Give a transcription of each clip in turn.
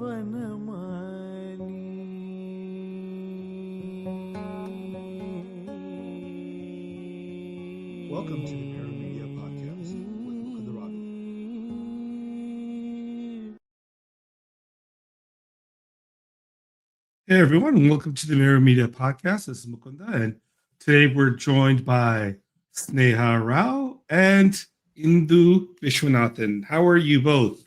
Welcome to the Mirror Media Podcast with Mukunda Ravi. Hey everyone, and welcome to the Mirror Media Podcast. This is Mukunda, and today we're joined by Sneha Rao and Indu Viswanathan. How are you both?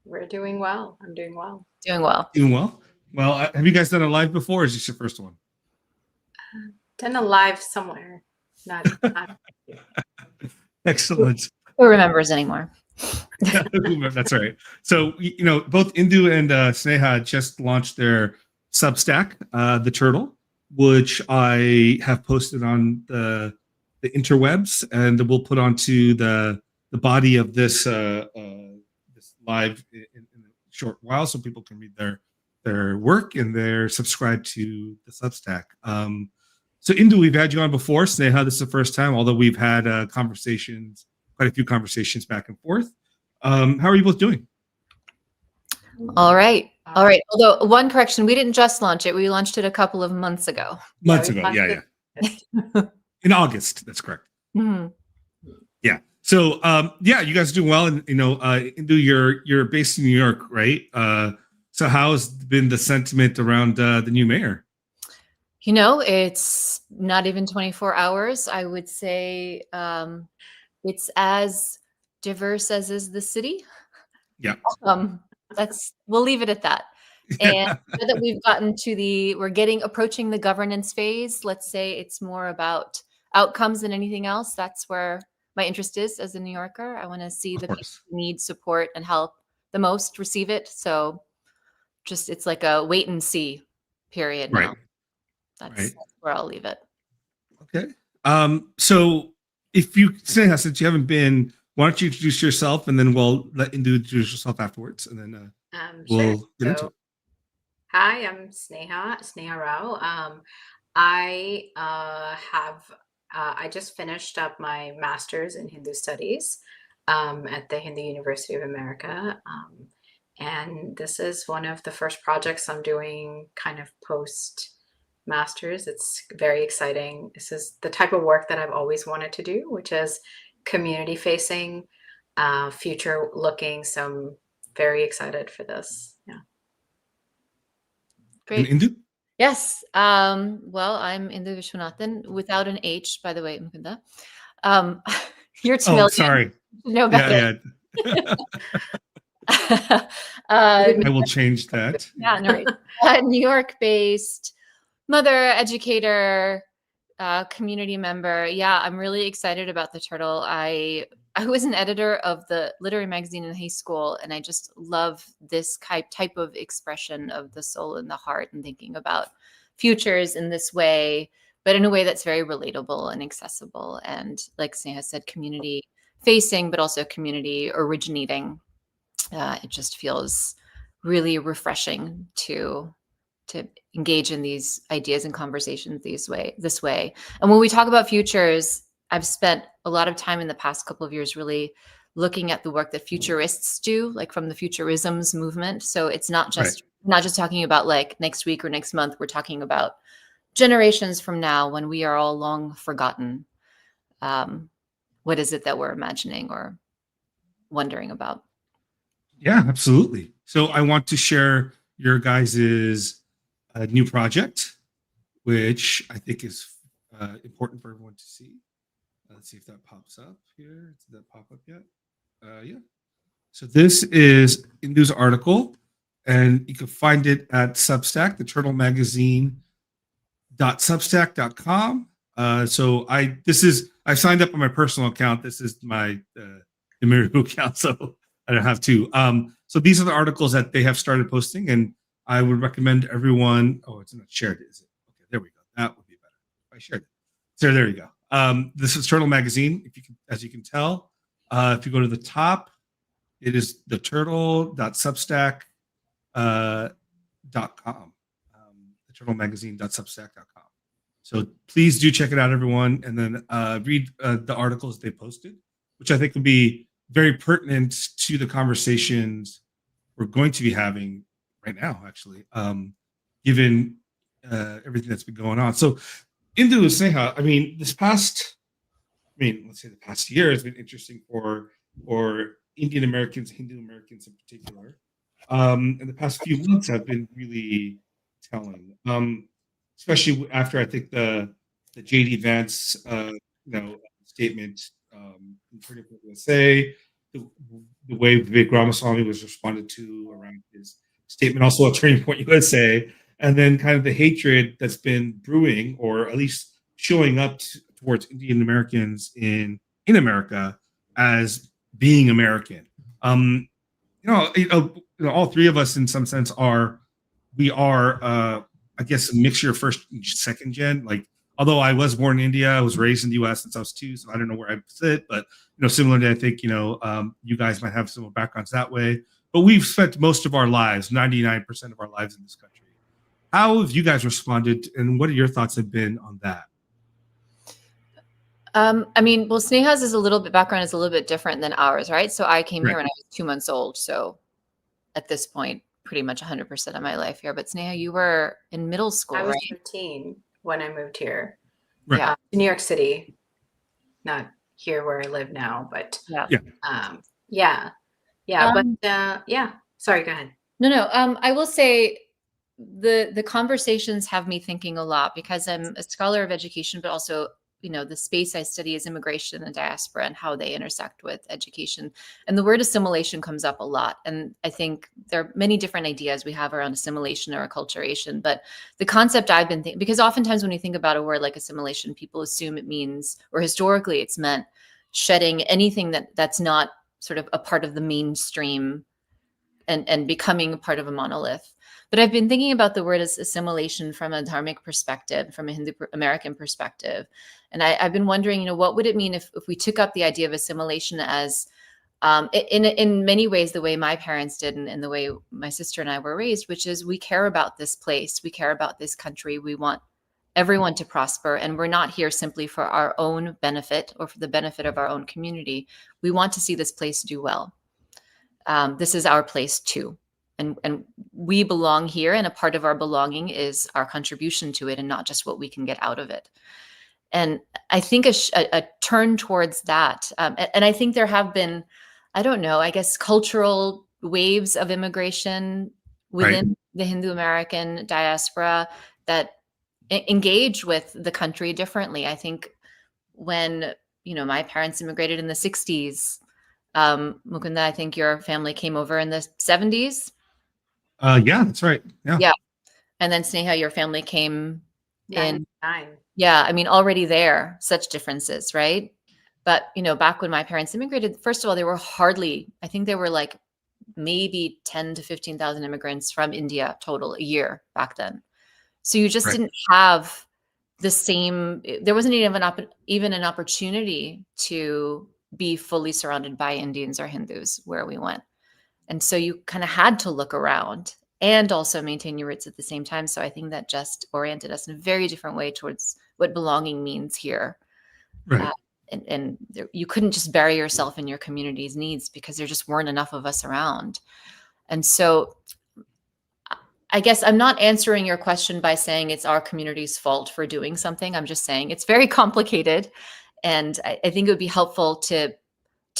We're doing well. I'm doing well. Doing well. Doing well. Well, have you guys done a live before, or is this your first one? Done a live somewhere. Not Excellent. Who remembers anymore? That's right. So, both Indu and Sneha just launched their Substack, The Turtle, which I have posted on the interwebs, and we'll put onto the body of this this live in a short while, so people can read their work and they're subscribed to the Substack. So Indu, we've had you on before. Sneha, this is the first time, although we've had quite a few conversations back and forth. How are you both doing? All right. Although one correction, we didn't just launch it. We launched it a couple of months ago. Yeah. In August, that's correct. Mm-hmm. Yeah. So, you guys are doing well. And, Indu, you're based in New York, right? So how's been the sentiment around the new mayor? It's not even 24 hours. I would say it's as diverse as is the city. Yeah. We'll leave it at that. And now that we've gotten to approaching the governance phase, let's say it's more about outcomes than anything else. That's where my interest is as a New Yorker. I want to see the people who need support and help the most receive it. So it's like a wait and see period now. Right. That's where I'll leave it. Okay. So Sneha, since you haven't been, why don't you introduce yourself, and then we'll let Indu introduce yourself afterwards, and then we'll get into it. Hi, I'm Sneha Rao. I just finished up my master's in Hindu studies at the Hindu University of America. And this is one of the first projects I'm doing kind of post-master's. It's very exciting. This is the type of work that I've always wanted to do, which is community-facing, future-looking. So I'm very excited for this. Yeah. Great. And Indu? Yes. Well, I'm Indu Viswanathan without an H, by the way, Mukunda. You're too Oh, sorry. No better. Yeah. I will change that. Yeah, no worries. New York-based mother, educator, community member. Yeah, I'm really excited about The Turtle. I was an editor of the literary magazine in high school, and I just love this type of expression of the soul and the heart, and thinking about futures in this way, but in a way that's very relatable and accessible. And like Sneha said, community facing, but also community originating. It just feels really refreshing to engage in these ideas and conversations this way. And when we talk about futures, I've spent a lot of time in the past couple of years really looking at the work that futurists do, like from the futurisms movement. So it's not just talking about like next week or next month. We're talking about generations from now, when we are all long forgotten. What is it that we're imagining or wondering about? Yeah, absolutely. So I want to share your guys's new project, which I think is important for everyone to see. Let's see if that pops up here. Did that pop up yet? Yeah. So this is Indu's article, and you can find it at Substack, theturtlemagazine.substack.com. So I signed up on my personal account. This is my the Miru account, so I don't have to. So these are the articles that they have started posting, and I would recommend everyone. Oh, it's not shared, is it? Okay, there we go. That would be better if I shared it. So there you go. This is Turtle Magazine. As you can tell, if you go to the top, it is theturtle.substack.com. Theturtlemagazine.substack.com. So please do check it out, everyone, and then read the articles they posted, which I think will be very pertinent to the conversations we're going to be having right now, actually, given everything that's been going on. So, Indu and Sneha, I mean, let's say the past year has been interesting for Indian Americans, Hindu Americans in particular. And the past few months have been really telling, especially after I think the JD Vance, statement in Turning Point USA, the way Vivek Ramaswamy was responded to around his statement, also at Turning Point USA, and then kind of the hatred that's been brewing, or at least showing up towards Indian Americans in America as being American. All three of us, in some sense, are I guess, a mixture of first and second gen. Like, although I was born in India, I was raised in the U.S. since I was 2, so I don't know where I sit. But similarly, I think you guys might have similar backgrounds that way. But we've spent most of our lives, 99% of our lives, in this country. How have you guys responded, and what are your thoughts have been on that? I mean, well, Sneha's background is a little bit different than ours, right? So I came here when I was 2 months old. So at this point, pretty much 100% of my life here. But Sneha, you were in middle school, I was right? 13 when I moved here. Right. To New York City, not here where I live now, but Sorry, go ahead. No. I will say the conversations have me thinking a lot, because I'm a scholar of education, but also, the space I study is immigration and diaspora and how they intersect with education. And the word assimilation comes up a lot. And I think there are many different ideas we have around assimilation or acculturation. But the concept I've been thinking, because oftentimes when you think about a word like assimilation, people assume it means, or historically it's meant, shedding anything that's not sort of a part of the mainstream and becoming a part of a monolith. But I've been thinking about the word as assimilation from a dharmic perspective, from a Hindu American perspective. And I've been wondering, what would it mean if we took up the idea of assimilation as, in many ways, the way my parents did and the way my sister and I were raised, which is we care about this place, we care about this country, we want everyone to prosper, and we're not here simply for our own benefit or for the benefit of our own community. We want to see this place do well. This is our place too. And we belong here, and a part of our belonging is our contribution to it and not just what we can get out of it. And I think a turn towards that. And I think there have been, I don't know, I guess cultural waves of immigration within the Hindu American diaspora that engage with the country differently. I think when, my parents immigrated in the 60s, Mukunda, I think your family came over in the 70s. Yeah, that's right. Yeah. And then Sneha, your family came in 99. Yeah, I mean, already there, such differences, right? But, back when my parents immigrated, first of all, there were I think there were like maybe 10 to 15,000 immigrants from India total a year back then. So you just didn't have the same, there wasn't even an opportunity to be fully surrounded by Indians or Hindus where we went. And so you kind of had to look around and also maintain your roots at the same time. So I think that just oriented us in a very different way towards what belonging means here. Right. And you couldn't just bury yourself in your community's needs because there just weren't enough of us around. And so I guess I'm not answering your question by saying it's our community's fault for doing something. I'm just saying it's very complicated. And I think it would be helpful to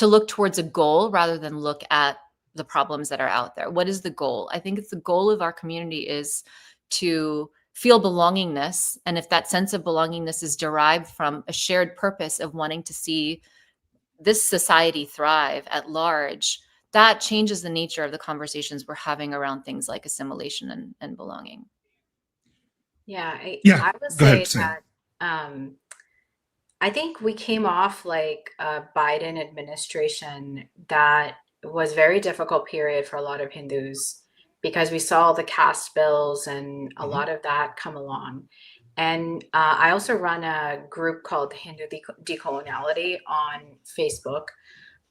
look towards a goal rather than look at the problems that are out there. What is the goal? I think it's the goal of our community is to feel belongingness. And if that sense of belongingness is derived from a shared purpose of wanting to see this society thrive at large, that changes the nature of the conversations we're having around things like assimilation and belonging. I would say that I think we came off like a Biden administration that was very difficult period for a lot of Hindus because we saw the caste bills and a lot of that come along. And I also run a group called Hindu Decoloniality on Facebook.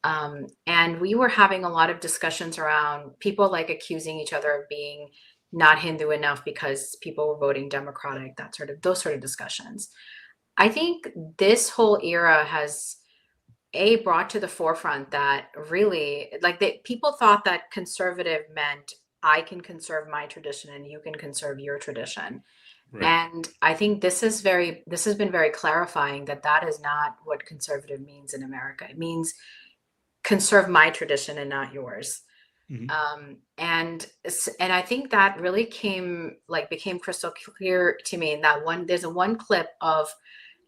And we were having a lot of discussions around people like accusing each other of being not Hindu enough because people were voting Democratic, those sort of discussions. I think this whole era has brought to the forefront that really people thought that conservative meant I can conserve my tradition and you can conserve your tradition. Right. And I think this has been very clarifying that is not what conservative means in America. It means conserve my tradition and not yours. And I think that really became crystal clear to me in that there's one clip of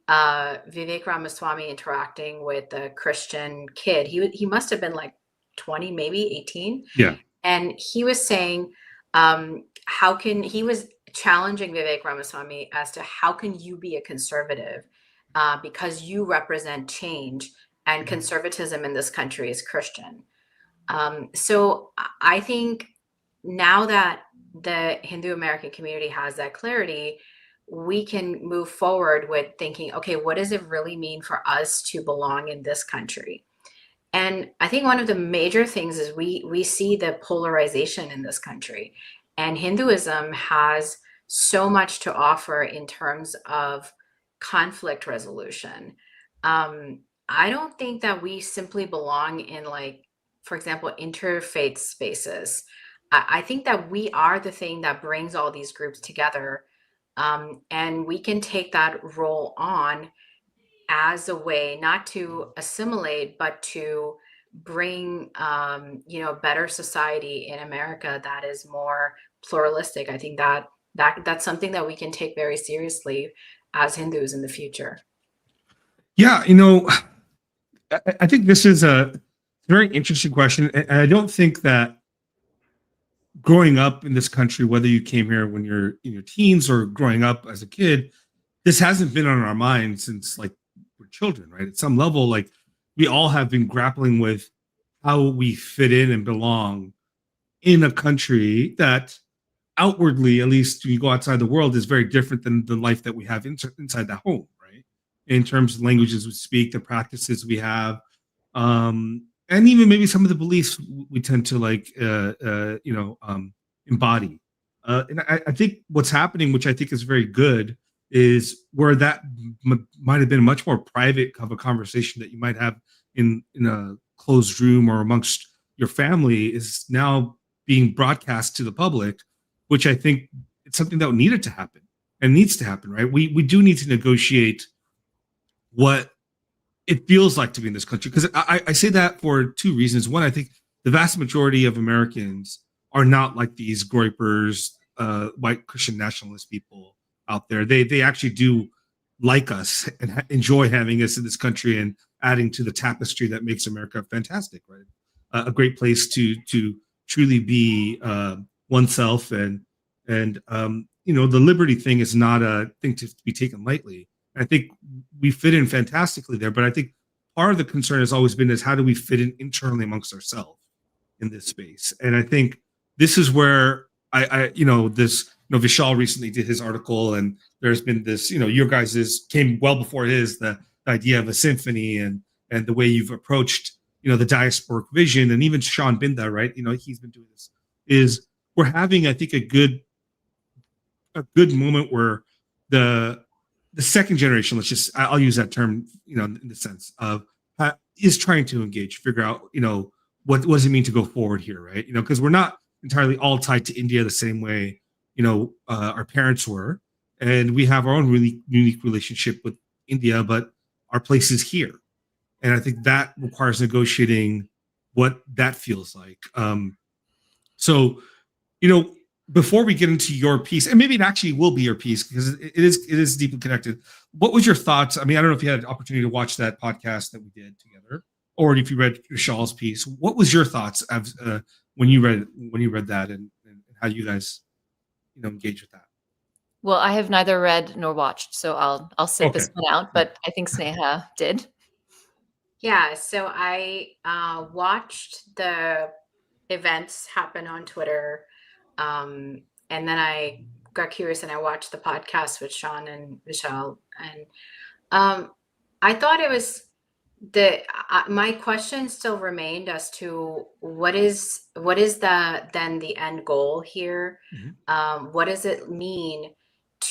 Vivek Ramaswamy interacting with a Christian kid. He must have been like 20, maybe 18. Yeah. And he was saying, he was challenging Vivek Ramaswamy as to how can you be a conservative because you represent change, and conservatism in this country is Christian. So I think now that the Hindu American community has that clarity, we can move forward with thinking, okay, what does it really mean for us to belong in this country? And I think one of the major things is we see the polarization in this country, and Hinduism has so much to offer in terms of conflict resolution. I don't think that we simply belong in, like, for example, interfaith spaces. I think that we are the thing that brings all these groups together. And we can take that role on as a way not to assimilate, but to bring, better society in America that is more pluralistic. I think that's something that we can take very seriously as Hindus in the future. Yeah, I think this is a very interesting question. And I don't think that growing up in this country, whether you came here when you're in your teens or growing up as a kid, this hasn't been on our minds since like we're children, right? At some level, like we all have been grappling with how we fit in and belong in a country that outwardly, at least when you go outside the world, is very different than the life that we have inside the home, right? In terms of languages we speak, the practices we have, and even maybe some of the beliefs we tend to embody. And I think what's happening, which I think is very good, is where that might have been a much more private of a conversation that you might have in a closed room or amongst your family is now being broadcast to the public, which I think it's something that needed to happen and needs to happen, right? We do need to negotiate what it feels like to be in this country. Because I say that for two reasons. One, I think the vast majority of Americans are not like these groypers, white Christian nationalist people out there. They actually do like us and enjoy having us in this country and adding to the tapestry that makes America fantastic, right? A great place to truly be oneself, and the liberty thing is not a thing to be taken lightly. I think we fit in fantastically there, but I think part of the concern has always been is how do we fit in internally amongst ourselves in this space? And I think this is where Vishal recently did his article, and there's been this, your guys's came well before his, the idea of a symphony and the way you've approached, the diasporic vision, and even Sean Binda, right? He's been doing this. Is we're having, I think, a good moment where the second generation, I'll use that term, in the sense of is trying to engage, figure out, what does it mean to go forward here, right? Because we're not entirely all tied to India the same way, our parents were, and we have our own really unique relationship with India, but our place is here. And I think that requires negotiating what that feels like. So, before we get into your piece, and maybe it actually will be your piece because it is deeply connected. What was your thoughts? I mean, I don't know if you had an opportunity to watch that podcast that we did together, or if you read Vishal's piece. What was your thoughts when you read that, and how you guys, engage with that? Well, I have neither read nor watched, so I'll sit this one out. But I think Sneha did. Yeah, so I watched the events happen on Twitter. And then I got curious and I watched the podcast with Sean and Vishal, and I thought it was my question still remained as to what is the end goal here? Mm-hmm. What does it mean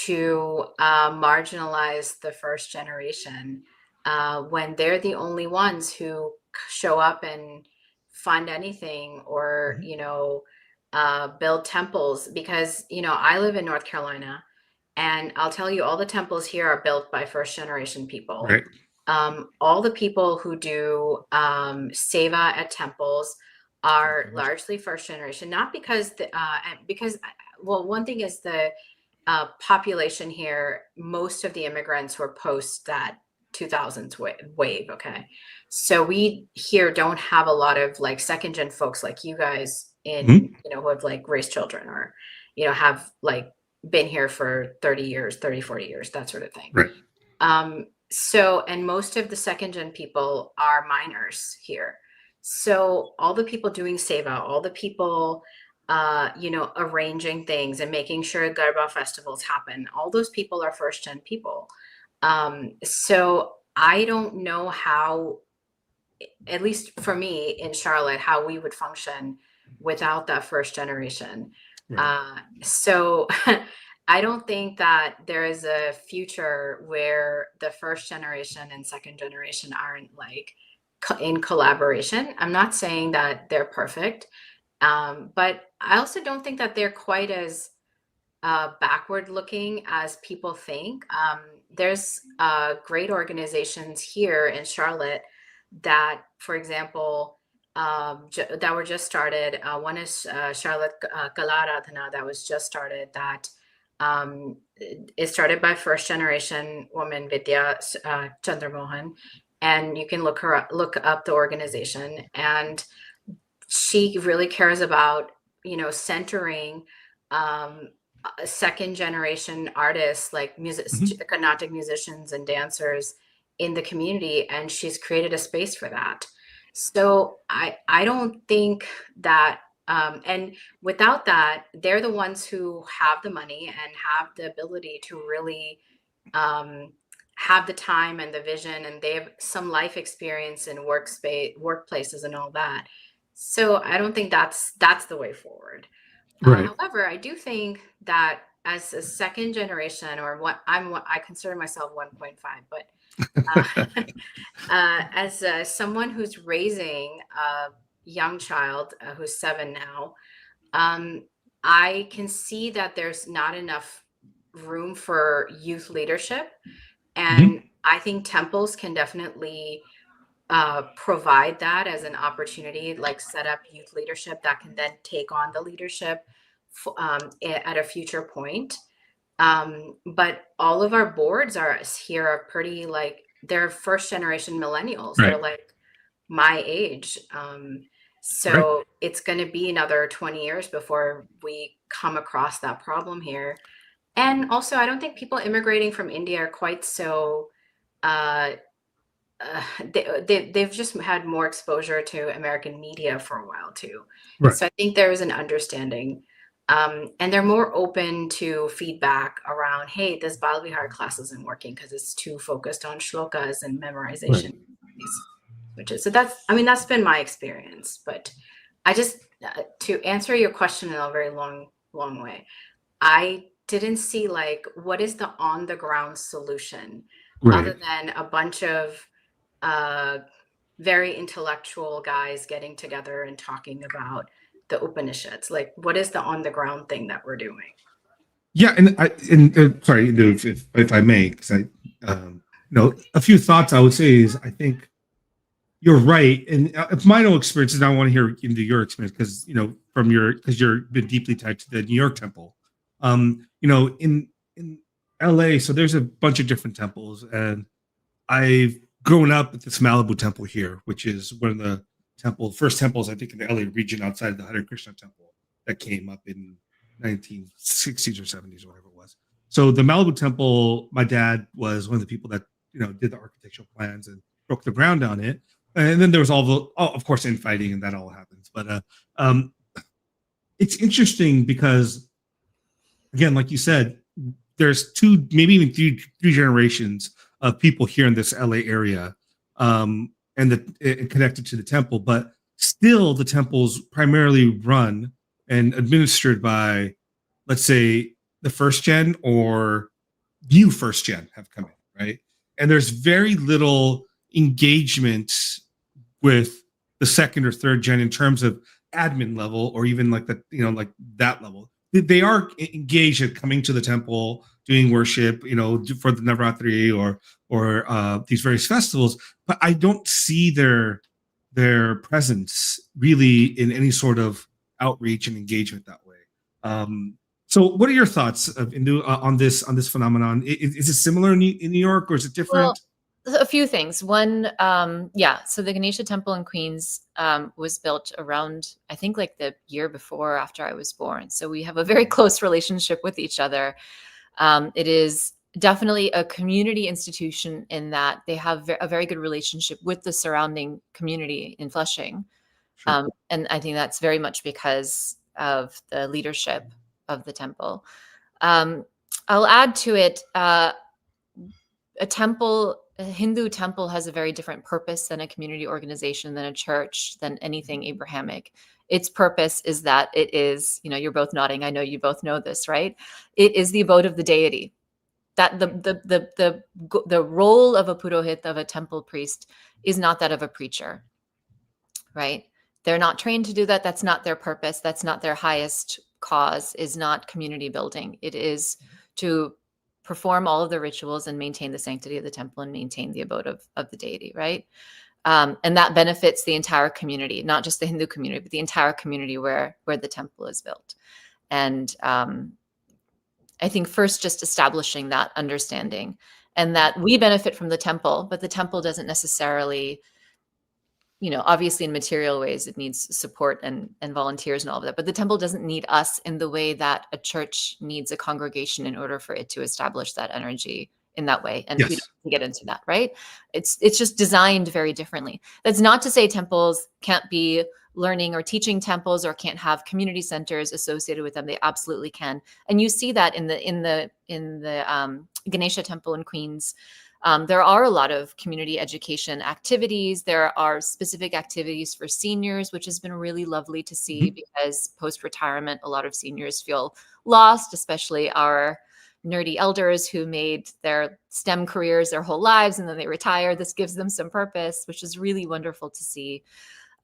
to marginalize the first generation when they're the only ones who show up and fund anything, or build temples, because, you know, I live in North Carolina, and I'll tell you, all the temples here are built by first generation people. Right. All the people who do seva at temples are largely first generation, not because well, one thing is the population here, most of the immigrants were post that 2000s wave. Okay. So we here don't have a lot of like second gen folks like you guys in, you know, who have like raised children, or, you know, have like been here for 30 years, 30, 40 years, that sort of thing. Right. So, and most of the second gen people are minors here. So all the people doing seva, all the people, you know, arranging things and making sure Garba festivals happen, all those people are first gen people. So I don't know how, at least for me in Charlotte, how we would function without that first generation. Right. So I don't think that there is a future where the first generation and second generation aren't like in collaboration. I'm not saying that they're perfect, but I also don't think that they're quite as backward looking as people think. There's great organizations here in Charlotte that, for example, that were just started. One is Charlotte Kalaradhana, that was just started, that is started by first generation woman Vidya Chandramohan, and you can look up the organization, and she really cares about, you know, centering second generation artists like Carnatic musicians and dancers in the community, and she's created a space for that. So I don't think that and without that, they're the ones who have the money and have the ability to really have the time and the vision, and they have some life experience in workplaces and all that. So I don't think that's the way forward. Right. However, I do think that as a second generation, or what I consider myself 1.5, but as someone who's raising a young child who's 7 now, I can see that there's not enough room for youth leadership, and I think temples can definitely provide that as an opportunity, like set up youth leadership that can then take on the leadership at a future point. But all of our boards here are pretty, like, they're first generation millennials. Right. They're like my age. So it's going to be another 20 years before we come across that problem here. And also, I don't think people immigrating from India are quite so they've just had more exposure to American media for a while too. Right. So I think there is an understanding, and they're more open to feedback around, hey, this Balvihar class isn't working because it's too focused on shlokas and memorization. Right. So that's been my experience. But I just, to answer your question in a very long way, I didn't see like what is the on the ground solution, other than a bunch of very intellectual guys getting together and talking about the Upanishads. Like, what is the on the ground thing that we're doing? Yeah, sorry, if I may, because a few thoughts I would say is, I think you're right, and if my own experiences, I want to hear into your experience, because because you've been deeply tied to the New York temple. In LA, so there's a bunch of different temples, and I've grown up at this Malibu temple here, which is one of the first temples, I think, in the LA region outside of the Hare Krishna temple that came up in 1960s or 70s or whatever it was. So the Malibu temple, my dad was one of the people that did the architectural plans and broke the ground on it. And then there was of course, infighting, and that all happens. But it's interesting because, again, like you said, there's two, maybe even three generations of people here in this LA area, and connected to the temple. But still, the temple's primarily run and administered by, let's say, the first gen or new first gen have come in, right? And there's very little engagement with the second or third gen in terms of admin level or even like the, like that level. They are engaged at coming to the temple, doing worship, for the Navratri or these various festivals, but I don't see their presence really in any sort of outreach and engagement that way. So what are your thoughts of Indu on this phenomenon? Is it similar in New York, or is it different? Well, a few things. One, so the Ganesha Temple in Queens was built around, I think, like the year before or after I was born. So we have a very close relationship with each other. It is definitely a community institution in that they have a very good relationship with the surrounding community in Flushing. Sure. And I think that's very much because of the leadership of the temple. I'll add to it, a Hindu temple has a very different purpose than a community organization, than a church, than anything Abrahamic. Its purpose is that it is, you're both nodding. I know you both know this, right? It is the abode of the deity. That the role of a purohit, of a temple priest, is not that of a preacher, right? They're not trained to do that. That's not their purpose. That's not their highest cause, is not community building. It is to perform all of the rituals and maintain the sanctity of the temple and maintain the abode of the deity, right? And that benefits the entire community, not just the Hindu community, but the entire community where the temple is built. And I think first just establishing that understanding, and that we benefit from the temple, but the temple doesn't necessarily, obviously in material ways, it needs support and volunteers and all of that. But the temple doesn't need us in the way that a church needs a congregation in order for it to establish that energy in that way. And Yes. we don't get into that, right? It's just designed very differently. That's not to say temples can't be learning or teaching temples or can't have community centers associated with them. They absolutely can. And you see that in the Ganesha temple in Queens. There are a lot of community education activities. There are specific activities for seniors, which has been really lovely to see, because post-retirement, a lot of seniors feel lost, especially our nerdy elders who made their STEM careers their whole lives and then they retire. This gives them some purpose, which is really wonderful to see.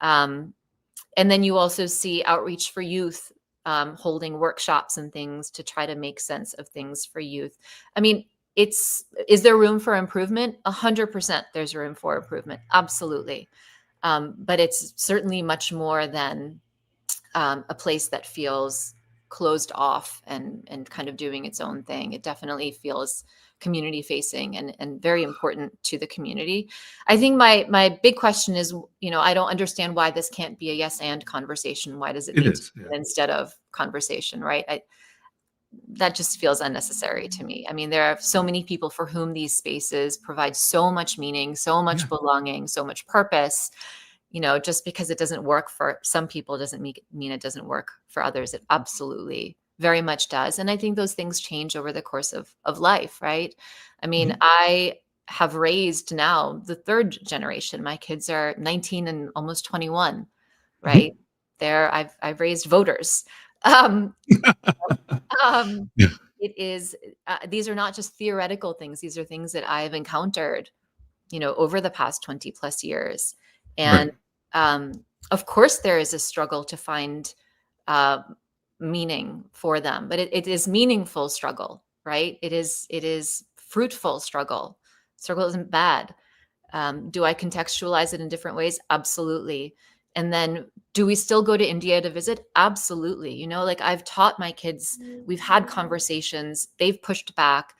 And then you also see outreach for youth, holding workshops and things to try to make sense of things for youth. I mean, is there room for improvement? 100% there's room for improvement. Absolutely. But it's certainly much more than a place that feels closed off and kind of doing its own thing. It definitely feels community facing and very important to the community. I think my big question is, I don't understand why this can't be a yes and conversation. Why does it need to be instead of conversation, right? That just feels unnecessary to me. I mean, there are so many people for whom these spaces provide so much meaning, so much belonging, so much purpose. Just because it doesn't work for some people doesn't mean it doesn't work for others. It absolutely very much does. And I think those things change over the course of life, right? I mean, I have raised now the third generation. My kids are 19 and almost 21, right? I've raised voters. It is, these are not just theoretical things. These are things that I've encountered, over the past 20 plus years. And of course, there is a struggle to find meaning for them, but it is meaningful struggle, right? It is fruitful struggle. Struggle isn't bad. Do I contextualize it in different ways? Absolutely. And then do we still go to India to visit? Absolutely. Like I've taught my kids, we've had conversations, they've pushed back.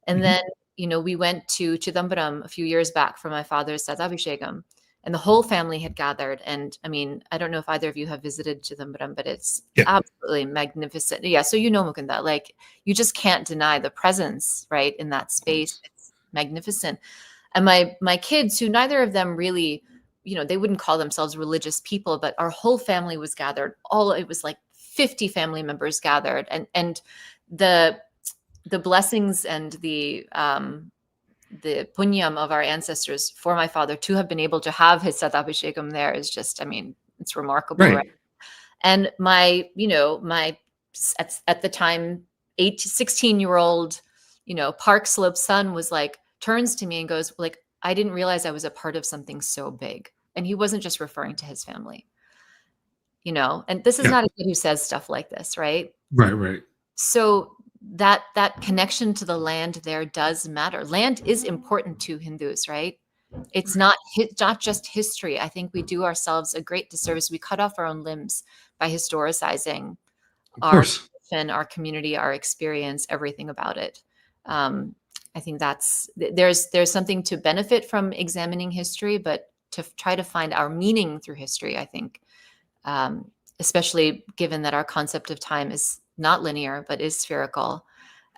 And then, we went to Chidambaram a few years back for my father's Sadabhishekam, and the whole family had gathered. And I mean, I don't know if either of you have visited Chidambaram, but it's absolutely magnificent. Yeah. So, Mukunda, like you just can't deny the presence, right, in that space. It's magnificent. And my kids, who neither of them really, they wouldn't call themselves religious people, but our whole family was gathered. It was like 50 family members gathered, and the blessings and the punyam of our ancestors for my father to have been able to have his Sadabhishekam there is just, I mean, it's remarkable. Right? And my at the time, 16-year-old, Park Slope son was like, turns to me and goes, like, I didn't realize I was a part of something so big. And he wasn't just referring to his family. and this is Yeah. not a kid who says stuff like this, right? Right. So that connection to the land there does matter. Land is important to Hindus, right? It's not just history. I think we do ourselves a great disservice. We cut off our own limbs by historicizing Of our course. tradition, our community, our experience, everything about it. I think there's something to benefit from examining history, but to try to find our meaning through history, I think, especially given that our concept of time is not linear but is spherical,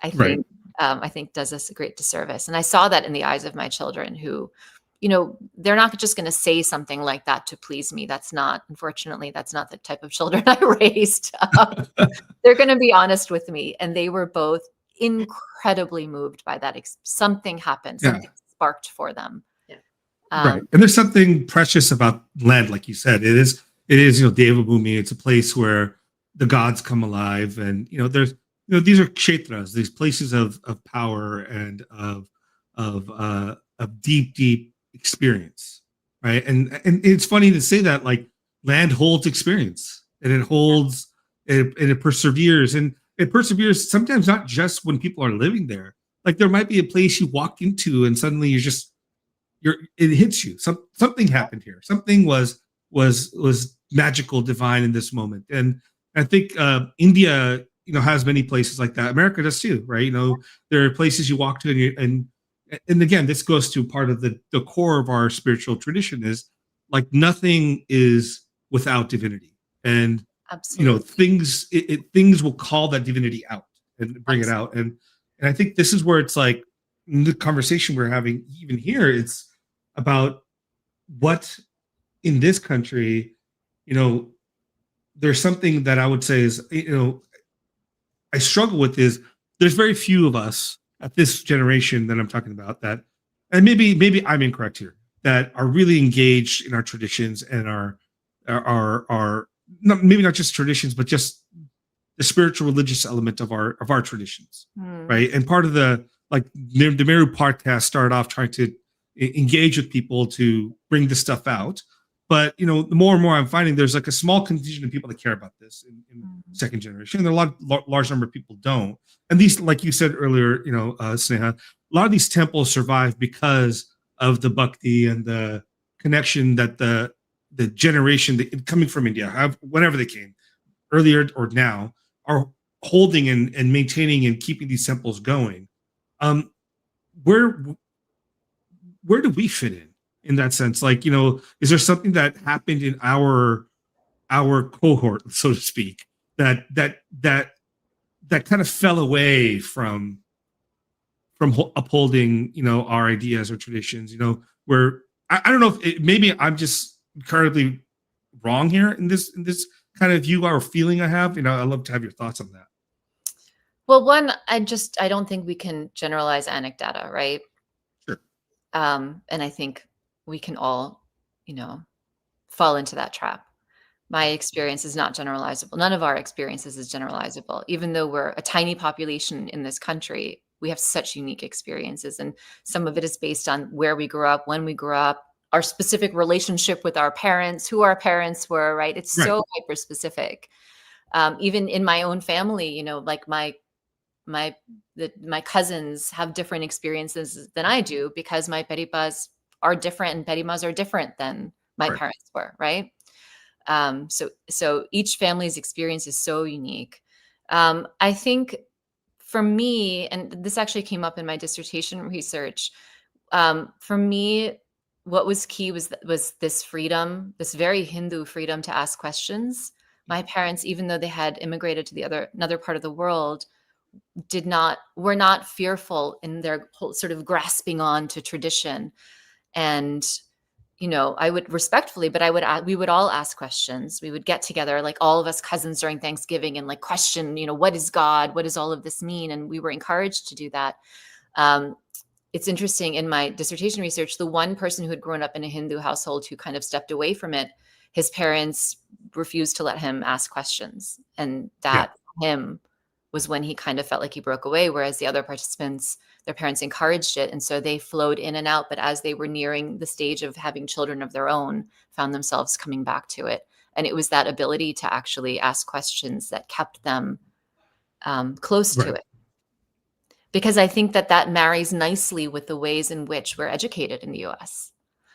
I Right. think I think does us a great disservice. And I saw that in the eyes of my children, who, they're not just going to say something like that to please me. Unfortunately, that's not the type of children I raised. They're going to be honest with me. And they were both incredibly moved by that. Something happened, Yeah. something sparked for them. Yeah. Right. And there's something precious about land, like you said. It is, Devabhumi. It's a place where the gods come alive. And, there's, these are kshetras, these places of power and of deep experience. Right. And it's funny to say that, like, land holds experience, and it holds, and it perseveres. And it perseveres sometimes not just when people are living there. Like, there might be a place you walk into and suddenly it hits you. Something happened here. Something was magical, divine in this moment. And I think India, has many places like that. America does too, right? There are places you walk to, and again, this goes to part of the core of our spiritual tradition, is like nothing is without divinity. And Absolutely. things will call that divinity out and bring it out. And I think this is where it's like, in the conversation we're having even here, it's about what in this country, there's something that I would say is, I struggle with, is there's very few of us at this generation that I'm talking about that, and maybe I'm incorrect here, that are really engaged in our traditions and our maybe not just traditions, but just the spiritual religious element of our traditions, right? And part of the Meru podcast started off trying to engage with people to bring this stuff out. But the more and more I'm finding, there's like a small contingent of people that care about this in second generation. And a large number of people don't. And these, like you said earlier, Sneha, a lot of these temples survive because of the bhakti and the connection that the generation that, coming from India, whenever they came, earlier or now, are holding and maintaining and keeping these temples going. Where do we fit in that sense? Like, is there something that happened in our cohort, so to speak, that kind of fell away from upholding, our ideas or traditions, where I don't know if maybe I'm just currently wrong here in this kind of view or feeling I have. I'd love to have your thoughts on that. Well, one, I don't think we can generalize anecdata, right? Sure. And I think we can all, fall into that trap. My experience is not generalizable. None of our experiences is generalizable. Even though we're a tiny population in this country, we have such unique experiences. And some of it is based on where we grew up, when we grew up, our specific relationship with our parents, who our parents were, right? It's so hyper specific. Even in my own family, like my cousins have different experiences than I do, because my peripas are different and perimas are different than my parents were, right? So each family's experience is so unique. I think for me, and this actually came up in my dissertation research, for me, what was key was this freedom, this very Hindu freedom to ask questions. My parents, even though they had immigrated to another part of the world, were not fearful in their whole sort of grasping on to tradition. And, I would respectfully, but we would all ask questions. We would get together, like all of us cousins during Thanksgiving, and like question, what is God? What does all of this mean? And we were encouraged to do that. It's interesting, in my dissertation research, the one person who had grown up in a Hindu household who kind of stepped away from it, his parents refused to let him ask questions. And that him was when he kind of felt like he broke away, whereas the other participants, their parents encouraged it. And so they flowed in and out. But as they were nearing the stage of having children of their own, found themselves coming back to it. And it was that ability to actually ask questions that kept them close to Right. it. Because I think that that marries nicely with the ways in which we're educated in the US.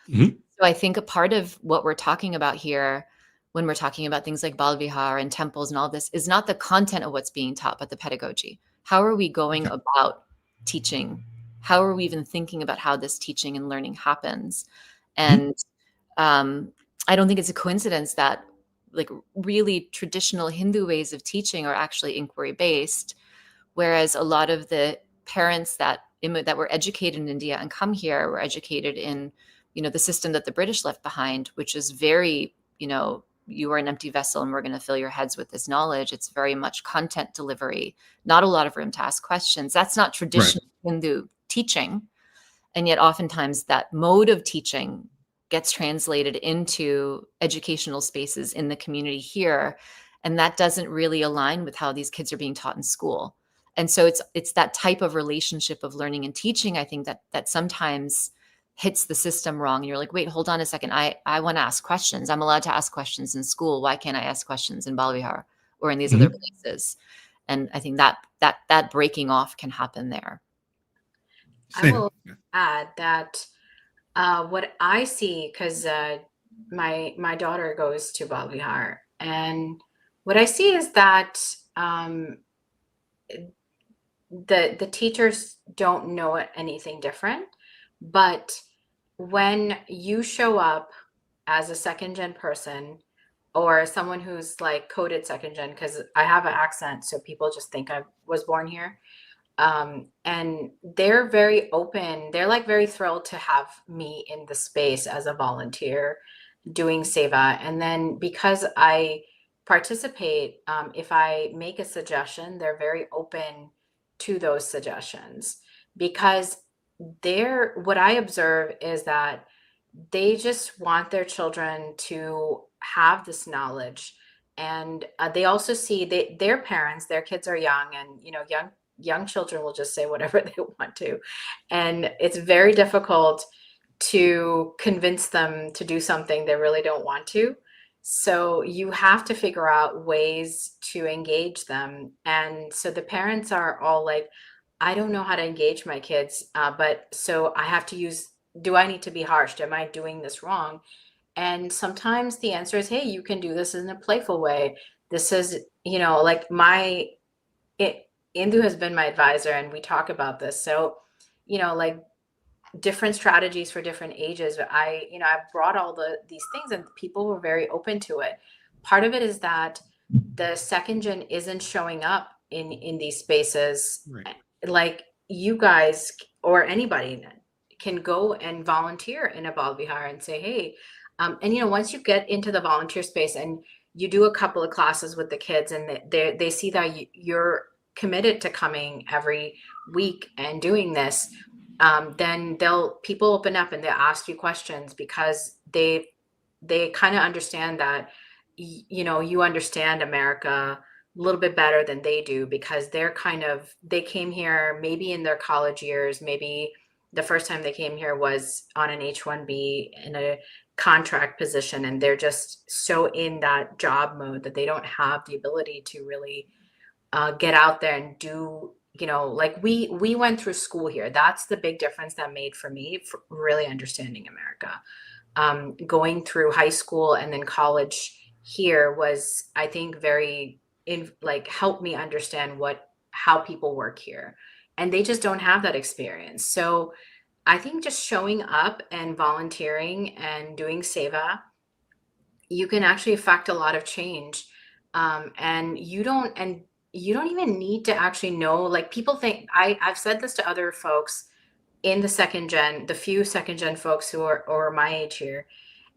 Mhm. So I think a part of what we're talking about here, when we're talking about things like Bal Vihar and temples and all this, is not the content of what's being taught, but the pedagogy. How are we going Okay. about teaching? How are we even thinking about how this teaching and learning happens? And I don't think it's a coincidence that like really traditional Hindu ways of teaching are actually inquiry based, whereas a lot of the parents that were educated in India and come here were educated in, the system that the British left behind, which is very, you are an empty vessel and we're going to fill your heads with this knowledge. It's very much content delivery, not a lot of room to ask questions. That's not traditional Hindu teaching. And yet oftentimes that mode of teaching gets translated into educational spaces in the community here. And that doesn't really align with how these kids are being taught in school. And so it's that type of relationship of learning and teaching, I think that sometimes hits the system wrong. And you're like, wait, hold on a second. I want to ask questions. I'm allowed to ask questions in school. Why can't I ask questions in Balvihar or in these other places? And I think that breaking off can happen there. I will add that what I see, because my daughter goes to Balvihar, and what I see is that the teachers don't know anything different, but when you show up as a second gen person or someone who's like coded second gen, because I have an accent, so people just think I was born here. And they're very open. They're like very thrilled to have me in the space as a volunteer doing seva. And then because I participate, if I make a suggestion, they're very open to those suggestions, because what I observe is that they just want their children to have this knowledge. And they also see their parents, their kids are young, and young children will just say whatever they want to, and it's very difficult to convince them to do something they really don't want to. So you have to figure out ways to engage them. And so the parents are all like, I don't know how to engage my kids, but so I have to do I need to be harsh? Am I doing this wrong? And sometimes the answer is, hey, you can do this in a playful way. This is, like Indu has been my advisor and we talk about this. So, like different strategies for different ages. I've brought all these things and people were very open to it. Part of it is that the second gen isn't showing up in these spaces. Right. Like you guys or anybody can go and volunteer in a Bal Vihar and say, hey, and once you get into the volunteer space and you do a couple of classes with the kids and they see that you're committed to coming every week and doing this, then people open up and they'll ask you questions, because they kind of understand that you understand America a little bit better than they do, because they came here maybe in their college years, maybe the first time they came here was on an H-1B in a contract position, and they're just so in that job mode that they don't have the ability to really get out there and do, like we went through school here. That's the big difference that made for me for really understanding America. Going through high school and then college here was, I think, very helped me understand how people work here, and they just don't have that experience. So I think just showing up and volunteering and doing seva, you can actually affect a lot of change. And you don't even need to actually know, like people think, I've said this to other folks in the few second gen folks who are my age here.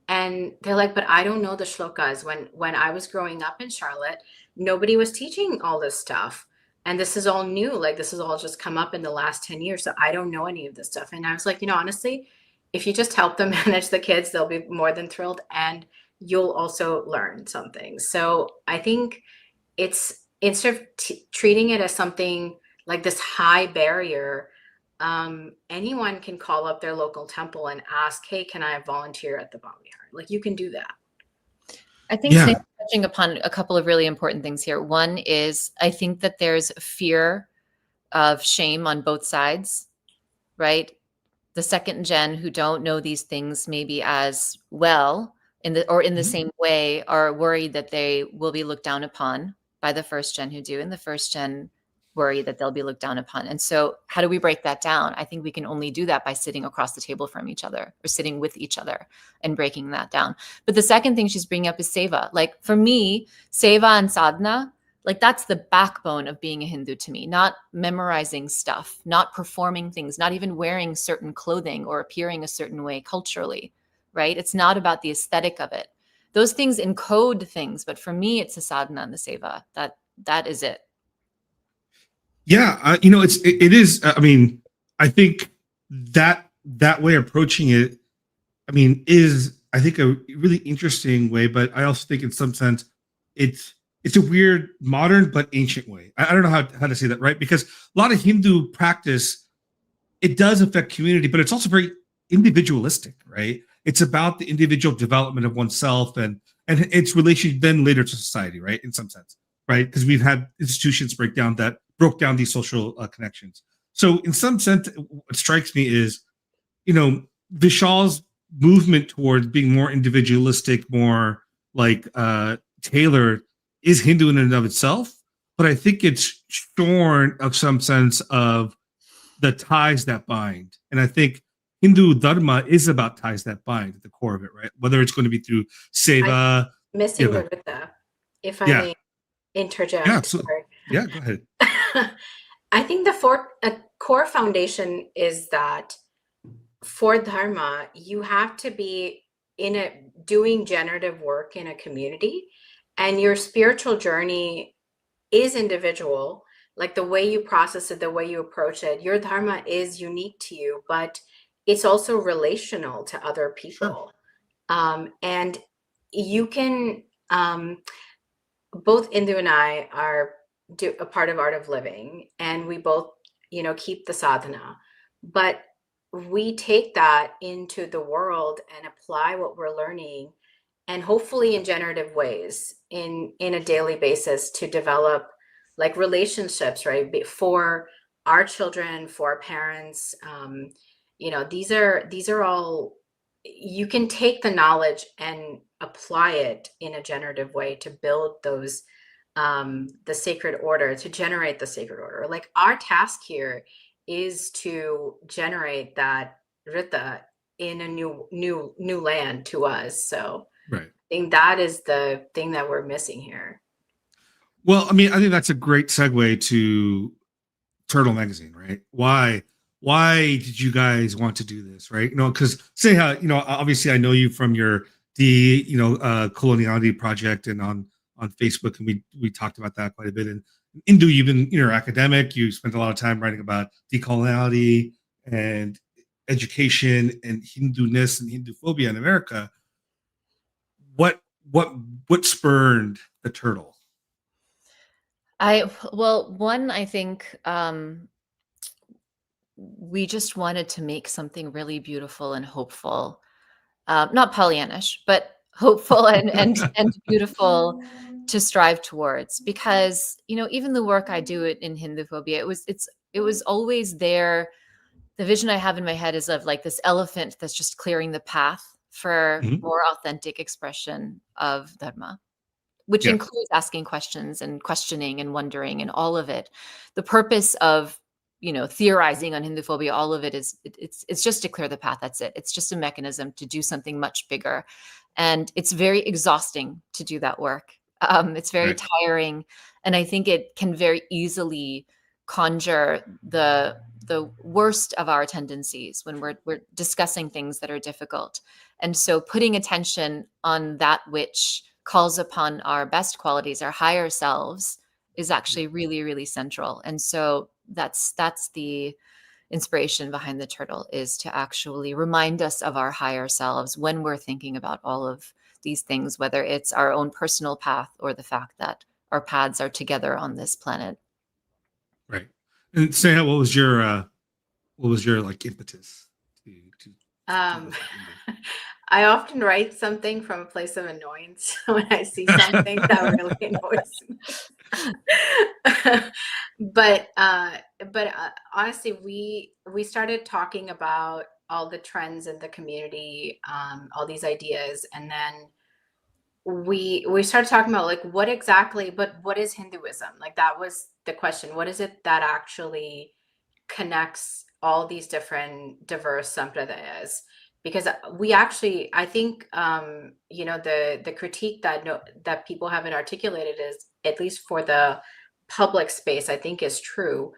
And they're like, but I don't know the shlokas. When I was growing up in Charlotte, nobody was teaching all this stuff. And this is all new. Like this has all just come up in the last 10 years. So I don't know any of this stuff. And I was like, honestly, if you just help them manage the kids, they'll be more than thrilled. And you'll also learn something. So I think it's, instead of treating it as something like this high barrier, anyone can call up their local temple and ask, hey, can I volunteer at the Bal Vihar? Like you can do that. I think Yeah. Sneha is touching upon a couple of really important things here. One is I think that there's fear of shame on both sides, right? The second gen who don't know these things maybe as well in the Mhm. same way are worried that they will be looked down upon by the first gen who do, and the first gen worry that they'll be looked down upon. And so how do we break that down? I think we can only do that by sitting across the table from each other or sitting with each other and breaking that down. But the second thing she's bringing up is seva. Like for me, seva and sadhana, like that's the backbone of being a Hindu to me, not memorizing stuff, not performing things, not even wearing certain clothing or appearing a certain way culturally, right? It's not about the aesthetic of it. Those things encode things, but for me, it's the sadhana and the seva. That is it. Yeah, it is. I mean, I think that way of approaching it, I mean, is I think a really interesting way, but I also think in some sense it's a weird modern but ancient way. I don't know how to say that, right? Because a lot of Hindu practice, it does affect community, but it's also very individualistic, right? It's about the individual development of oneself and its relation then later to society, right? In some sense, right? Because we've had institutions broke down these social connections. So in some sense, what strikes me is, Vishal's movement towards being more individualistic, more like tailored, is Hindu in and of itself. But I think it's shorn of some sense of the ties that bind. And I think Hindu dharma is about ties that bind at the core of it, right? Whether it's going to be through seva. Missing Yeah, the Rita, if I yeah, may interject. yeah, absolutely. Yeah, go ahead. I think a core foundation is that for dharma, you have to be doing generative work in a community, and your spiritual journey is individual. Like the way you process it, the way you approach it, your dharma is unique to you, but it's also relational to other Sure. people. And you can, both Indu and I are a part of Art of Living, and we both, keep the sadhana, but we take that into the world and apply what we're learning, and hopefully in generative ways in a daily basis to develop like relationships, right? For our children, for our parents. These are all, you can take the knowledge and apply it in a generative way to build those, the sacred order, to generate the sacred order. Like our task here is to generate that Rita in a new land to us. So Right. I think that is the thing that we're missing here. Well, I mean, I think that's a great segue to Turtle Magazine, right? Why did you guys want to do this, right? Because say how, obviously I know you from coloniality project and on Facebook, and we talked about that quite a bit. And Indu, you've been, academic. You spent a lot of time writing about decoloniality and education and Hindu-ness and Hindu-phobia in America. What what spurned the Turtle? I think we just wanted to make something really beautiful and hopeful, not Pollyannish, but hopeful and beautiful to strive towards. Because even the work I do in Hindu phobia, it was always there. The vision I have in my head is of like this elephant that's just clearing the path for Mhm. more authentic expression of dharma, which Yeah. includes asking questions and questioning and wondering and all of it. The purpose of theorizing on Hindu phobia, all of it is it's just to clear the path. That's it. It's just a mechanism to do something much bigger, and it's very exhausting to do that work. It's very Right. tiring, and I think it can very easily conjure the worst of our tendencies when we're discussing things that are difficult. And so putting attention on that which calls upon our best qualities, our higher selves, is actually really, really central. And so that's the inspiration behind the turtle, is to actually remind us of our higher selves when we're thinking about all of these things, whether it's our own personal path or the fact that our paths are together on this planet. Right. And Sneha, what was your like impetus to do Um, this? I often write something from a place of annoyance when I see something that really annoys me. but uh, but honestly, we started talking about all the trends in the community, all these ideas, and then we started talking about like what is Hinduism? Like that was the question. What is it that actually connects all these different diverse sampradayas? Because we actually, I think, the critique that that people haven't articulated is, at least for the public space, I think is true.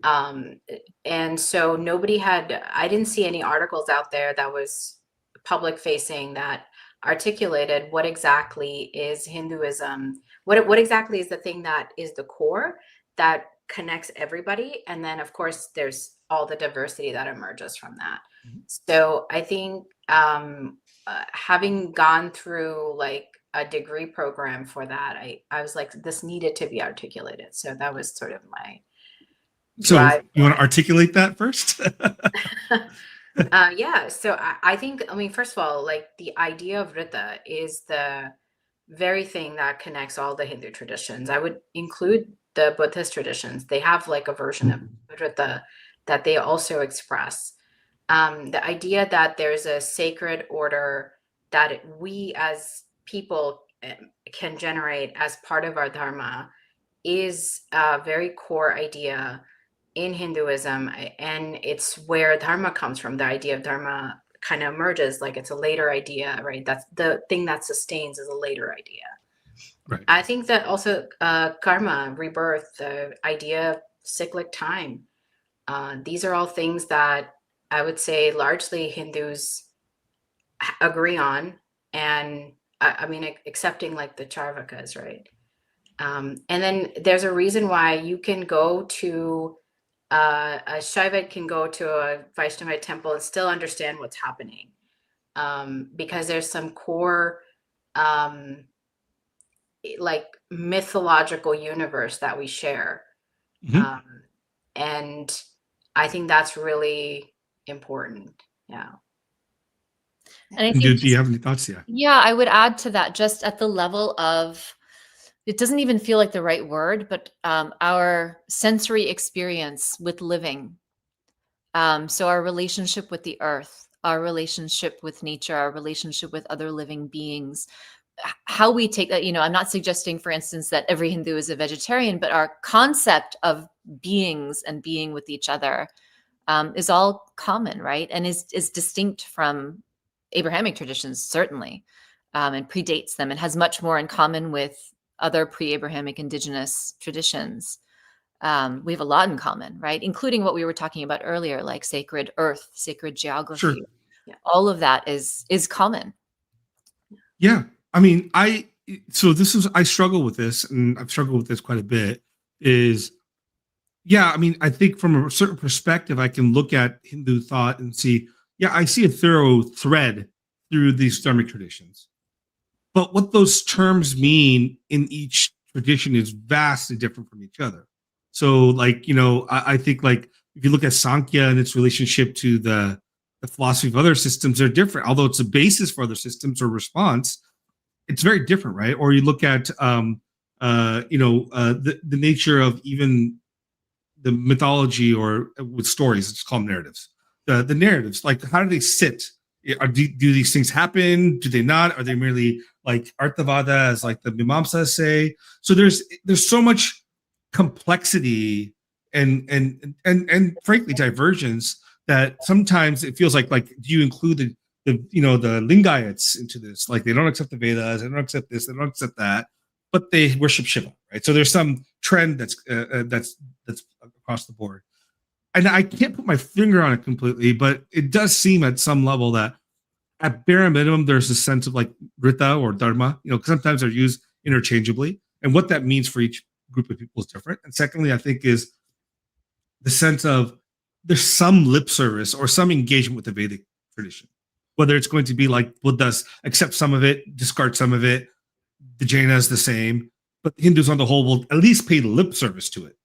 Um, and so I didn't see any articles out there that was public facing that articulated what exactly is Hinduism, what exactly is the thing that is the core that connects everybody, and then of course there's all the diversity that emerges from that. So I think having gone through like a degree program for that, I was like, this needed to be articulated. So that was sort of my So drive. you want to articulate that first? Yeah, so I think, I mean, first of all, like the idea of Rita is the very thing that connects all the Hindu traditions. I would include the Buddhist traditions. They have like a version of Rita that they also express. The idea that there's a sacred order that we as people can generate as part of our dharma is a very core idea in Hinduism, and it's where dharma comes from. The idea of dharma kind of emerges, like it's a later idea, right? That's the thing that sustains is a later idea. Right. I think that also karma, rebirth, the idea of cyclic time, these are all things that I would say largely Hindus agree on, and I mean, accepting like the Charvakas, right? And then there's a reason why you can go to a Shaivite can go to a Vaishnavite temple and still understand what's happening, because there's some core like mythological universe that we share. And I think that's really important. Yeah. And I Do think you have any thoughts? yeah, I would add to that, just at the level of, it doesn't even feel like the right word, but our sensory experience with living. So our relationship with the earth, our relationship with nature, our relationship with other living beings, how we take that, I'm not suggesting, for instance, that every Hindu is a vegetarian, but our concept of beings and being with each other is all common, right? And is distinct from Abrahamic traditions, certainly, and predates them, and has much more in common with other pre-Abrahamic indigenous traditions. We have a lot in common, right? Including what we were talking about earlier, like sacred earth, sacred geography. Sure. Yeah. All of that is common. Yeah. I mean, I struggle with this, and I've struggled with this quite a bit, I mean, I think from a certain perspective, I can look at Hindu thought and see, I see a thorough thread through these dharmic traditions. But what those terms mean in each tradition is vastly different from each other. So, like, I think, like, if you look at Sankhya and its relationship to the philosophy of other systems, they're different. Although it's a basis for other systems or response, it's very different, right? Or you look at, the nature of even the mythology, or with stories, it's called narratives. The narratives, like, how do they sit? Do these things happen? Do they not? Are they merely like Arthavada, as like the Mimamsas say? So there's so much complexity and frankly divergence that sometimes it feels like do you include the Lingayats into this? Like, they don't accept the Vedas, they don't accept this, they don't accept that, but they worship Shiva, right? So there's some trend that's across the board. And I can't put my finger on it completely, but it does seem at some level that at bare minimum, there's a sense of like Rita or Dharma, because sometimes they're used interchangeably. And what that means for each group of people is different. And secondly, I think is the sense of there's some lip service or some engagement with the Vedic tradition, whether it's going to be like Buddhas accept some of it, discard some of it, the Jainas the same, but Hindus on the whole will at least pay lip service to it.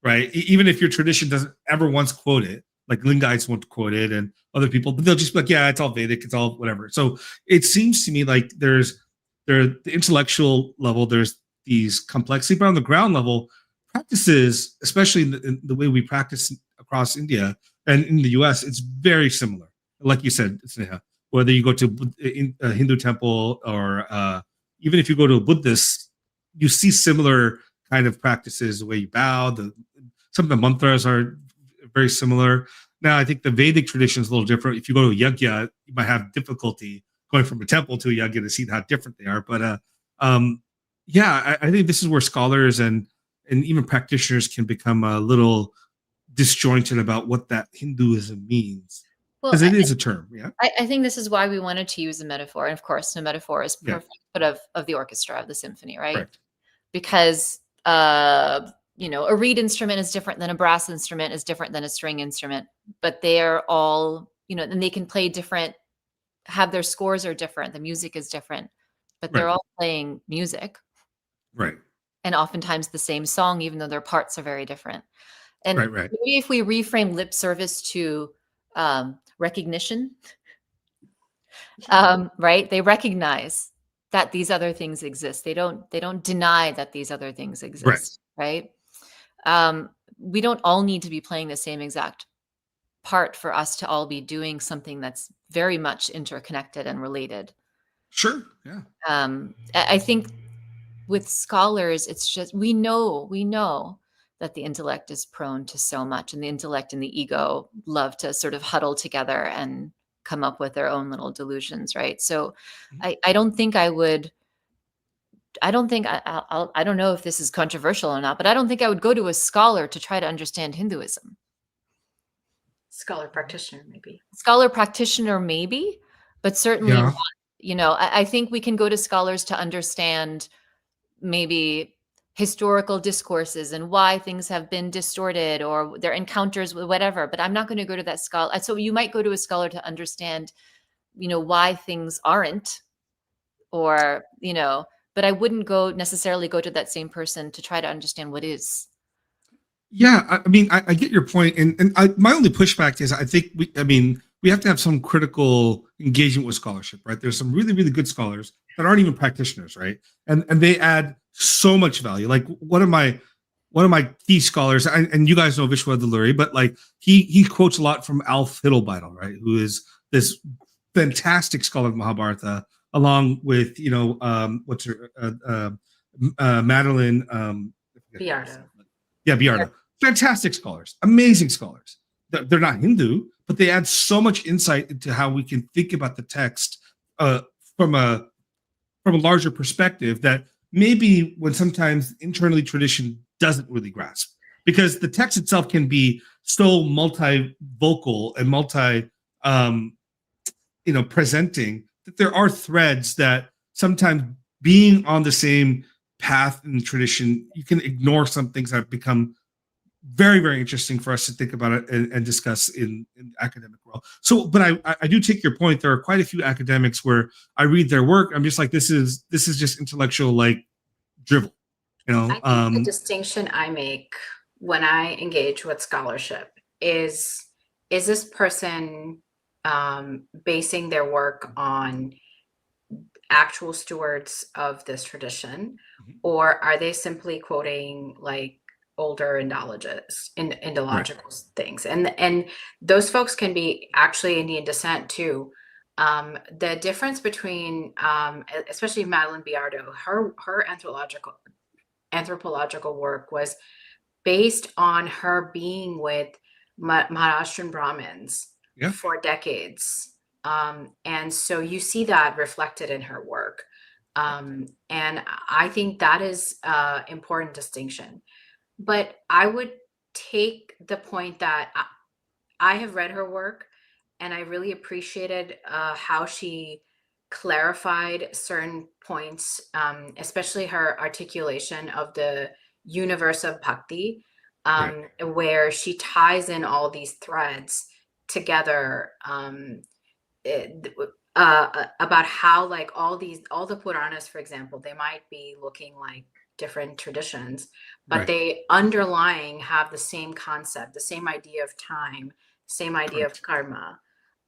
Right. Even if your tradition doesn't ever once quote it, like Lingaites won't quote it, and other people, but they'll just be like, yeah, it's all Vedic, it's all whatever. So it seems to me like the intellectual level, there's these complexity, but on the ground level, practices, especially in the way we practice across India and in the US, it's very similar. Like you said, Sneha, whether you go to a Hindu temple or even if you go to a Buddhist, you see similar kind of practices, the way you bow, some of the mantras are very similar. Now, I think the Vedic tradition is a little different. If you go to a yajna, you might have difficulty going from a temple to a yajna to see how different they are. But yeah, I think this is where scholars and even practitioners can become a little disjointed about what that Hinduism means. Well, Because it is a term, yeah. I think this is why we wanted to use a metaphor. And of course, no metaphor is Yeah. perfect, but of the orchestra, of the symphony, right? Correct. Because a reed instrument is different than a brass instrument, is different than a string instrument, but they are all, and they can play different, have their scores are different, the music is different, but they're Right. all playing music. Right. And oftentimes the same song, even though their parts are very different. And Right. maybe if we reframe lip service to recognition, right? They recognize that these other things exist. They don't deny that these other things exist, right? We don't all need to be playing the same exact part for us to all be doing something that's very much interconnected and related. Sure. Yeah. I think with scholars, it's just we know that the intellect is prone to so much, and the intellect and the ego love to sort of huddle together and come up with their own little delusions, right? So I don't think I would. I don't think I don't know if this is controversial or not, but I don't think I would go to a scholar to try to understand Hinduism. Scholar practitioner, maybe. Scholar practitioner, maybe, but certainly Yeah. not, I think we can go to scholars to understand maybe historical discourses and why things have been distorted or their encounters with whatever, but I'm not going to go to that scholar. So you might go to a scholar to understand, why things aren't, or, but I wouldn't necessarily go to that same person to try to understand what is. Yeah, I mean, I get your point, and my only pushback is I think we have to have some critical engagement with scholarship, right? There's some really, really good scholars that aren't even practitioners, right? And they add so much value. Like one of my key scholars, and you guys know Viswanathan, but like he quotes a lot from Alf Hiddelbeidel, right? Who is this fantastic scholar of Mahabharata, along with what's her Madeline Biardo. Yeah, Biardo. Fantastic scholars, amazing scholars. They're not Hindu, but they add so much insight into how we can think about the text from a larger perspective that maybe when sometimes internally tradition doesn't really grasp, because the text itself can be so multi-vocal and presenting that there are threads that sometimes being on the same path in tradition, you can ignore some things that have become very, very interesting for us to think about it and discuss in the academic world. So, but I do take your point. There are quite a few academics where I read their work, I'm just like, this is just intellectual like drivel, I think the distinction I make when I engage with scholarship is this person basing their work on actual stewards of this tradition, or are they simply quoting like older Indological things? And those folks can be actually Indian descent too. The difference between especially Madeline Biardo, her anthropological work was based on her being with Maharashtrian Brahmins for decades. And so you see that reflected in her work. And I think that is an important distinction. But I would take the point that I have read her work, and I really appreciated how she clarified certain points, especially her articulation of the universe of bhakti, where she ties in all these threads together. About how like all the Puranas, for example, they might be looking like different traditions, but they underlying have the same concept, the same idea of time, same idea of karma.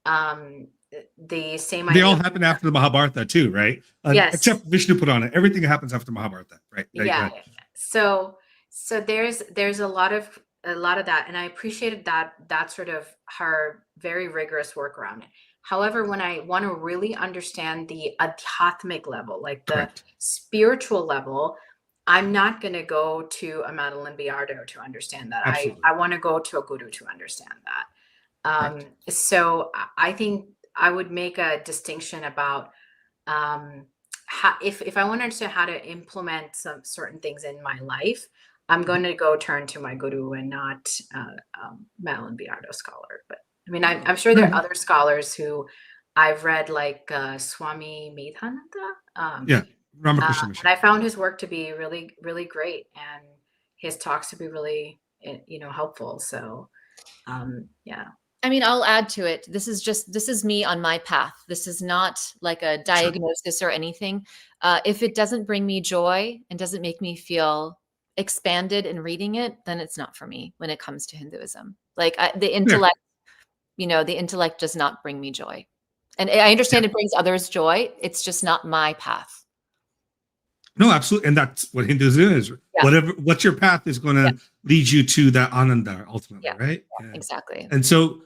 The same They idea. all happen after the Mahabharata too, right? Yes. Except Vishnu Purana. Everything happens after Mahabharata, right? Yeah. So there's a lot of that, and I appreciated that sort of her very rigorous work around it. However, when I want to really understand the adhyatmic level, like the Correct. spiritual level, I'm not going to go to a Madeline Biardo to understand that. Absolutely. I want to go to a guru to understand that. Correct. So I think I would make a distinction about if I want to understand how to implement some certain things in my life, I'm going to go turn to my guru and not Madeline Biardo scholar. But I mean, I'm sure there are other scholars who I've read, like Swami Medhananda. Yeah, Ramakrishna and I found his work to be really, really great, and his talks to be really, helpful. So, yeah. I mean, I'll add to it. This is me on my path. This is not like a diagnosis or anything. If it doesn't bring me joy and doesn't make me feel expanded in reading it, then it's not for me when it comes to Hinduism. Like the intellect, the intellect does not bring me joy. And I understand it brings others joy. It's just not my path. No, absolutely. And that's what Hinduism is. Yeah. What's your path is going to lead you to that ananda ultimately, right? Yeah, exactly. And so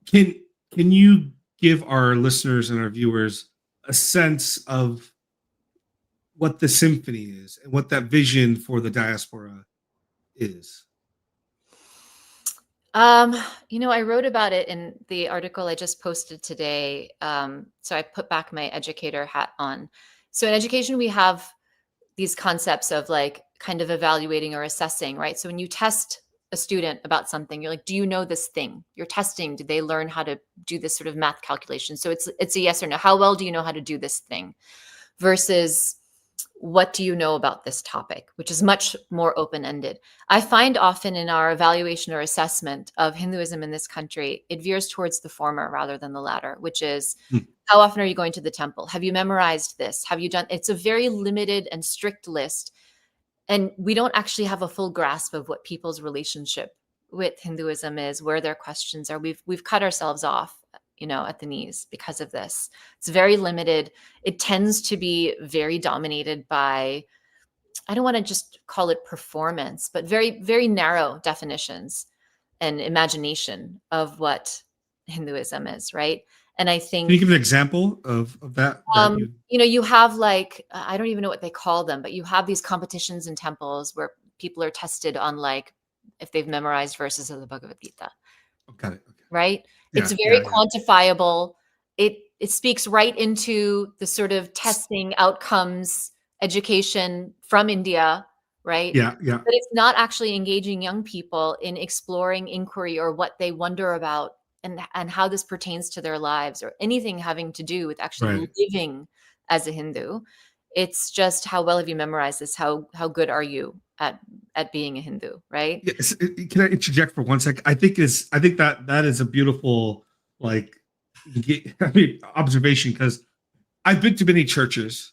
can you give our listeners and our viewers a sense of what the symphony is and what that vision for the diaspora is? I wrote about it in the article I just posted today. So I put back my educator hat on. So in education, we have these concepts of like kind of evaluating or assessing, right? So when you test a student about something, you're like, do you know this thing? You're testing, did they learn how to do this sort of math calculation? So it's a yes or no. How well do you know how to do this thing? Versus what do you know about this topic, which is much more open-ended. I find often in our evaluation or assessment of Hinduism in this country, it veers towards the former rather than the latter, which is how often are you going to the temple? Have you memorized this? Have you done? It's a very limited and strict list. And we don't actually have a full grasp of what people's relationship with Hinduism is, where their questions are. We've cut ourselves off, at the knees because of this. It's very limited. It tends to be very dominated by, I don't want to just call it performance, but very, very narrow definitions and imagination of what Hinduism is, right? And I think— Can you give an example of that? You have like, I don't even know what they call them, but you have these competitions in temples where people are tested on like if they've memorized verses of the Bhagavad Gita. Got it. Okay. Right? Yeah, it's very quantifiable. It speaks right into the sort of testing outcomes education from India, right? Yeah. But it's not actually engaging young people in exploring inquiry or what they wonder about and how this pertains to their lives or anything having to do with actually living as a Hindu. It's just how well have you memorized this? How good are you at being a Hindu, right? Yes. Can I interject for 1 second? I think that is a beautiful observation, because I've been to many churches,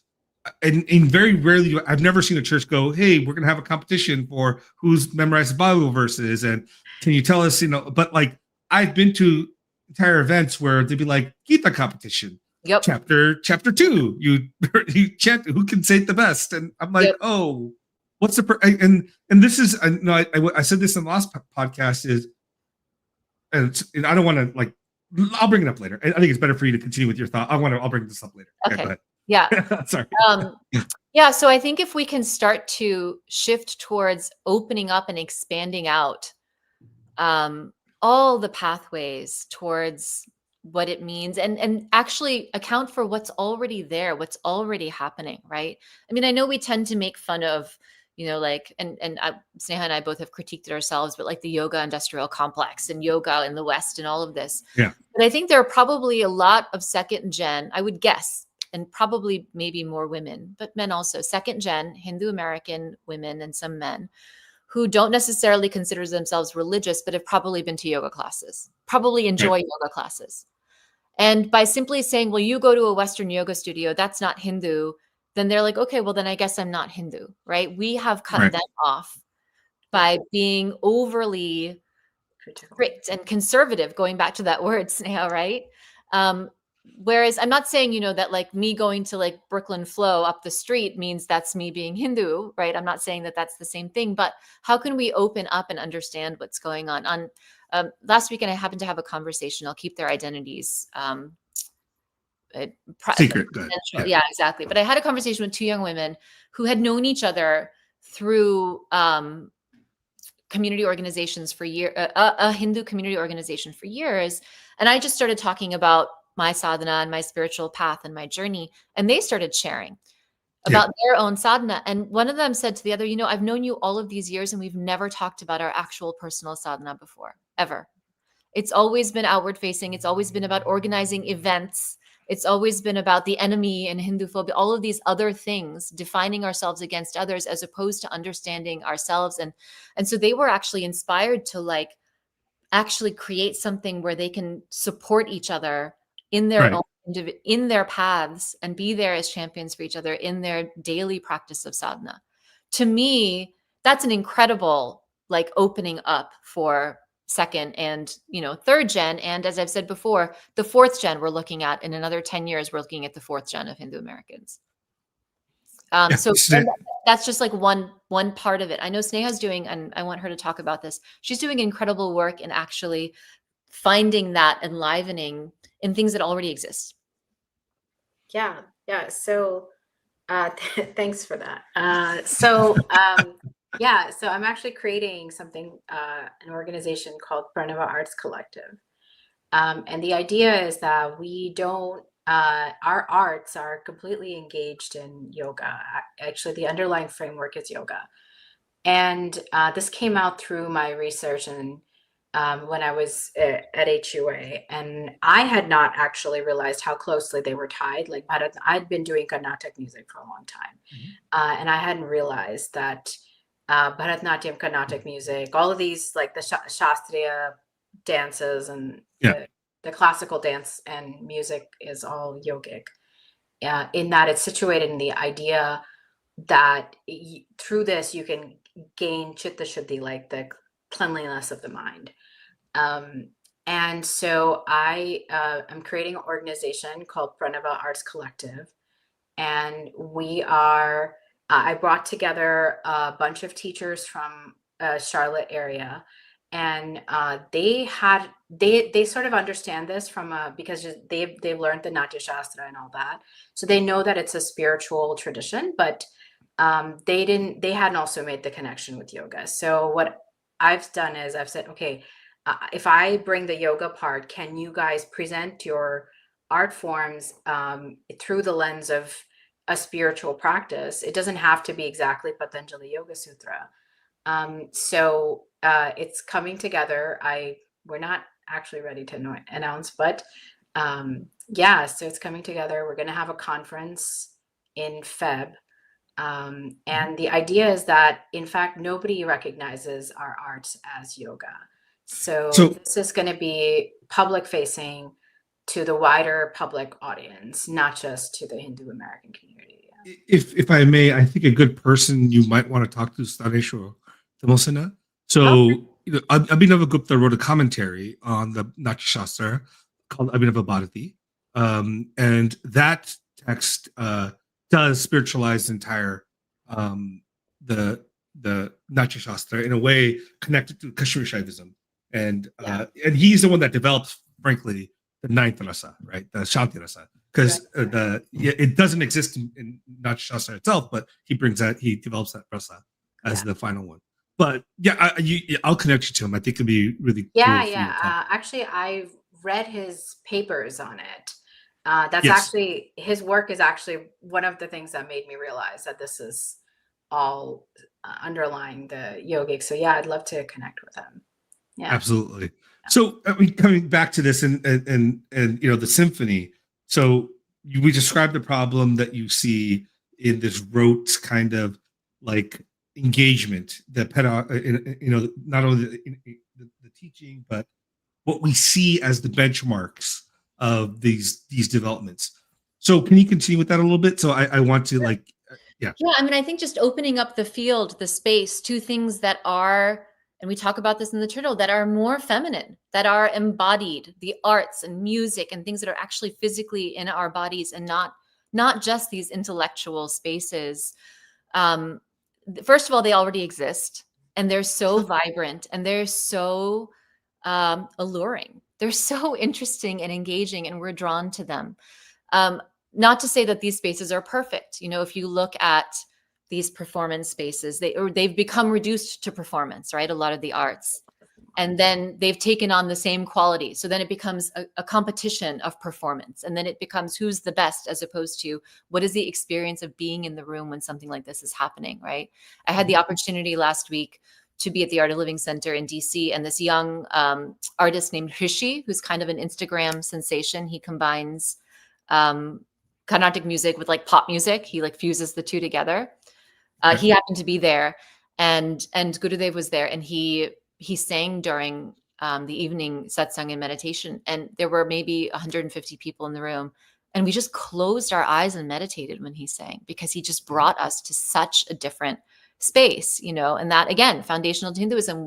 and very rarely, I've never seen a church go, "Hey, we're going to have a competition for who's memorized Bible verses, and can you tell us?" But like I've been to entire events where they'd be like Gita competition. Yep. Chapter 2. You chant who can say it the best, and I'm like, oh, what's the and this is I said this in the last podcast is, and I don't want to I'll bring it up later. I think it's better for you to continue with your thought. I'll bring this up later. Okay. Go ahead. Yeah. Sorry. So I think if we can start to shift towards opening up and expanding out all the pathways towards what it means and actually account for what's already there, what's already happening, right? I mean, I know we tend to make fun of, Sneha and I both have critiqued it ourselves, but like the yoga industrial complex and yoga in the West and all of this. Yeah. But I think there are probably a lot of second gen, I would guess, and probably maybe more women, but men also, second gen Hindu American women and some men who don't necessarily consider themselves religious, but have probably been to yoga classes, probably enjoy yoga classes. And by simply saying, well, you go to a Western yoga studio, that's not Hindu, then they're like, okay, well, then I guess I'm not Hindu, right? We have cut them off by being overly critical. strict and conservative, going back to that word, Sneha, right? Whereas I'm not saying, that like me going to like Brooklyn Flow up the street means that's me being Hindu, right? I'm not saying that that's the same thing, but how can we open up and understand what's going on? Last weekend, I happened to have a conversation. I'll keep their identities Secret, good. Yeah, exactly. But I had a conversation with two young women who had known each other through community organizations for a Hindu community organization for years. And I just started talking about my sadhana and my spiritual path and my journey. And they started sharing about their own sadhana. And one of them said to the other, I've known you all of these years and we've never talked about our actual personal sadhana before, ever. It's always been outward facing. It's always been about organizing events. It's always been about the enemy and Hindu phobia, all of these other things, defining ourselves against others as opposed to understanding ourselves. And so they were actually inspired to like actually create something where they can support each other in their own, in their paths and be there as champions for each other in their daily practice of sadhana. To me, that's an incredible like opening up for second and third gen, and as I've said before, the fourth gen we're looking at in another 10 years. We're looking at the fourth gen of Hindu Americans. So that's just like one part of it. I know Sneha's doing, and I want her to talk about this, she's doing incredible work in actually finding that enlivening in things that already exist. Yeah. So thanks for that. So I'm actually creating something, an organization called Pranava Arts Collective. And the idea is that we don't, our arts are completely engaged in yoga. Actually, the underlying framework is yoga. And this came out through my research and when I was at HUA, and I had not actually realized how closely they were tied. Like I'd been doing Carnatic music for a long time, and I hadn't realized that Bharatanatyam, Carnatic music, all of these like the Shastriya dances and the classical dance and music is all yogic. In that it's situated in the idea that through this you can gain chitta shuddhi, like the cleanliness of the mind. And so I am creating an organization called Pranava Arts Collective, and we are I brought together a bunch of teachers from Charlotte area, and they sort of understand this from because they've learned the Natya Shastra and all that, so they know that it's a spiritual tradition, but they hadn't also made the connection with yoga. So what I've done is I've said, okay, if I bring the yoga part, can you guys present your art forms through the lens of a spiritual practice? It doesn't have to be exactly Patanjali Yoga Sutra. So it's coming together. We're not actually ready to announce, but so it's coming together. We're going to have a conference in Feb. And the idea is that, in fact, nobody recognizes our arts as yoga. So this is going to be public facing to the wider public audience, not just to the Hindu American community. Yeah. If I may, I think a good person you might want to talk to is Staneswar Tamosana. So Abhinava Gupta wrote a commentary on the Natya Shastra called Abhinava Bharati. And that text does spiritualize the entire the Natya Shastra in a way connected to Kashmir Shaivism. And he's the one that developed, frankly, the ninth rasa, right? The Shanti rasa. Because it doesn't exist in Natya Shastra itself, but he develops that rasa as the final one. But I'll connect you to him. I think it'd be really cool. Actually, I've read his papers on it. Actually, his work is actually one of the things that made me realize that this is all underlying the yogic. So I'd love to connect with him. Yeah, absolutely. So coming back to this and the symphony. So we described the problem that you see in this rote kind of like engagement, not only the teaching, but what we see as the benchmarks of these developments. So can you continue with that a little bit? So I want to I mean, I think just opening up the field, the space to things that are and we talk about this in the turtle, that are more feminine, that are embodied, the arts and music and things that are actually physically in our bodies, and not just these intellectual spaces. First of all, they already exist, and they're so vibrant, and they're so alluring. They're so interesting and engaging, and we're drawn to them. Not to say that these spaces are perfect. You know, if you look at these performance spaces, they've become reduced to performance, right? A lot of the arts. And then they've taken on the same quality. So then it becomes a competition of performance. And then it becomes who's the best, as opposed to what is the experience of being in the room when something like this is happening, right? I had the opportunity last week to be at the Art of Living Center in DC, and this young artist named Rishi, who's kind of an Instagram sensation. He combines Carnatic music with like pop music. He like fuses the two together. He happened to be there, and Gurudev was there, and he sang during the evening satsang and meditation, and there were maybe 150 people in the room, and we just closed our eyes and meditated when he sang, because he just brought us to such a different space, you know. And that, again, foundational to Hinduism,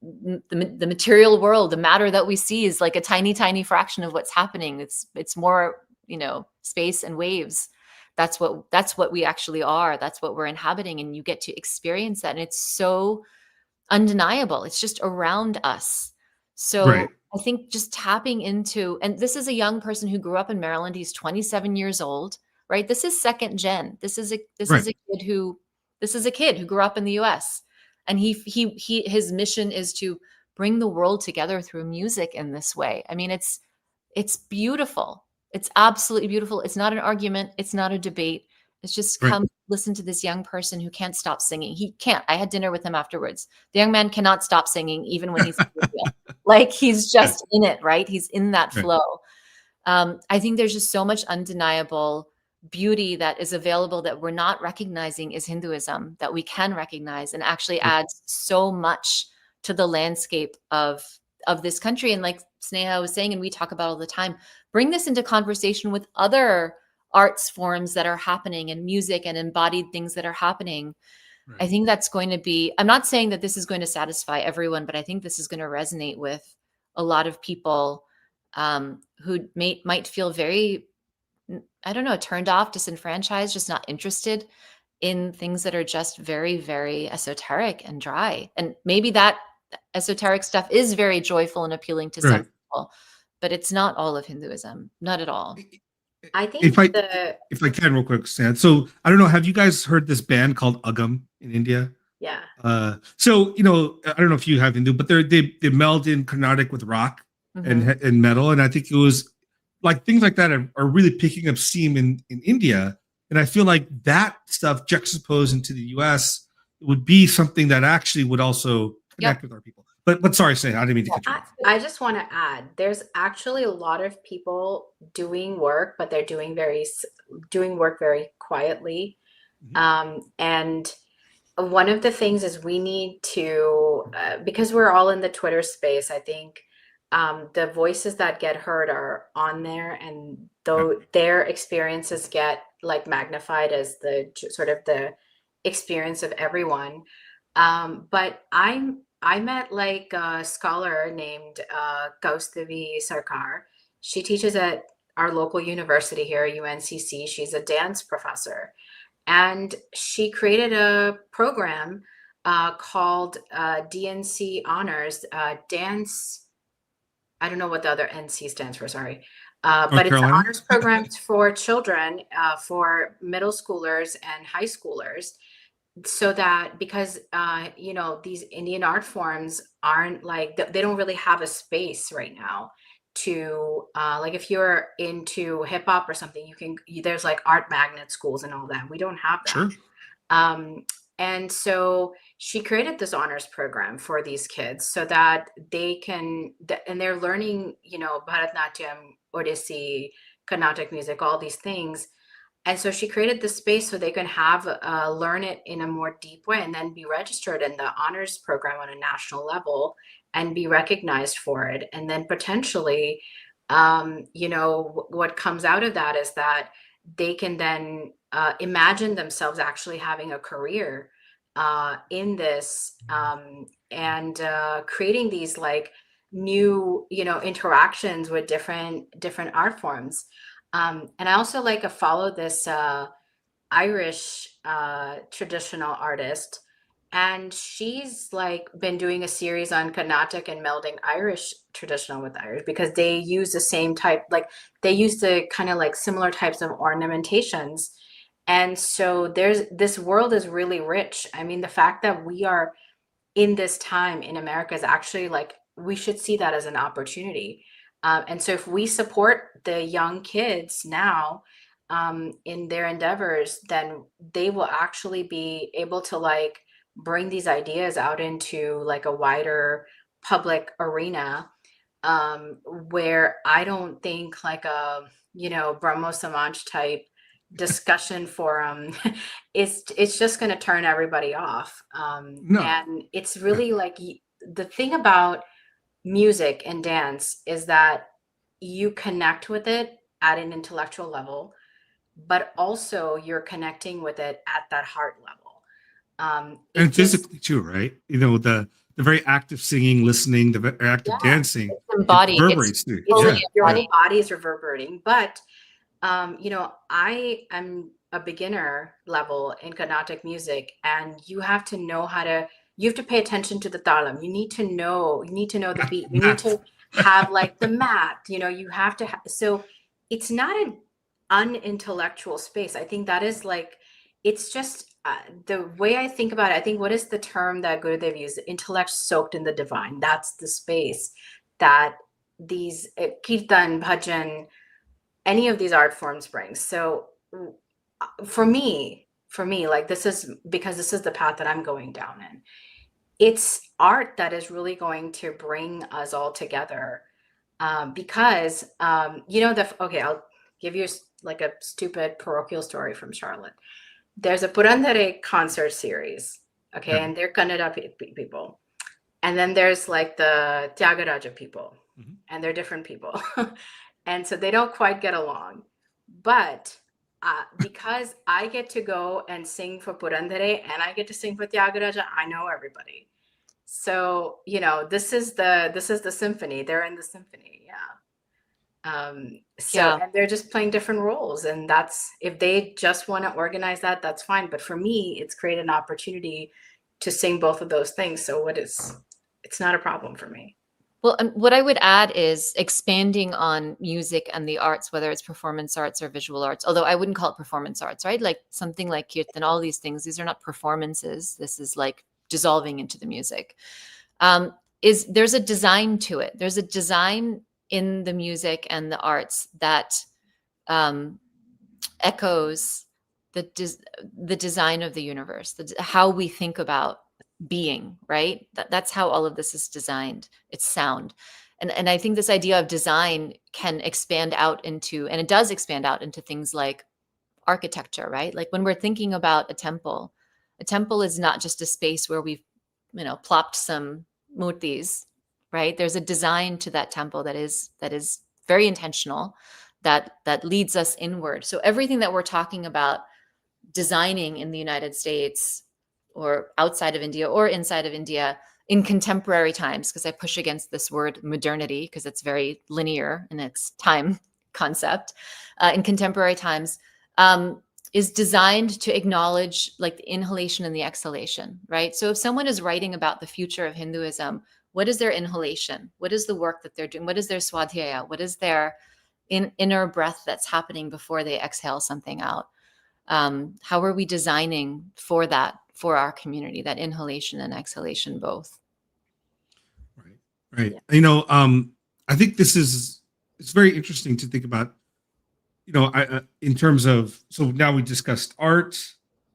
the material world, the matter that we see is like a tiny fraction of what's happening. It's more, you know, space and waves. That's what we actually are. That's what we're inhabiting, and you get to experience that, and it's so undeniable. It's just around us. So I think just tapping into, and this is a young person who grew up in Maryland. He's 27 years old, right? This is second gen. This is a kid who grew up in the US, and his mission is to bring the world together through music in this way. I mean, it's beautiful. It's absolutely beautiful. It's not an argument. It's not a debate. It's just come listen to this young person who can't stop singing. He can't. I had dinner with him afterwards. The young man cannot stop singing, even when he's like, he's just in it, right? He's in that flow. I think there's just so much undeniable beauty that is available that we're not recognizing is Hinduism, that we can recognize, and actually adds so much to the landscape of this country. And like Sneha was saying, and we talk about all the time, bring this into conversation with other arts forms that are happening, and music and embodied things that are happening. I think that's going to be, I'm not saying that this is going to satisfy everyone, but I think this is going to resonate with a lot of people who might feel very, I don't know, turned off, disenfranchised, just not interested in things that are just very, very esoteric and dry. And maybe that esoteric stuff is very joyful and appealing to some people, but it's not all of Hinduism, not at all. I think if I can real quick, Stan. So I don't know, have you guys heard this band called Agam in India? Yeah. So, you know, I don't know if you have Hindu, but they meld in Carnatic with rock and metal. And I think it was like things like that are really picking up steam in India. And I feel like that stuff juxtaposed into the US would be something that actually would also connect with our people. But sorry, Sneha, I didn't mean to cut you off. I just want to add, there's actually a lot of people doing work, but they're doing work very quietly. And one of the things is we need to, because we're all in the Twitter space, I think the voices that get heard are on there, and though their experiences get like magnified as the sort of the experience of everyone. But I met like a scholar named Kaustavi Sarkar. She teaches at our local university here, UNCC. She's a dance professor. And she created a program called DNC Honors, Dance. I don't know what the other NC stands for, sorry. But it's an honors program for children, for middle schoolers and high schoolers. So that, because you know, these Indian art forms aren't like, they don't really have a space right now to like, if you're into hip hop or something, there's like art magnet schools and all that. We don't have that. And so she created this honors program for these kids so that they can, and they're learning, you know, Bharatanatyam, Odissi, Carnatic music, all these things. And so she created this space so they can have learn it in a more deep way, and then be registered in the honors program on a national level and be recognized for it. And then potentially, you know, what comes out of that is that they can then imagine themselves actually having a career in this, and creating these like new, interactions with different art forms. And I also like to follow this Irish traditional artist, and she's like been doing a series on Carnatic and melding Irish traditional with Irish, because they use the same type, like they use the kind of like similar types of ornamentations. And so this world is really rich. I mean, the fact that we are in this time in America is actually like, we should see that as an opportunity. And so if we support the young kids now in their endeavors, then they will actually be able to like bring these ideas out into like a wider public arena, where I don't think like a, Brahmo Samaj type discussion forum it's just going to turn everybody off. No. And it's really like the thing about music and dance is that you connect with it at an intellectual level, but also you're connecting with it at that heart level. And physically too, right? The very active singing, listening, the very active dancing, embodied. Reverberates too. Your whole body is reverberating. But I am a beginner level in Carnatic music, and you have to know you have to pay attention to the talam. You need to know the beat. You need to have like the mat, you have to so it's not an unintellectual space. I think that is like, it's just the way I think about it. I think, what is the term that Gurudev used? Intellect soaked in the divine. That's the space that these kirtan, bhajan, any of these art forms bring. So for me, like this is the path that I'm going down in. It's art that is really going to bring us all together, because okay, I'll give you like a stupid parochial story from Charlotte. There's a Purandare concert series, okay, and they're Kannada people, and then there's like the Tyagaraja people, and they're different people. And so they don't quite get along. But because I get to go and sing for Purandare and I get to sing for Tyagaraja, I know everybody. So, this is the symphony. They're in the symphony. Yeah. And they're just playing different roles. And that's, if they just want to organize that, that's fine. But for me, it's created an opportunity to sing both of those things. So it's not a problem for me. Well, and what I would add is expanding on music and the arts, whether it's performance arts or visual arts, although I wouldn't call it performance arts, right? Like something like kirtan, all these things, these are not performances. This is like dissolving into the music. There's a design to it. There's a design in the music and the arts that echoes the design of the universe, how we think about being, right? That's how all of this is designed. It's sound. And I think this idea of design can expand out into, and it does expand out into things like architecture, right? Like when we're thinking about a temple is not just a space where we've, plopped some murtis, right? There's a design to that temple that is very intentional, that leads us inward. So everything that we're talking about designing in the United States or outside of India or inside of India in contemporary times, because I push against this word modernity because it's very linear in its time concept, in contemporary times, is designed to acknowledge like the inhalation and the exhalation, right? So if someone is writing about the future of Hinduism, what is their inhalation? What is the work that they're doing? What is their swadhyaya? What is their inner breath that's happening before they exhale something out? How are we designing for that, for our community, that inhalation and exhalation both? Right. Yeah. I think it's very interesting to think about, in terms of, so now we discussed art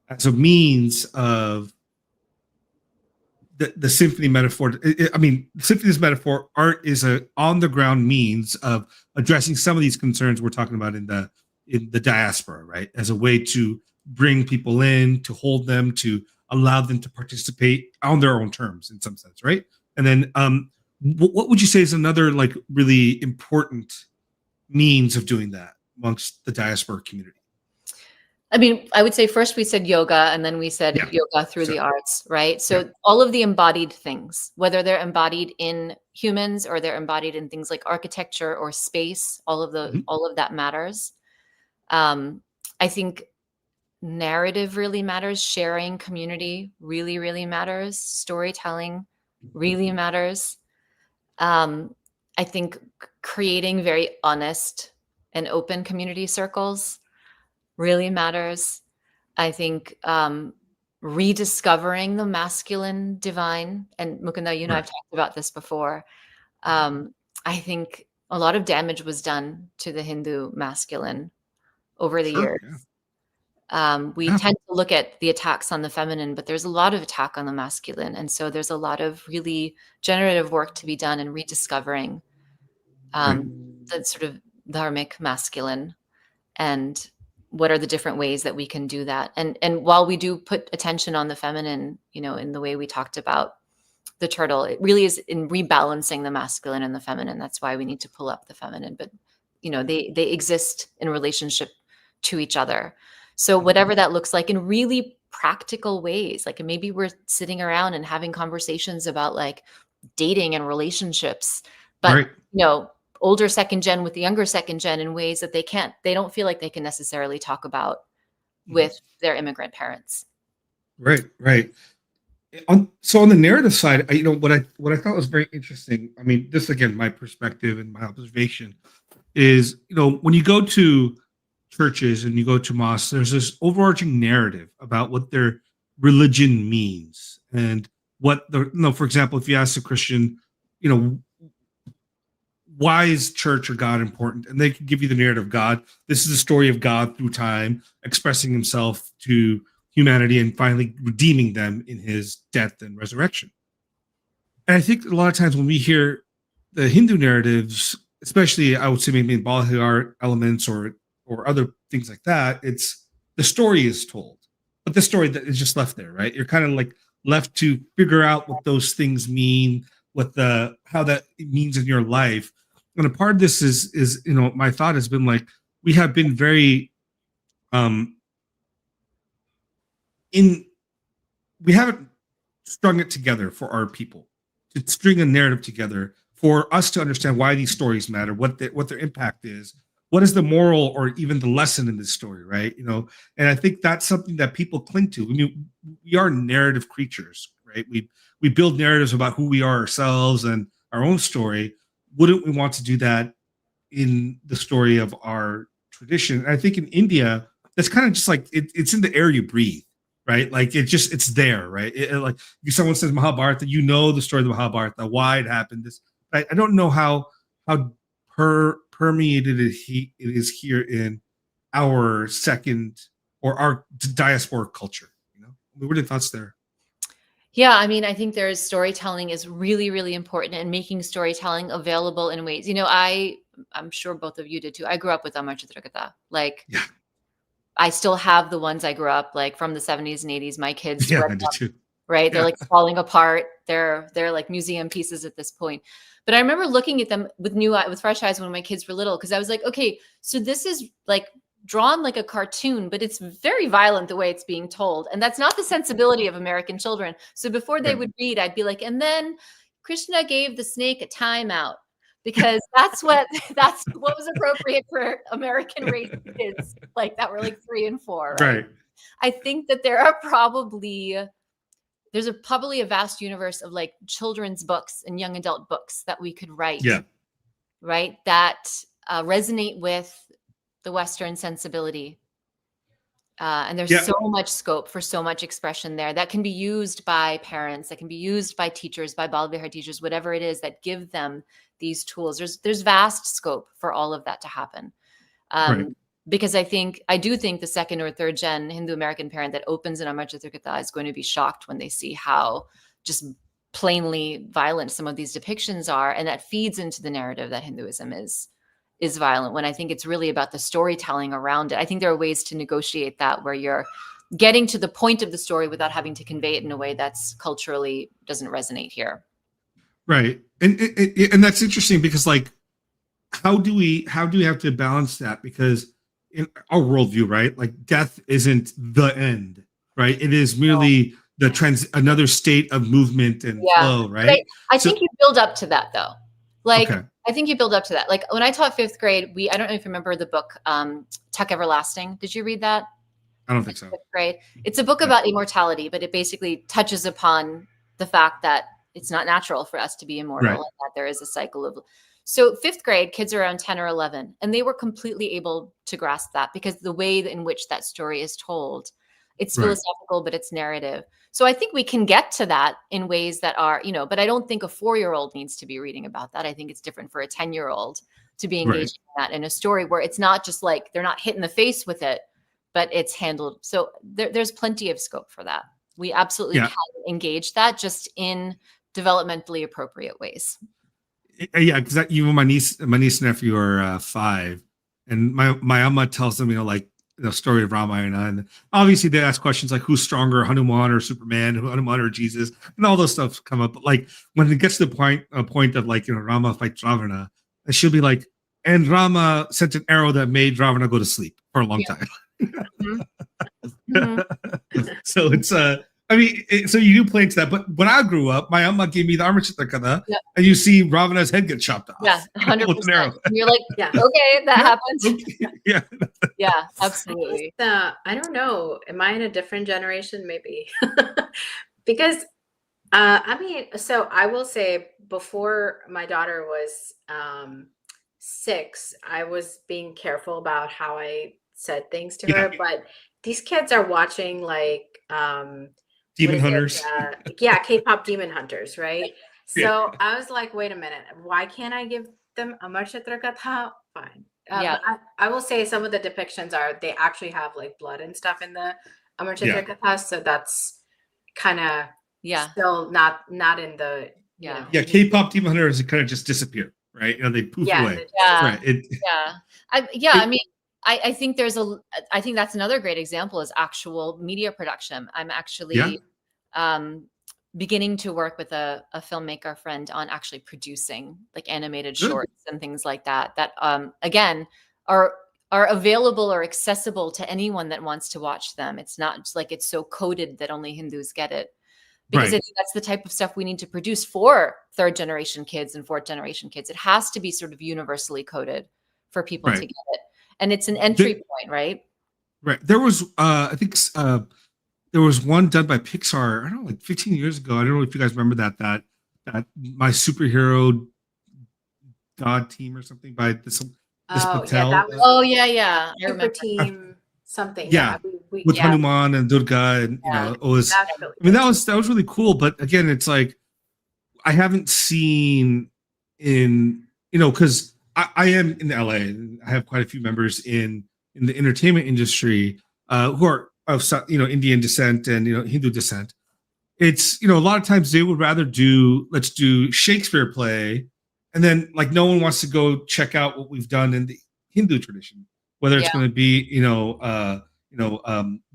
as a means of the symphony metaphor. Symphony's metaphor, art is a on the ground means of addressing some of these concerns we're talking about in the diaspora, right? As a way to bring people in, to hold them, to allow them to participate on their own terms in some sense, right? And then what would you say is another like really important means of doing that amongst the diaspora community? I mean, I would say first we said yoga, and then we said Yeah. yoga through So, the arts, right? So yeah. all of the embodied things, whether they're embodied in humans or they're embodied in things like architecture or space, Mhm. all of that matters. I think narrative really matters. Sharing community really, really matters. Storytelling really matters. I think creating very honest and open community circles really matters. I think rediscovering the masculine divine, and Mukunda, you know, I've Right. talked about this before. I think a lot of damage was done to the Hindu masculine over the Sure. years. Yeah. We Yeah. tend to look at the attacks on the feminine, but there's a lot of attack on the masculine. And so there's a lot of really generative work to be done in rediscovering Right. the sort of dharmic masculine and what are the different ways that we can do that. And while we do put attention on the feminine, you know, in the way we talked about the turtle, it really is in rebalancing the masculine and the feminine. That's why we need to pull up the feminine. But you know, they exist in relationship to each other. So whatever that looks like in really practical ways, like maybe we're sitting around and having conversations about like dating and relationships, but Right. you know, older second gen with the younger second gen in ways that they don't feel like they can necessarily talk about Mhm. with their immigrant parents. Right. Right. So on the narrative side, what I thought was very interesting. I mean, this again, my perspective and my observation is, when you go to churches and you go to mosques, there's this overarching narrative about what their religion means and what for example, if you ask a Christian, you know, why is church or God important? And they can give you the narrative of God. This is the story of God through time, expressing himself to humanity and finally redeeming them in his death and resurrection. And I think a lot of times when we hear the Hindu narratives, especially I would say maybe in Bollywood art elements or other things like that, it's the story is told, but the story that is just left there, right? You're kind of like left to figure out what those things mean, what the how that it means in your life. And a part of this is my thought has been like we have been very um in we haven't strung it together for our people to string a narrative together for us to understand why these stories matter, what their impact is, what is the moral or even the lesson in this story, right? And I think that's something that people cling to. I mean, we are narrative creatures, right? We build narratives about who we are ourselves and our own story. Wouldn't we want to do that in the story of our tradition? And I think in India, that's kind of just like it's in the air you breathe, right? Like it's there, right? Like if someone says Mahabharata, the story of the Mahabharata, why it happened. I don't know how permeated it is here in our second or our diasporic culture. What are your thoughts there? Yeah, I mean, I think there's storytelling is really, really important and making storytelling available in ways. I'm sure both of you did too. I grew up with Amar Chitragatha. Like, Yeah, I still have the ones I grew up like from the 70s and 80s. My kids yeah, read I did too. right? They're Yeah, like falling apart. They're like museum pieces at this point. But I remember looking at them with fresh eyes when my kids were little, because I was like, okay, so this is like drawn like a cartoon, but it's very violent the way it's being told. And that's not the sensibility of American children. So before they right. would read, I'd be like, and then Krishna gave the snake a timeout, because that's what was appropriate for American raised kids like that were like 3 and 4, right? Right. I think that there's probably a vast universe of like children's books and young adult books that we could write, Yeah. right? That resonate with the Western sensibility. And there's Yeah. so much scope for so much expression there that can be used by parents, that can be used by teachers, by Balvihar teachers, whatever it is that give them these tools. There's vast scope for all of that to happen. Right. Because I do think the second or third gen Hindu American parent that opens an Amar Chitragatha is going to be shocked when they see how just plainly violent some of these depictions are, and that feeds into the narrative that Hinduism is violent, when I think it's really about the storytelling around it. I think there are ways to negotiate that where you're getting to the point of the story without having to convey it in a way that's culturally doesn't resonate here. Right. And that's interesting because like how do we have to balance that? Because in our worldview, right? Like death isn't the end, right? It is merely another state of movement and flow, right? I think you build up to that though. Like, okay. I think you build up to that. Like when I taught 5th grade, I don't know if you remember the book, Tuck Everlasting. Did you read that? I don't think so. 5th grade. It's a book about immortality, but it basically touches upon the fact that it's not natural for us to be immortal and that there is a cycle of. So 5th grade, kids are around 10 or 11, and they were completely able to grasp that because the way in which that story is told, it's philosophical, but it's narrative. So I think we can get to that in ways that are, but I don't think a 4-year-old needs to be reading about that. I think it's different for a 10-year-old to be engaged in that, in a story where it's not just like they're not hit in the face with it, but it's handled. So there's plenty of scope for that. We absolutely can engage that just in developmentally appropriate ways. Yeah, because my niece and nephew are 5, and my amma tells them, like the story of Ramayana, and obviously they ask questions like who's stronger, Hanuman or Superman, Hanuman or Jesus, and all those stuff come up. But like when it gets to the point of like Rama fights Ravana, and she'll be like, and Rama sent an arrow that made Ravana go to sleep for a long time. So it's so you do play into that. But when I grew up, my amma gave me the Armor Chitakana, and you see Ravana's head get chopped off. Yeah, 100%. And you're like, okay, that happens. Okay. Yeah, absolutely. I don't know. Am I in a different generation? Maybe. Because, so I will say before my daughter was 6, I was being careful about how I said things to her. But these kids are watching like Demon Hunters. K-pop Demon Hunters, right? So I was like, wait a minute, why can't I give them a Katha? Fine. I will say some of the depictions they actually have like blood and stuff in the Amar Chitra Katha, so that's kind of still not in the K-pop Demon Hunters kind of just disappear, right? They poof away. I mean, I think I think that's another great example is actual media production. I'm actually beginning to work with a filmmaker friend on actually producing like animated shorts and things like that again are available or accessible to anyone that wants to watch them. It's not just like it's so coded that only Hindus get it, because I think that's the type of stuff we need to produce for 3rd generation kids and 4th generation kids. It has to be sort of universally coded for people to get it. And it's an entry point, right? Right. There was, I think, there was one done by Pixar. I don't know, like 15 years ago. I don't know if you guys remember that My Superhero God Team or something by this Patel. Yeah, that was, I remember Team something. With Hanuman and Durga, and it was. Really that was really cool. But again, it's like I haven't seen because. I am in LA, and I have quite a few members in the entertainment industry who are of Indian descent and Hindu descent. It's a lot of times they would rather let's do Shakespeare play, and then like no one wants to go check out what we've done in the Hindu tradition, whether it's going to be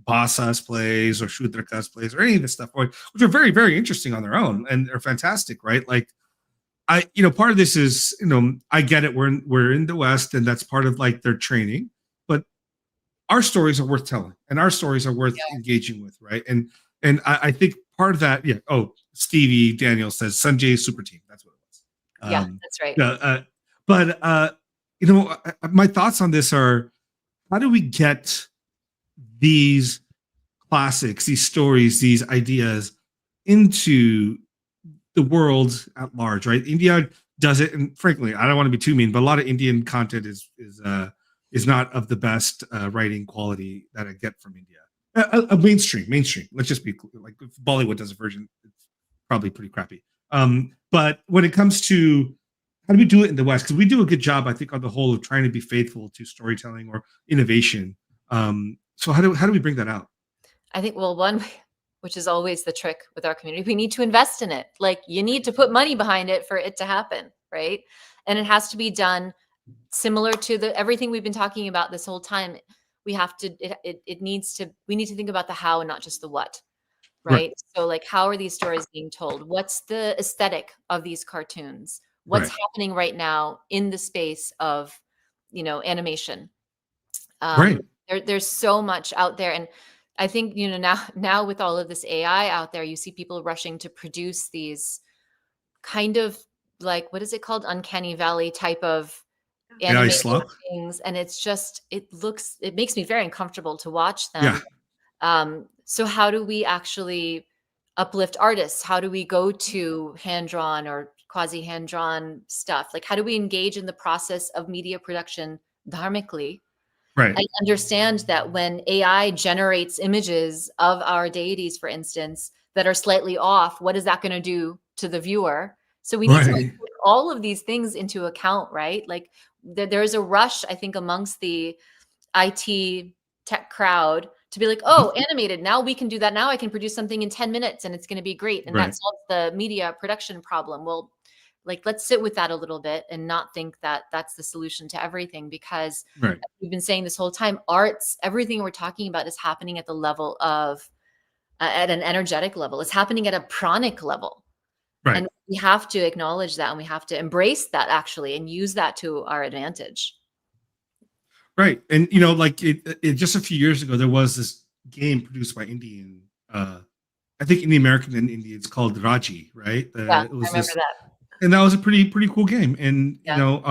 Basa's plays or Shudraka's plays or any of this stuff, which are very, very interesting on their own and are fantastic, right? Like. Part of this is, I get it. We're in the West, and that's part of like their training. But our stories are worth telling, and our stories are worth engaging with, right? And I think part of that, Stevie Daniel says Sanjay's super team. That's what it was. That's right. But my thoughts on this are: how do we get these classics, these stories, these ideas into the world at large, right? India does it, and frankly, I don't want to be too mean, but a lot of Indian content is not of the best writing quality that I get from India. Mainstream. Let's just be like, if Bollywood does a version, it's probably pretty crappy. But when it comes to how do we do it in the West, because we do a good job, I think, on the whole, of trying to be faithful to storytelling or innovation. So how do we bring that out? I think one. Which is always the trick with our community. We need to invest in it. Like you need to put money behind it for it to happen, right? And it has to be done similar to everything we've been talking about this whole time. We need to think about the how and not just the what, right? So like, how are these stories being told? What's the aesthetic of these cartoons? What's happening right now in the space of, animation? Right. There's so much out there. And I think, now with all of this AI out there, you see people rushing to produce these kind of like, what is it called? Uncanny Valley type of AI animated slop. things. And it's just, it makes me very uncomfortable to watch Yeah. them. So how do we actually uplift artists? How do we go to hand-drawn or quasi-hand-drawn stuff? Like, how do we engage in the process of media production dharmically? Right. And understand that when AI generates images of our deities, for instance, that are slightly off, what is that going to do to the viewer? So we need to Right. take all of these things into account, right? Like there's a rush, I think, amongst the IT tech crowd to be like, oh, animated, now we can do that. Now I can produce something in 10 minutes and it's going to be great. And that Right. solves the media production problem. Well, like, let's sit with that a little bit and not think that that's the solution to everything, because Right. we've been saying this whole time, arts, everything we're talking about is happening at the level of, at an energetic level. It's happening at a pranic level. Right. And we have to acknowledge that, and we have to embrace that actually, and use that to our advantage. Right. And, like it just a few years ago, there was this game produced by Indian, I think Indian American and Indians called Raji, right? Yeah, It was I remember this, that. and that was a pretty cool game. And, Yeah.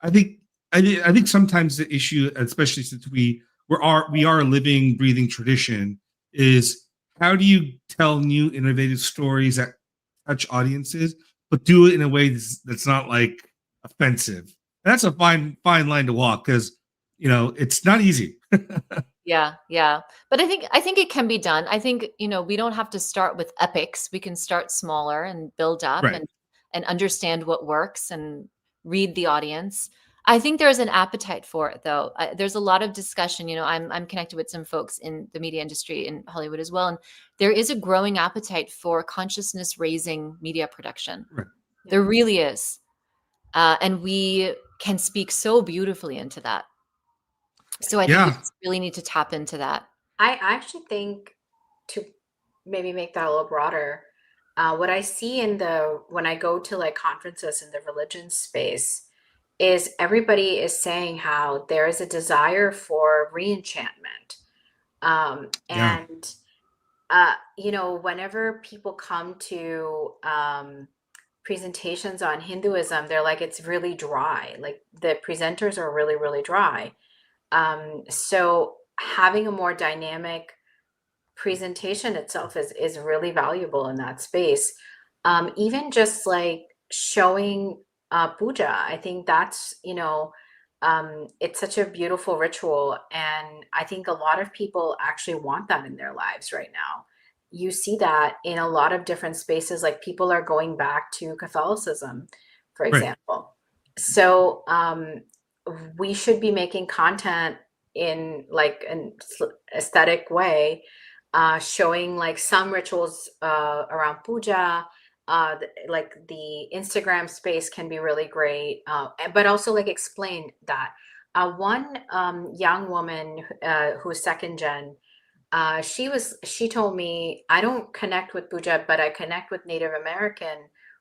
I think, I think sometimes the issue, especially since we are a living, breathing tradition, is how do you tell new, innovative stories that touch audiences, but do it in a way that's not like offensive. And that's a fine line to walk, because it's not easy. Yeah, yeah. But I think it can be done. I think, we don't have to start with epics. We can start smaller and build up Right. and understand what works and read the audience. I think there's an appetite for it, though. There's a lot of discussion. I'm connected with some folks in the media industry in Hollywood as well, and there is a growing appetite for consciousness raising media production. Right. There really is, and we can speak so beautifully into that. So I think we just really need to tap into that. I actually think, to maybe make that a little broader, what I see when I go to like conferences in the religion space is everybody is saying how there is a desire for re-enchantment. And whenever people come to presentations on Hinduism, they're like, it's really dry. Like the presenters are really, really dry. So having a more dynamic presentation itself is really valuable in that space. Even just like showing puja, I think that's, it's such a beautiful ritual. And I think a lot of people actually want that in their lives right now. You see that in a lot of different spaces, like people are going back to Catholicism, for Right. example. So we should be making content in like an aesthetic way, showing like some rituals around puja. Like the Instagram space can be really great, but also like explain that. One young woman who's second gen, she told me, I don't connect with puja, but I connect with Native American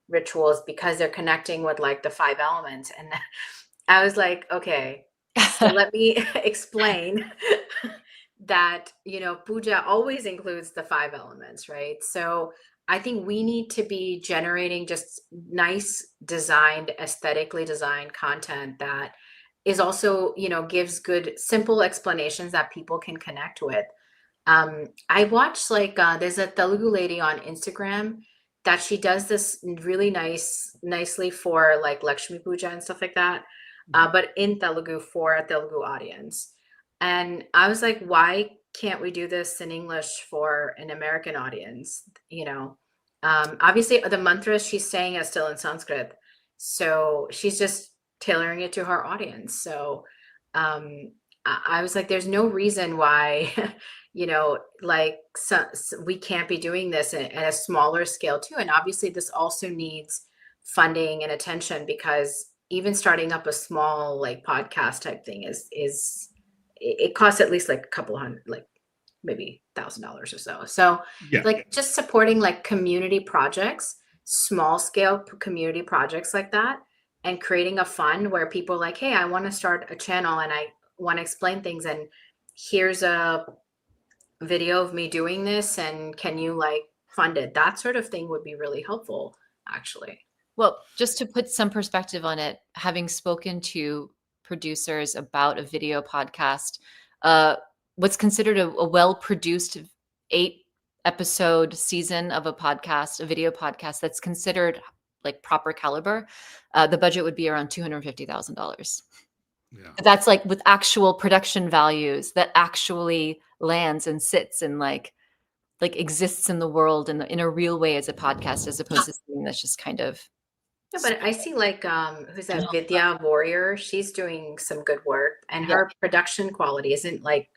rituals because they're connecting with like the 5 elements. And I was like, okay, so let me explain that, puja always includes the 5 elements, right? So I think we need to be generating just nice designed, aesthetically designed content that is also, gives good, simple explanations that people can connect with. I watched like, there's a Telugu lady on Instagram that she does this really nicely for like Lakshmi Puja and stuff like that. But in Telugu for a Telugu audience. And I was like, why can't we do this in English for an American audience? Obviously the mantras she's saying are still in Sanskrit. So she's just tailoring it to her audience. So I was like, there's no reason why, we can't be doing this at a smaller scale too. And obviously this also needs funding and attention, because even starting up a small like podcast type thing it costs at least like a couple hundred, like maybe $1,000 or so. So like just supporting like community projects, small scale community projects like that, and creating a fund where people are like, hey, I want to start a channel and I want to explain things, and here's a video of me doing this, and can you like fund it? That sort of thing would be really helpful, actually. Well, just to put some perspective on it, having spoken to producers about a video podcast, what's considered a well-produced 8-episode season of a podcast, a video podcast that's considered like proper caliber, the budget would be around $250,000. Yeah. That's like with actual production values that actually lands and sits and like exists in the world in a real way as a podcast, as opposed to something that's just kind of. Yeah, but I see like who's that, Vidya Warrior? She's doing some good work, and Yeah. her production quality isn't like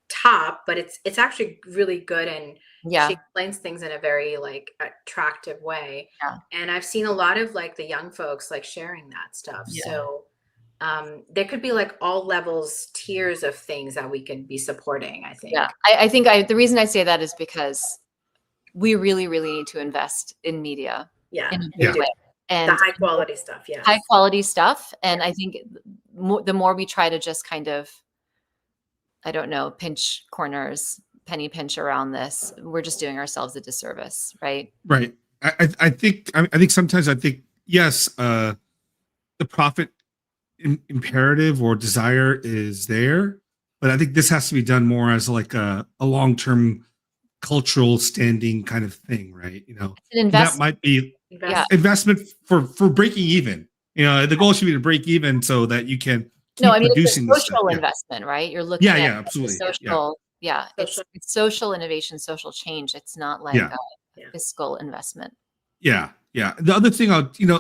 top, but it's actually really good, and Yeah. she explains things in a very like attractive way. Yeah. And I've seen a lot of like the young folks like sharing that stuff. Yeah. So there could be like all levels, tiers of things that we could be supporting, I think. Yeah, I think the reason I say that is because we really, really need to invest in media Yeah, in a Yeah. big way. And the high quality stuff. Yeah. high quality stuff. And I think the more we try to just kind of, I don't know, pinch corners, penny pinch around this, we're just doing ourselves a disservice, right? Right. I think sometimes yes, the profit imperative or desire is there, but I think this has to be done more as like a long-term cultural standing kind of thing, right? You know, It's an that investment. might be Yeah. investment for breaking even. You know, the goal should be to break even so that you can keep No, I mean, it's a producing this stuff. social Yeah. investment, right? You're looking Yeah, at yeah, the absolutely. Yeah. social, it's Social. social innovation, social change. It's not like Yeah. a Yeah. fiscal investment. Yeah, yeah. The other thing,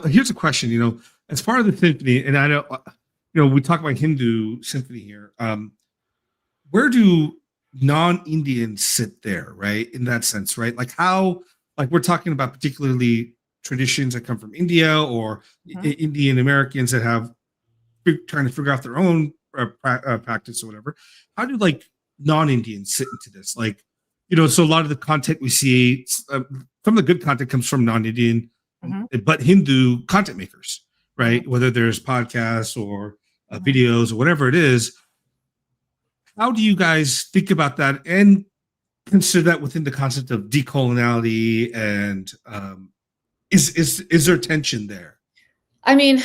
here's a question. You know, as part of the symphony, and I know, we talk about Hindu symphony here. Where do non-Indians sit there, right? In that sense, right? Like how, like we're talking about particularly traditions that come from India or Mhm. Indian Americans that have trying to figure out their own practice or whatever. How do like non-Indians sit into this? Like, so a lot of the content we see, some of the good content comes from non-Indian, Mhm. but Hindu content makers, right? Whether there's podcasts or videos or whatever it is. How do you guys think about that and consider that within the concept of decoloniality? And is there tension there? I mean,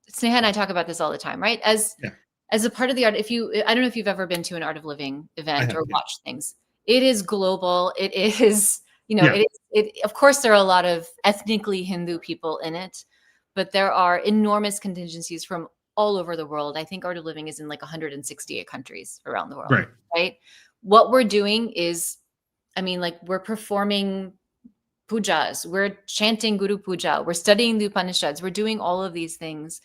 Sneha and I talk about this all the time, right? As Yeah. as a part of the art, I don't know if you've ever been to an Art of Living event have, or yeah. watched things. It is global. It is, Yeah. of course there are a lot of ethnically Hindu people in it, but there are enormous contingencies from all over the world. I think Art of Living is in like 168 countries around the world, Right. right? What we're doing is, I mean, like we're performing pujas, we're chanting Guru Puja, we're studying the Upanishads, we're doing all of these things.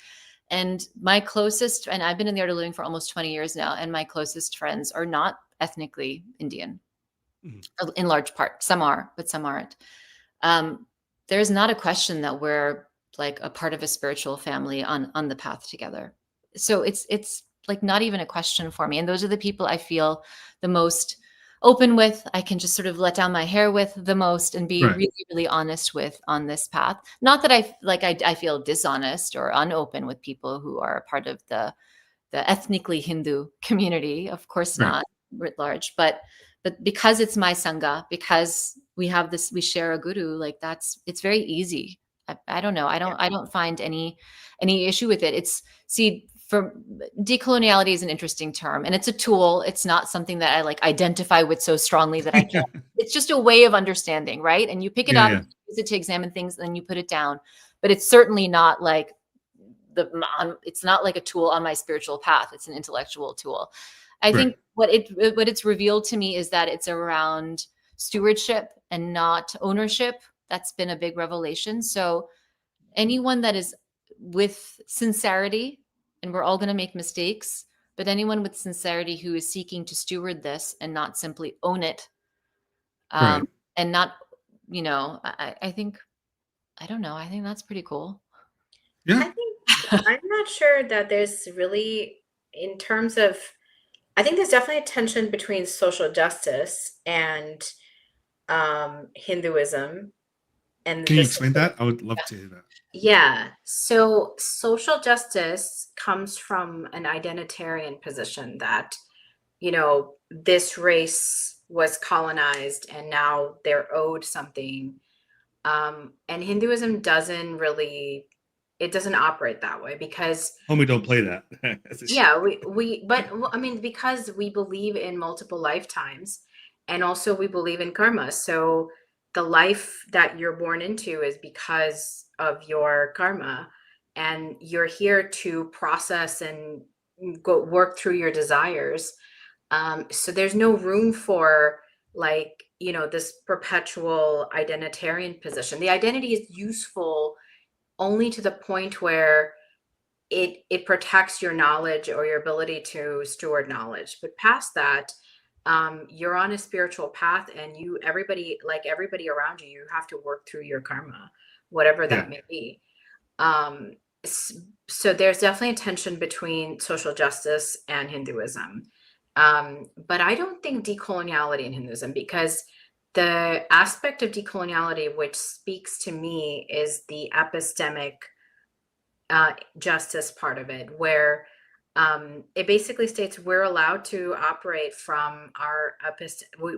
And my closest, and I've been in the Art of Living for almost 20 years now, and my closest friends are not ethnically Indian, in large part. Some are, but some aren't. There's not a question that we're like a part of a spiritual family on the path together. So it's like not even a question for me. And those are the people I feel the most open with. I can just sort of let down my hair with the most and be Right. really, really honest with on this path. Not that I feel dishonest or unopen with people who are a part of the ethnically Hindu community. Of course Right. not writ large, but because it's my Sangha, because we have this, we share a guru, like it's very easy. I don't know. I don't find any issue with it. For decoloniality is an interesting term, and it's a tool. It's not something that I like identify with so strongly that I can't. It's just a way of understanding, right? And you pick it Yeah, up, yeah. you use it to examine things, and then you put it down. But it's certainly not like it's not like a tool on my spiritual path. It's an intellectual tool. I think what it's revealed to me is that it's around stewardship and not ownership. That's been a big revelation. So anyone that is with sincerity, and we're all going to make mistakes, but anyone with sincerity who is seeking to steward this and not simply own it, Right. and not, I think, I don't know. I think that's pretty cool. Yeah. I'm not sure that there's really, in terms of, I think there's definitely a tension between social justice and Hinduism. and Can you this is explain that? I would love to hear that. yeah. So social justice comes from an identitarian position that, this race was colonized and now they're owed something. And Hinduism it doesn't operate that way because Homie, don't play that. yeah, but I mean, because we believe in multiple lifetimes and also we believe in karma. So the life that you're born into is because of your karma, and you're here to process and go work through your desires. So there's no room for like, this perpetual identitarian position. The identity is useful only to the point where it protects your knowledge or your ability to steward knowledge. But past that, you're on a spiritual path, and everybody around you, you have to work through your karma, whatever that Yeah. may be. Um, so there's definitely a tension between social justice and Hinduism. But I don't think decoloniality in Hinduism, because the aspect of decoloniality which speaks to me is the epistemic justice part of it, where it basically states we're allowed to operate from our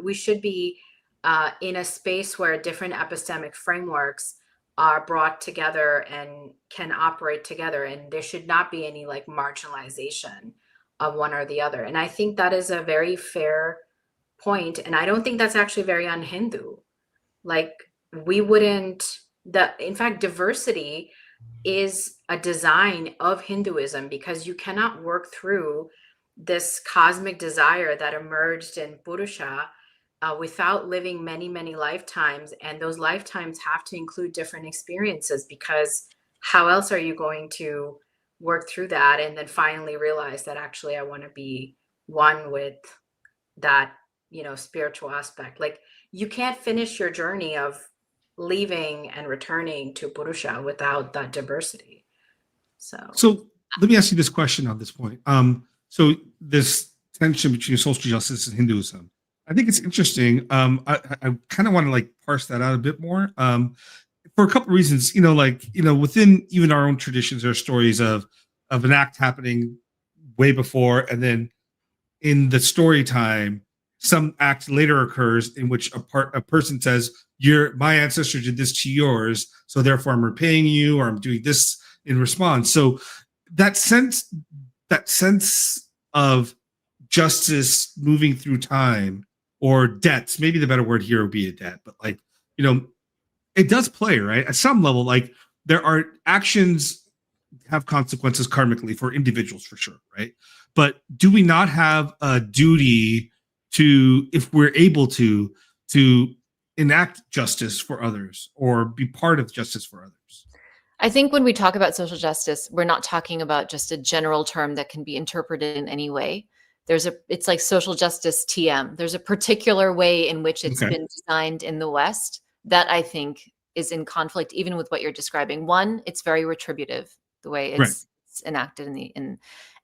we should be in a space where different epistemic frameworks are brought together and can operate together, and there should not be any like marginalization of one or the other. And I think that is a very fair point, and I don't think that's actually very un-Hindu. Like, we wouldn't in fact, diversity is a design of Hinduism, because you cannot work through this cosmic desire that emerged in Purusha without living many, many lifetimes. And those lifetimes have to include different experiences, because how else are you going to work through that and then finally realize that actually I want to be one with that, spiritual aspect? Like, you can't finish your journey of leaving and returning to Purusha without that diversity. So let me ask you this question on this point. So this tension between social justice and Hinduism, I think it's interesting. I kind of want to like parse that out a bit more. For a couple of reasons, within even our own traditions, there are stories of an act happening way before, and then in the story time, some act later occurs in which a person says, my ancestor did this to yours, so therefore I'm repaying you, or I'm doing this in response. So that sense of justice moving through time, or debts, maybe the better word here would be a debt, but like, it does play, right? At some level, like, there are actions have consequences karmically for individuals, for sure, right? But do we not have a duty to, if we're able to enact justice for others or be part of justice for others? I think when we talk about social justice, we're not talking about just a general term that can be interpreted in any way. It's like social justice TM. There's a particular way in which it's been designed in the West that I think is in conflict even with what you're describing. One, it's very retributive, the way it's enacted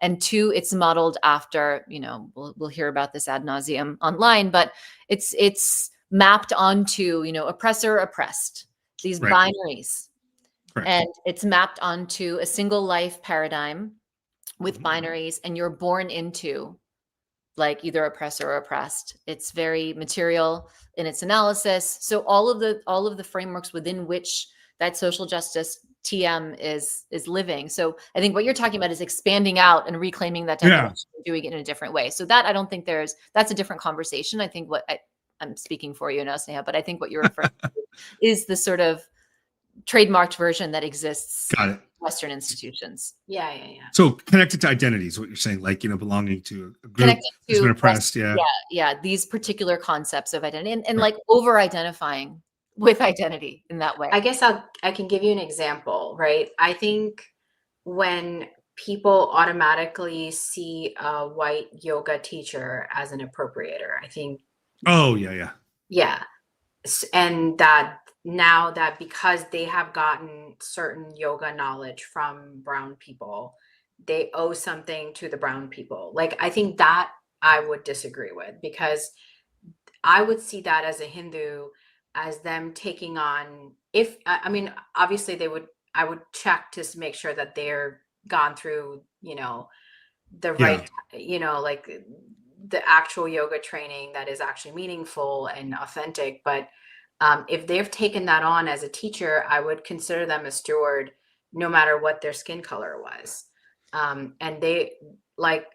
and two, it's modeled after, we'll hear about this ad nauseum online, but it's mapped onto, oppressor, oppressed, these binaries. Correct. And it's mapped onto a single life paradigm with binaries, and you're born into like either oppressor or oppressed. It's very material in its analysis. So all of the frameworks within which that social justice TM is living. So I think what you're talking about is expanding out and reclaiming that definition and doing it in a different way. So that I don't think that's a different conversation. I think I'm speaking for you now, Sneha, but I think what you're referring to is the sort of trademarked version that exists in Western institutions. Yeah. So connected to identity is what you're saying, like, belonging to a group who's been oppressed. Yeah. These particular concepts of identity and like over-identifying with identity in that way. I guess I can give you an example, right? I think when people automatically see a white yoga teacher as an appropriator, I think. Oh, yeah. Yeah. And that now that because they have gotten certain yoga knowledge from brown people, they owe something to the brown people. Like, I think that I would disagree with, because I would see that as a Hindu as them taking on if I mean, obviously I would check to make sure that they're gone through, the Yeah. right, like the actual yoga training that is actually meaningful and authentic. But if they've taken that on as a teacher, I would consider them a steward, no matter what their skin color was. And they like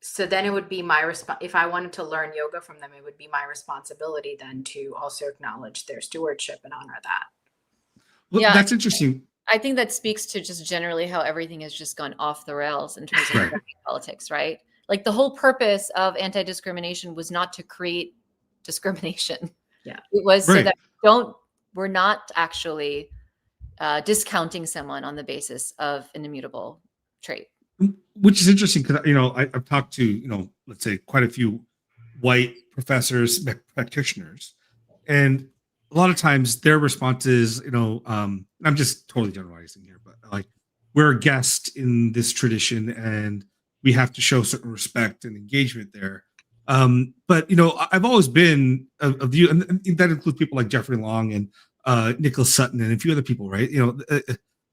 so then it would be my response. If I wanted to learn yoga from them, it would be my responsibility then to also acknowledge their stewardship and honor that. Well, Yeah, that's interesting. I think that speaks to just generally how everything has just gone off the rails in terms of politics, right? Like the whole purpose of anti-discrimination was not to create discrimination. Yeah. It was so Right. that we're not actually discounting someone on the basis of an immutable trait. Which is interesting because I've talked to let's say quite a few white professors, practitioners, and a lot of times their response is I'm just totally generalizing here, but like, we're a guest in this tradition and we have to show certain respect and engagement there. But I've always been of the view, and that includes people like Jeffrey Long and Nicholas Sutton and a few other people, right?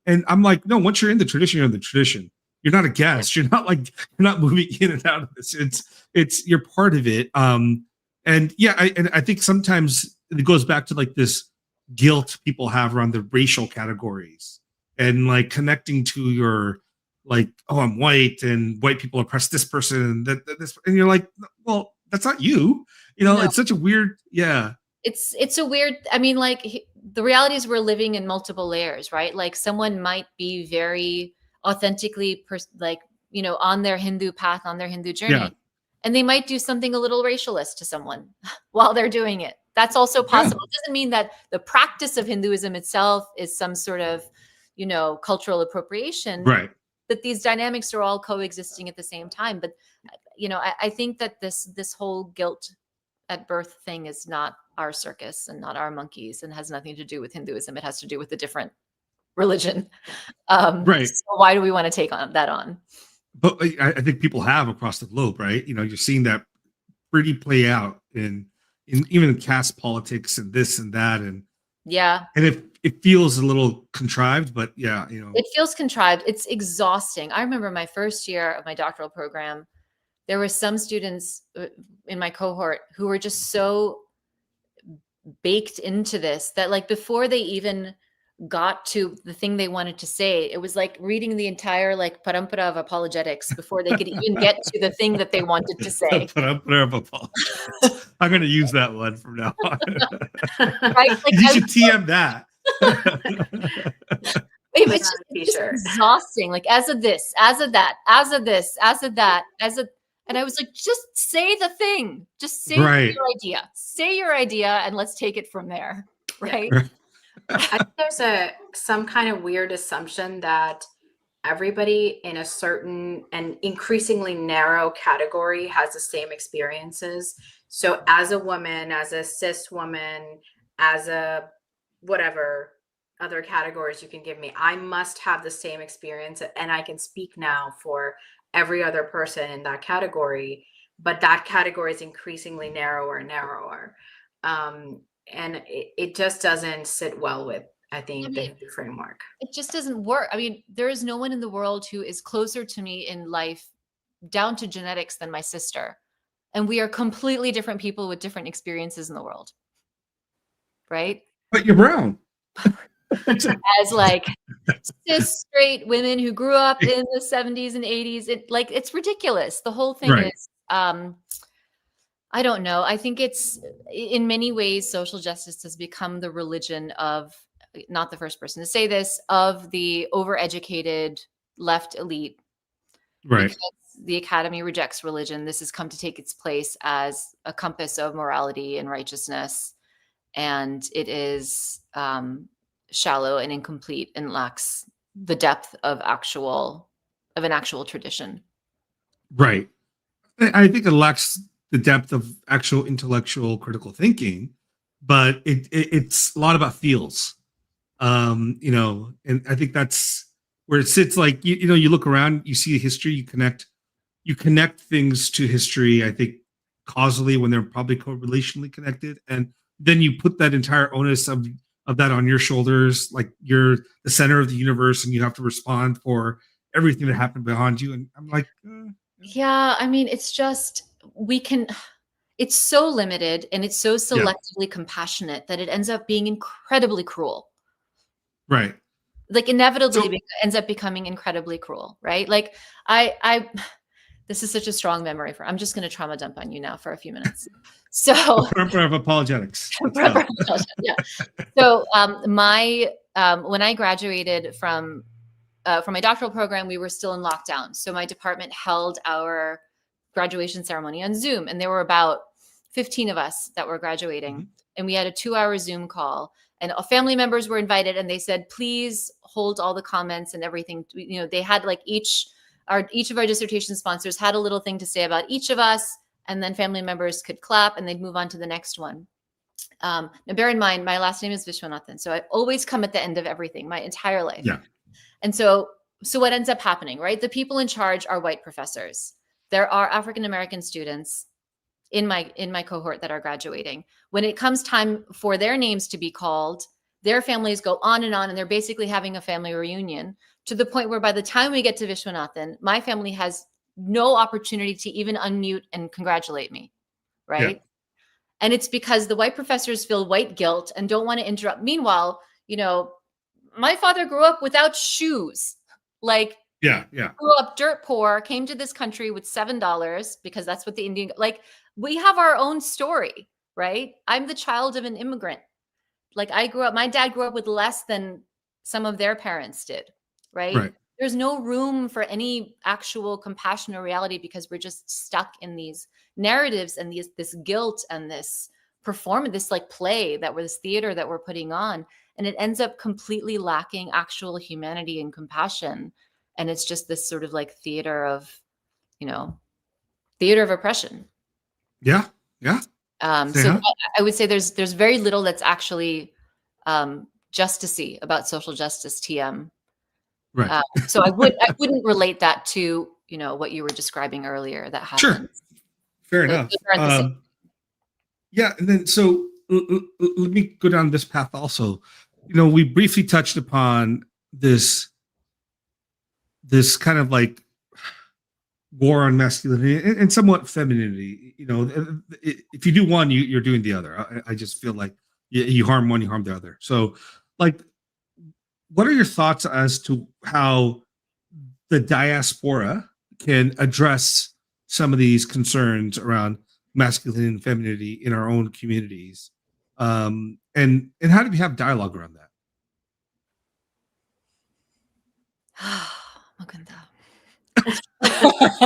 And I'm like, no, once you're in the tradition, you're in the tradition. You're not a guest. You're not moving in and out of this. It's you're part of it. And yeah, I think sometimes it goes back to like this guilt people have around the racial categories and like connecting to your like, oh, I'm white and white people oppress this person and this, and you're like, well, that's not you. No. It's such a weird, yeah. It's a weird, I mean, like the reality is we're living in multiple layers, right? Like someone might be very authentically on their Hindu path, on their Hindu journey. Yeah. And they might do something a little racialist to someone while they're doing it. That's also possible. It doesn't mean that the practice of Hinduism itself is some sort of, cultural appropriation. Right. But these dynamics are all coexisting at the same time. But, I think that this whole guilt at birth thing is not our circus and not our monkeys and has nothing to do with Hinduism. It has to do with a different religion. Right. So why do we want to take that on? But I think people have across the globe, right? You're seeing that pretty play out in even in caste politics and this and that, and yeah, and it feels a little contrived, but yeah, it feels contrived. It's exhausting. I remember my first year of my doctoral program, there were some students in my cohort who were just so baked into this that like before they even got to the thing they wanted to say, it was like reading the entire like parampara of apologetics before they could even get to the thing that they wanted to say. Parampara of apologetics. I'm going to use that one from now on. Right? Like, you should TM that. It's just exhausting. Like as of this, as of that, as of this, as of that, and I was like, just say the thing. Just say your idea. Say your idea and let's take it from there. Right. I think there's some kind of weird assumption that everybody in a certain and increasingly narrow category has the same experiences. So as a woman, as a cis woman, as a whatever other categories you can give me, I must have the same experience, and I can speak now for every other person in that category, but that category is increasingly narrower and narrower. And it just doesn't sit well with, I think, the Hindu framework. It just doesn't work. I mean, there is no one in the world who is closer to me in life down to genetics than my sister. And we are completely different people with different experiences in the world. Right? But you're brown. As like cis straight women who grew up in the 70s and 80s, it's ridiculous. The whole thing is I don't know. I think it's in many ways social justice has become the religion of, not the first person to say this, of the overeducated left elite. Right. Because the academy rejects religion. This has come to take its place as a compass of morality and righteousness. And it is shallow and incomplete and lacks the depth of an actual tradition. Right. I think it lacks the depth of actual intellectual critical thinking, but it's a lot about feels. And I think that's where it sits. Like you look around, you see history, you connect things to history, I think causally when they're probably correlationally connected, and then you put that entire onus of of that on your shoulders, like you're the center of the universe and you have to respond for everything that happened behind you. And I'm like, yeah, I mean, it's just it's so limited and it's so yeah, selectively compassionate that it ends up being incredibly cruel. right. Like inevitably So ends up becoming incredibly cruel, right? Like I this is such a strong memory I'm just going to trauma dump on you now for a few minutes. So of apologetics. Let's go. yeah. So when I graduated from my doctoral program, we were still in lockdown. So my department held our graduation ceremony on Zoom, and there were about 15 of us that were graduating, Mm-hmm. and we had a 2-hour Zoom call, and family members were invited, and they said, please hold all the comments and everything. You know, they had like each of our dissertation sponsors had a little thing to say about each of us, and then family members could clap and they'd move on to the next one. Now bear in mind, my last name is Viswanathan, so I always come at the end of everything my entire life. Yeah. And so what ends up happening, right? The people in charge are white professors. There are African-American students in my cohort that are graduating. When it comes time for their names to be called, their families go on, and they're basically having a family reunion to the point where by the time we get to Viswanathan, my family has no opportunity to even unmute and congratulate me, right? Yeah. And it's because the white professors feel white guilt and don't want to interrupt. Meanwhile, you know, my father grew up without shoes. Like, grew up dirt poor, came to this country with $7 because that's what the Indian, like, we have our own story, right? I'm the child of an immigrant. Like, my dad grew up with less than some of their parents did, right? There's no room for any actual compassion or reality because we're just stuck in these narratives and this guilt and this performance, this like play this theater that we're putting on. And it ends up completely lacking actual humanity and compassion. And it's just this sort of like theater of oppression. Yeah. Yeah. So I would say there's very little that's actually justicey about social justice TM. Right. So I wouldn't relate that to, what you were describing earlier that happens. Sure. Fair enough. Yeah. And then, so let me go down this path also. We briefly touched upon this kind of like war on masculinity and somewhat femininity. If you do one, you're doing the other. I just feel like you harm one, you harm the other. So like, what are your thoughts as to how the diaspora can address some of these concerns around masculinity and femininity in our own communities? And how do we have dialogue around that?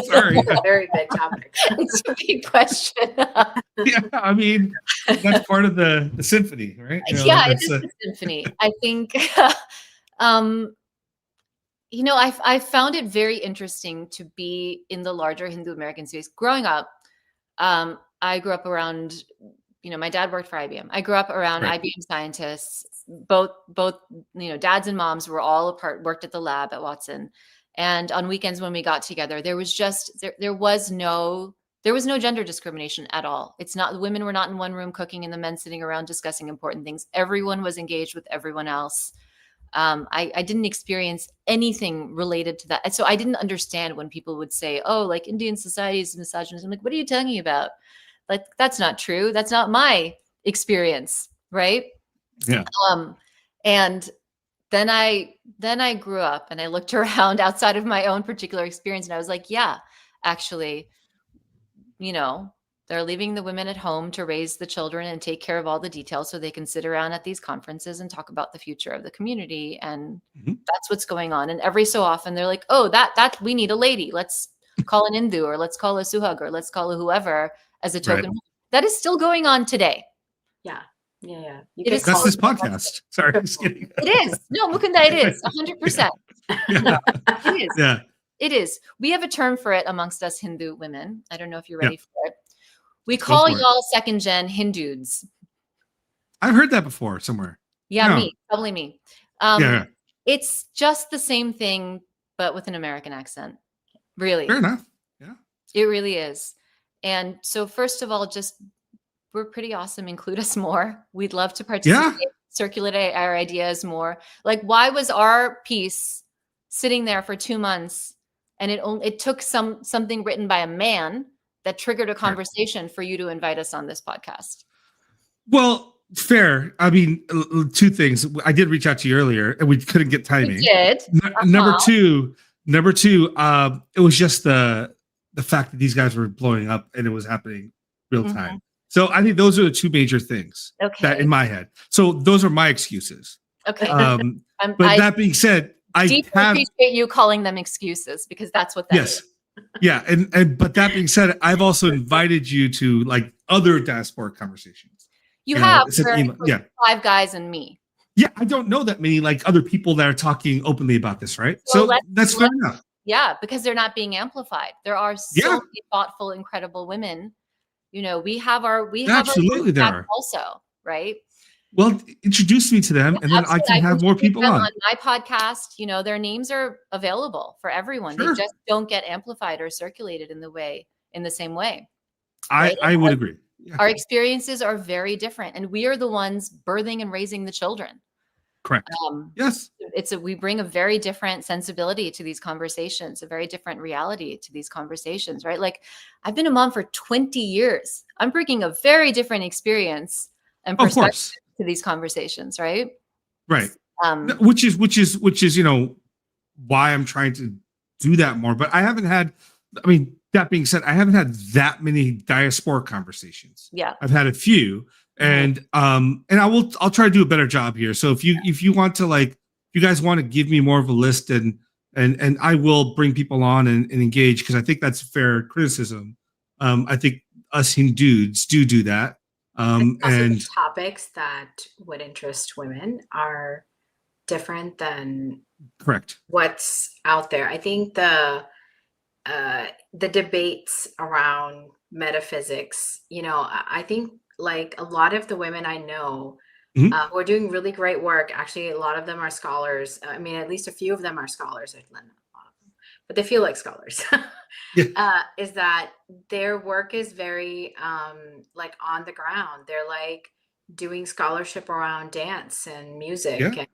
Sorry. It's a very big topic. It's a big question. Yeah, I mean, that's part of the symphony, right? It is the symphony. I think, I found it very interesting to be in the larger Hindu American space. Growing up, I grew up around, my dad worked for IBM. I grew up around IBM scientists. Both, dads and moms were all worked at the lab at Watson. And on weekends when we got together, there was no gender discrimination at all. It's not, the women were not in one room cooking and the men sitting around discussing important things. Everyone was engaged with everyone else. I didn't experience anything related to that. And so I didn't understand when people would say, oh, like Indian society is misogynist. I'm like, what are you talking about? Like, that's not true. That's not my experience. Right. Yeah. And then I grew up and I looked around outside of my own particular experience and I was like, yeah, actually, they're leaving the women at home to raise the children and take care of all the details so they can sit around at these conferences and talk about the future of the community. And that's what's going on. And every so often they're like, oh, that we need a lady. Let's call an Indu or let's call a Suhag or let's call a whoever as a token. Right. That is still going on today. Yeah. Yeah. That's this podcast. Sorry, just kidding. It is. No, Mukunda, it is 100%. Yeah. It is. Yeah. It is. We have a term for it amongst us Hindu women. I don't know if you're ready for it. We call y'all second gen Hindudes. I've heard that before somewhere. Yeah, me. Probably me. It's just the same thing, but with an American accent. Really. Fair enough. Yeah. It really is. And so first of all, just we're pretty awesome. Include us more. We'd love to Yeah. participate, circulate our ideas more. Like, why was our piece sitting there for 2 months, and it took something written by a man that triggered a conversation for you to invite us on this podcast? Well, fair. I mean, two things. I did reach out to you earlier, and we couldn't get timing. We did. Number two, it was just the fact that these guys were blowing up and it was happening real time. So I think those are the two major things that in my head. So those are my excuses. Okay. But that being said, I deeply appreciate you calling them excuses, because that's what that is. Yeah. And but that being said, I've also invited you to like other diasporic conversations. You have yeah. 5 guys and me. Yeah, I don't know that many like other people that are talking openly about this, right? So that's fair enough. Yeah, because they're not being amplified. There are so many thoughtful, incredible women. You know, we have absolutely there are also, right? Well, introduce me to them, and then I can have more people on my podcast. You know, their names are available for everyone. They just don't get amplified or circulated in the same way. Right? I would agree. Yeah. Our experiences are very different, and we are the ones birthing and raising the children. Correct. Yes. We bring a very different sensibility to these conversations, a very different reality to these conversations, right? Like, I've been a mom for 20 years. I'm bringing a very different experience and perspective to these conversations, right? Right. Which is, you know, why I'm trying to do that more. But I haven't had, I mean, that being said, I haven't had that many diasporic conversations. Yeah. I've had a few. And I'll try to do a better job here. So if you want to, like, you guys want to give me more of a list, and I will bring people on and engage, because I think that's fair criticism. I think us Hindus do that. And the topics that would interest women are different than what's out there. I think the debates around metaphysics, you know, I think like a lot of the women I know who are doing really great work, actually, a lot of them are scholars. I mean, at least a few of them are scholars, but they feel like scholars. Is that their work is very like on the ground. They're like doing scholarship around dance and music.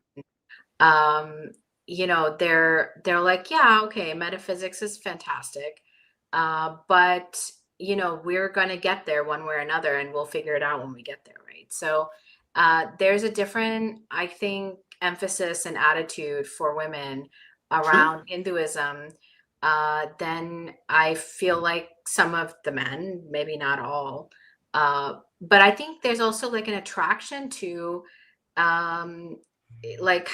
And, you know, they're like, yeah, okay, metaphysics is fantastic. But you know, we're going to get there one way or another, and we'll figure it out when we get there, right? So there's a different, I think, emphasis and attitude for women around Hinduism than I feel like some of the men, maybe not all. But I think there's also like an attraction to like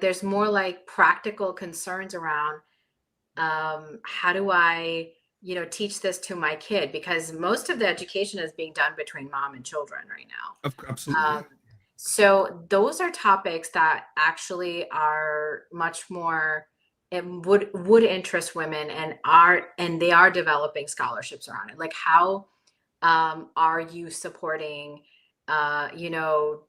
there's more like practical concerns around how do I, you know, teach this to my kid, because most of the education is being done between mom and children right now. Absolutely. So those are topics that actually are much more, it would interest women, and they are developing scholarships around it. Like, how are you supporting, you know,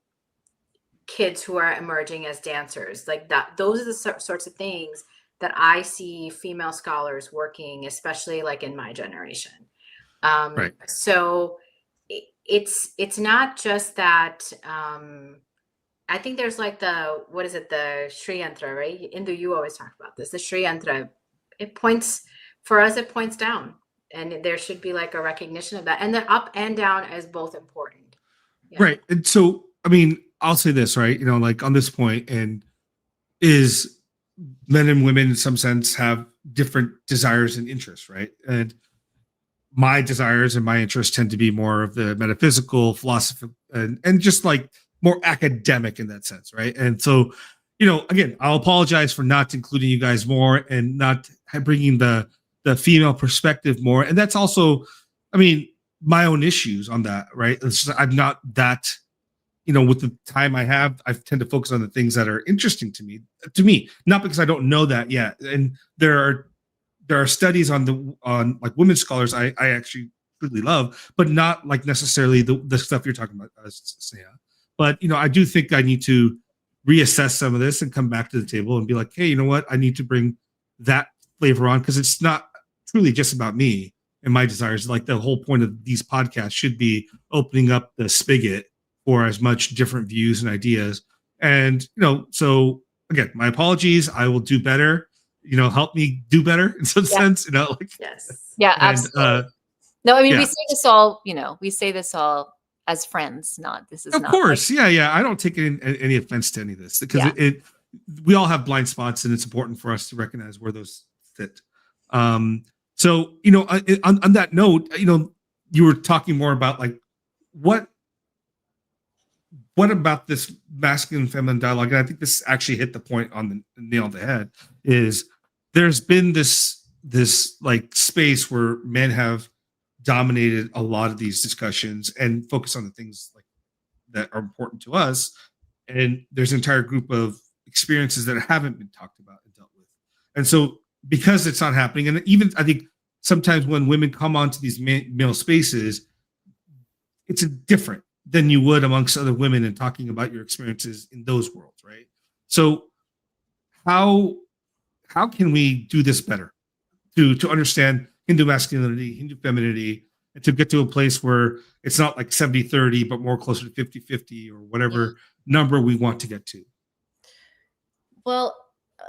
kids who are emerging as dancers? Like that, those are the sorts of things that I see female scholars working, especially like in my generation. So it's not just that. I think there's like the Sri Yantra, right? Indu, you always talk about this. The Sri Yantra, it points down, and there should be like a recognition of that. And the up and down is both important. Yeah. Right. And so, I mean, I'll say this, right? You know, like on this point, and is men and women in some sense have different desires and interests, right? And my desires and my interests tend to be more of the metaphysical, philosophy, and just like more academic in that sense, right? And so, you know, again, I'll apologize for not including you guys more and not bringing the female perspective more. And that's also, I mean, my own issues on that, right? I'm not that, you know, with the time I have, I tend to focus on the things that are interesting to me, not because I don't know that yet. And there are studies on like women scholars I actually really love, but not like necessarily the stuff you're talking about, Sneha. But, you know, I do think I need to reassess some of this and come back to the table and be like, hey, you know what? I need to bring that flavor on, because it's not truly just about me. and my desires. Like the whole point of these podcasts should be opening up the spigot for as much different views and ideas. And, so again, my apologies. I will do better. Help me do better in some sense, Yes. Yeah, and, absolutely. No, I mean, yeah. we say this all as friends, this is of not. course. Yeah. I don't take any offense to any of this because we all have blind spots, and it's important for us to recognize where those fit. So, on that note, you were talking more about like what about this masculine feminine dialogue? And I think this actually hit the point on the nail on the head. Is there's been this like space where men have dominated a lot of these discussions and focus on the things like that are important to us, and there's an entire group of experiences that haven't been talked about and dealt with. And so because it's not happening, and even I think sometimes when women come onto these male spaces, it's different than you would amongst other women and talking about your experiences in those worlds, right? So how can we do this better to understand Hindu masculinity, Hindu femininity, and to get to a place where it's not like 70-30, but more closer to 50-50 or whatever number we want to get to? Well,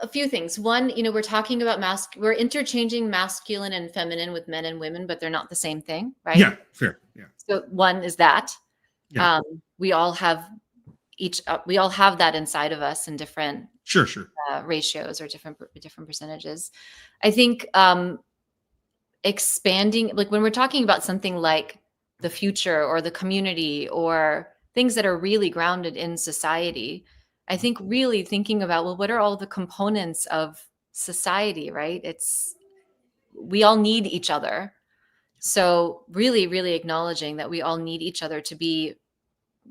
a few things. One, we're talking about we're interchanging masculine and feminine with men and women, but they're not the same thing, right? Yeah, fair. Yeah. So one is that Yeah. we all have that inside of us in different Sure. ratios or different percentages. I think expanding, like when we're talking about something like the future or the community or things that are really grounded in society, I think really thinking about, well, what are all the components of society, right? We all need each other. So really, really acknowledging that we all need each other to be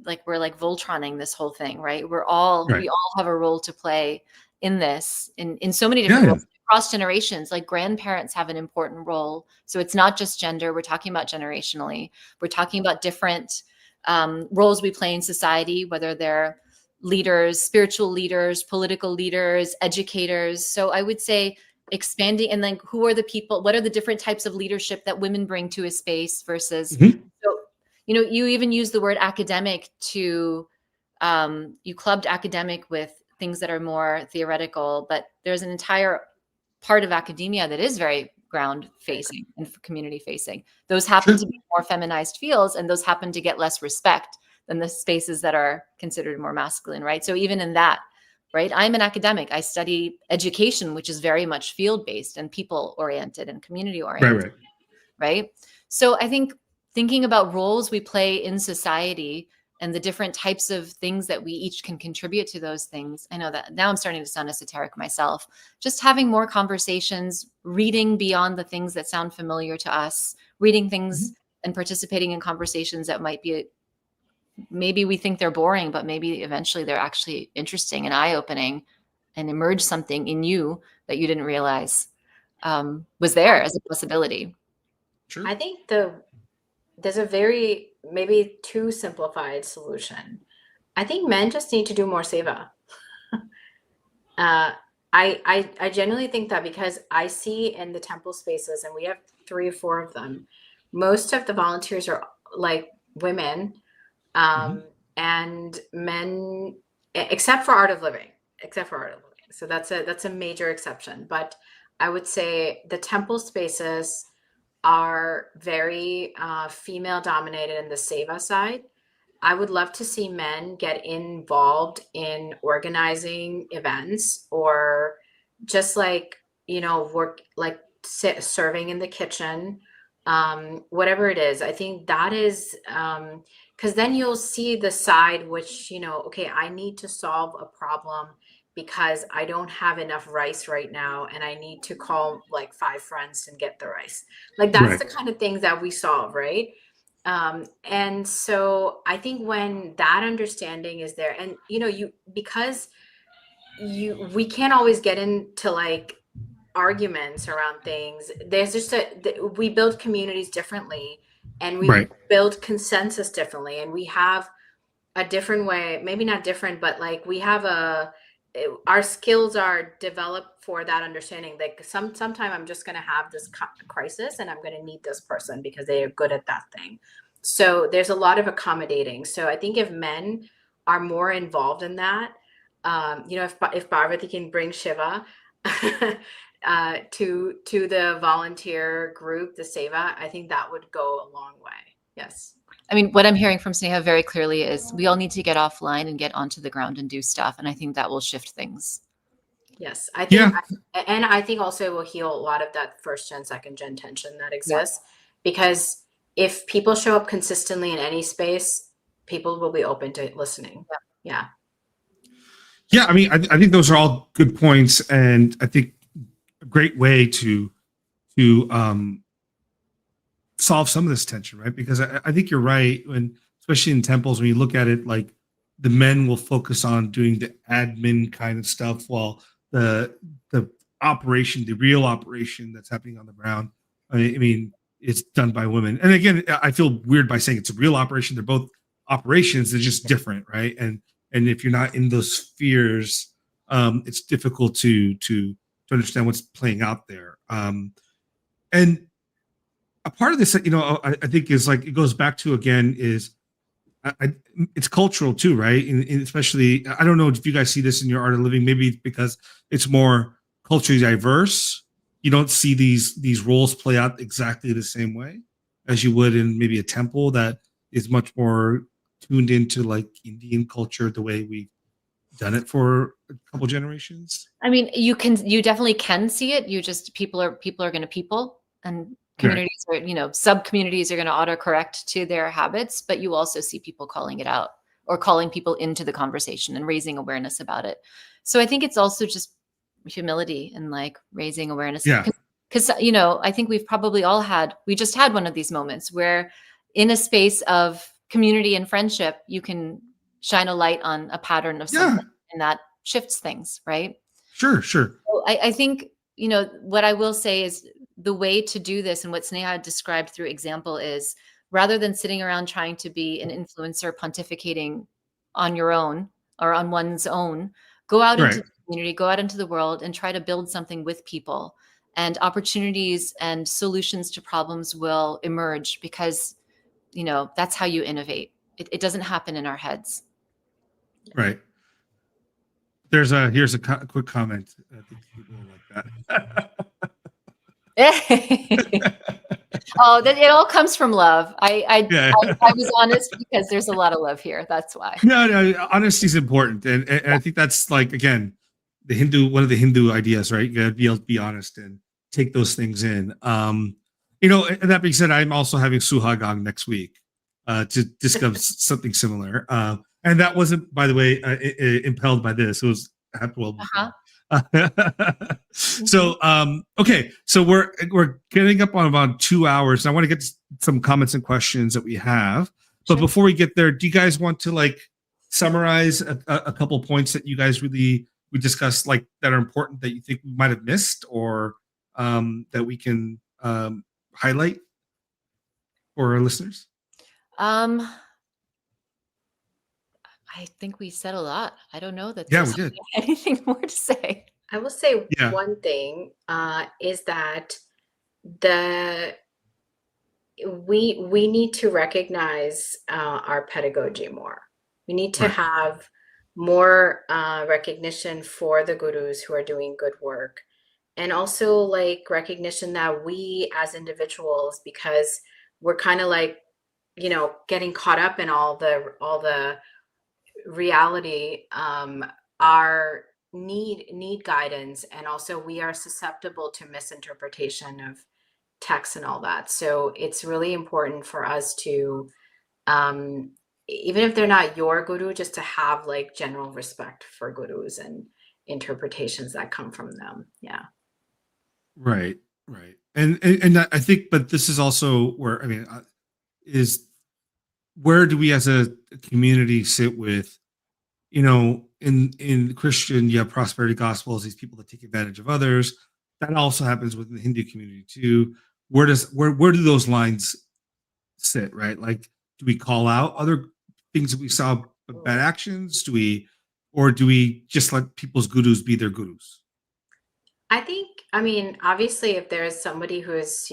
like, we're like Voltroning this whole thing, right? We all have a role to play in this, in so many different roles, across generations. Like grandparents have an important role. So it's not just gender. We're talking about generationally. We're talking about different roles we play in society, whether they're leaders, spiritual leaders, political leaders, educators. So I would say expanding, and then who are the people, what are the different types of leadership that women bring to a space versus, so, you even use the word academic to, you clubbed academic with things that are more theoretical, but there's an entire part of academia that is very ground facing and community facing. Those happen to be more feminized fields, and those happen to get less respect than the spaces that are considered more masculine, right? So even in that, right, I'm an academic. I study education, which is very much field-based and people-oriented and community-oriented, right? So I think thinking about roles we play in society and the different types of things that we each can contribute to those things. I know that now I'm starting to sound esoteric myself. Just having more conversations, reading beyond the things that sound familiar to us, reading things and participating in conversations that might be, maybe we think they're boring, but maybe eventually they're actually interesting and eye-opening and emerge something in you that you didn't realize was there as a possibility. I think there's a very, maybe too simplified solution. I think men just need to do more seva. I genuinely think that, because I see in the temple spaces, and we have 3 or 4 of them, most of the volunteers are like women, and men, except for art of living. So that's a major exception. But I would say the temple spaces are very female dominated in the seva side. I would love to see men get involved in organizing events, or just like, work, like serving in the kitchen, whatever it is. I think that is, because then you'll see the side which, okay, I need to solve a problem because I don't have enough rice right now, and I need to call like 5 friends and get the rice. Like that's the kind of things that we solve, right? And so I think when that understanding is there, and we can't always get into like arguments around things. There's just we build communities differently, and we build consensus differently, and we have a different way, maybe not different, but like we have our skills are developed for that understanding. Like sometime I'm just going to have this crisis and I'm going to need this person because they are good at that thing. So there's a lot of accommodating. So I think if men are more involved in that, if Parvati can bring Shiva to the volunteer group, the Seva, I think that would go a long way. Yes. I mean, what I'm hearing from Sneha very clearly is we all need to get offline and get onto the ground and do stuff. And I think that will shift things. Yes, I think, Yeah. and I think also it will heal a lot of that first gen, second gen tension that exists, because if people show up consistently in any space, people will be open to listening. Yeah. Yeah, I mean, I think those are all good points, and I think a great way to solve some of this tension, right? Because I think you're right, when especially in temples, when you look at it, like the men will focus on doing the admin kind of stuff, while the operation, the real operation that's happening on the ground, I mean, it's done by women. And again, I feel weird by saying it's a real operation. They're both operations; they're just different, right? And if you're not in those spheres, it's difficult to understand what's playing out there. And a part of this, I think is like, it goes back to, again, is it's cultural too, right? And especially, I don't know if you guys see this in your art of living, maybe because it's more culturally diverse. You don't see these roles play out exactly the same way as you would in maybe a temple that is much more tuned into like Indian culture, the way we've done it for a couple generations. I mean, you definitely can see it. You just, people are going to people, and communities are, sub communities are going to autocorrect to their habits, but you also see people calling it out or calling people into the conversation and raising awareness about it. So I think it's also just humility and like raising awareness. Yeah. Because, I think we just had one of these moments where in a space of community and friendship, you can shine a light on a pattern of something, and that shifts things, right? Sure. So I think, what I will say is the way to do this, and what Sneha described through example, is rather than sitting around trying to be an influencer pontificating on your own or on one's own, go out into the community, go out into the world and try to build something with people, and opportunities and solutions to problems will emerge, because, that's how you innovate. It doesn't happen in our heads. Right. Here's a quick comment. I think people will like that. Oh, that it all comes from love. I was honest because there's a lot of love here. That's why. No, honesty is important, and I think that's like, again, one of the Hindu ideas, right? You gotta be able to be honest and take those things in. And that being said, I'm also having Suhagang next week to discuss something similar. And that wasn't, by the way, impelled by this. It was happened well before. So okay, so we're getting up on about 2 hours. I want to get to some comments and questions that we have, but before we get there, do you guys want to like summarize a couple points that you guys we discussed, like that are important that you think we might have missed, or that we can highlight for our listeners? I think we said a lot. I don't know that we did. anything more to say. I will say one thing is that we need to recognize our pedagogy more. We need to have more recognition for the gurus who are doing good work, and also like recognition that we as individuals, because we're kind of like, getting caught up in all the reality, our need guidance, and also we are susceptible to misinterpretation of text and all that. So it's really important for us to, even if they're not your guru, just to have like general respect for gurus and interpretations that come from them. Right. And I think, but this is also where, where do we as a community sit with, in Christian, you have prosperity gospels, these people that take advantage of others. That also happens within the Hindu community too. Where do those lines sit, right? Like, do we call out other things that we saw, bad actions? Or do we just let people's gurus be their gurus? I think, I mean, obviously, if there's somebody who is,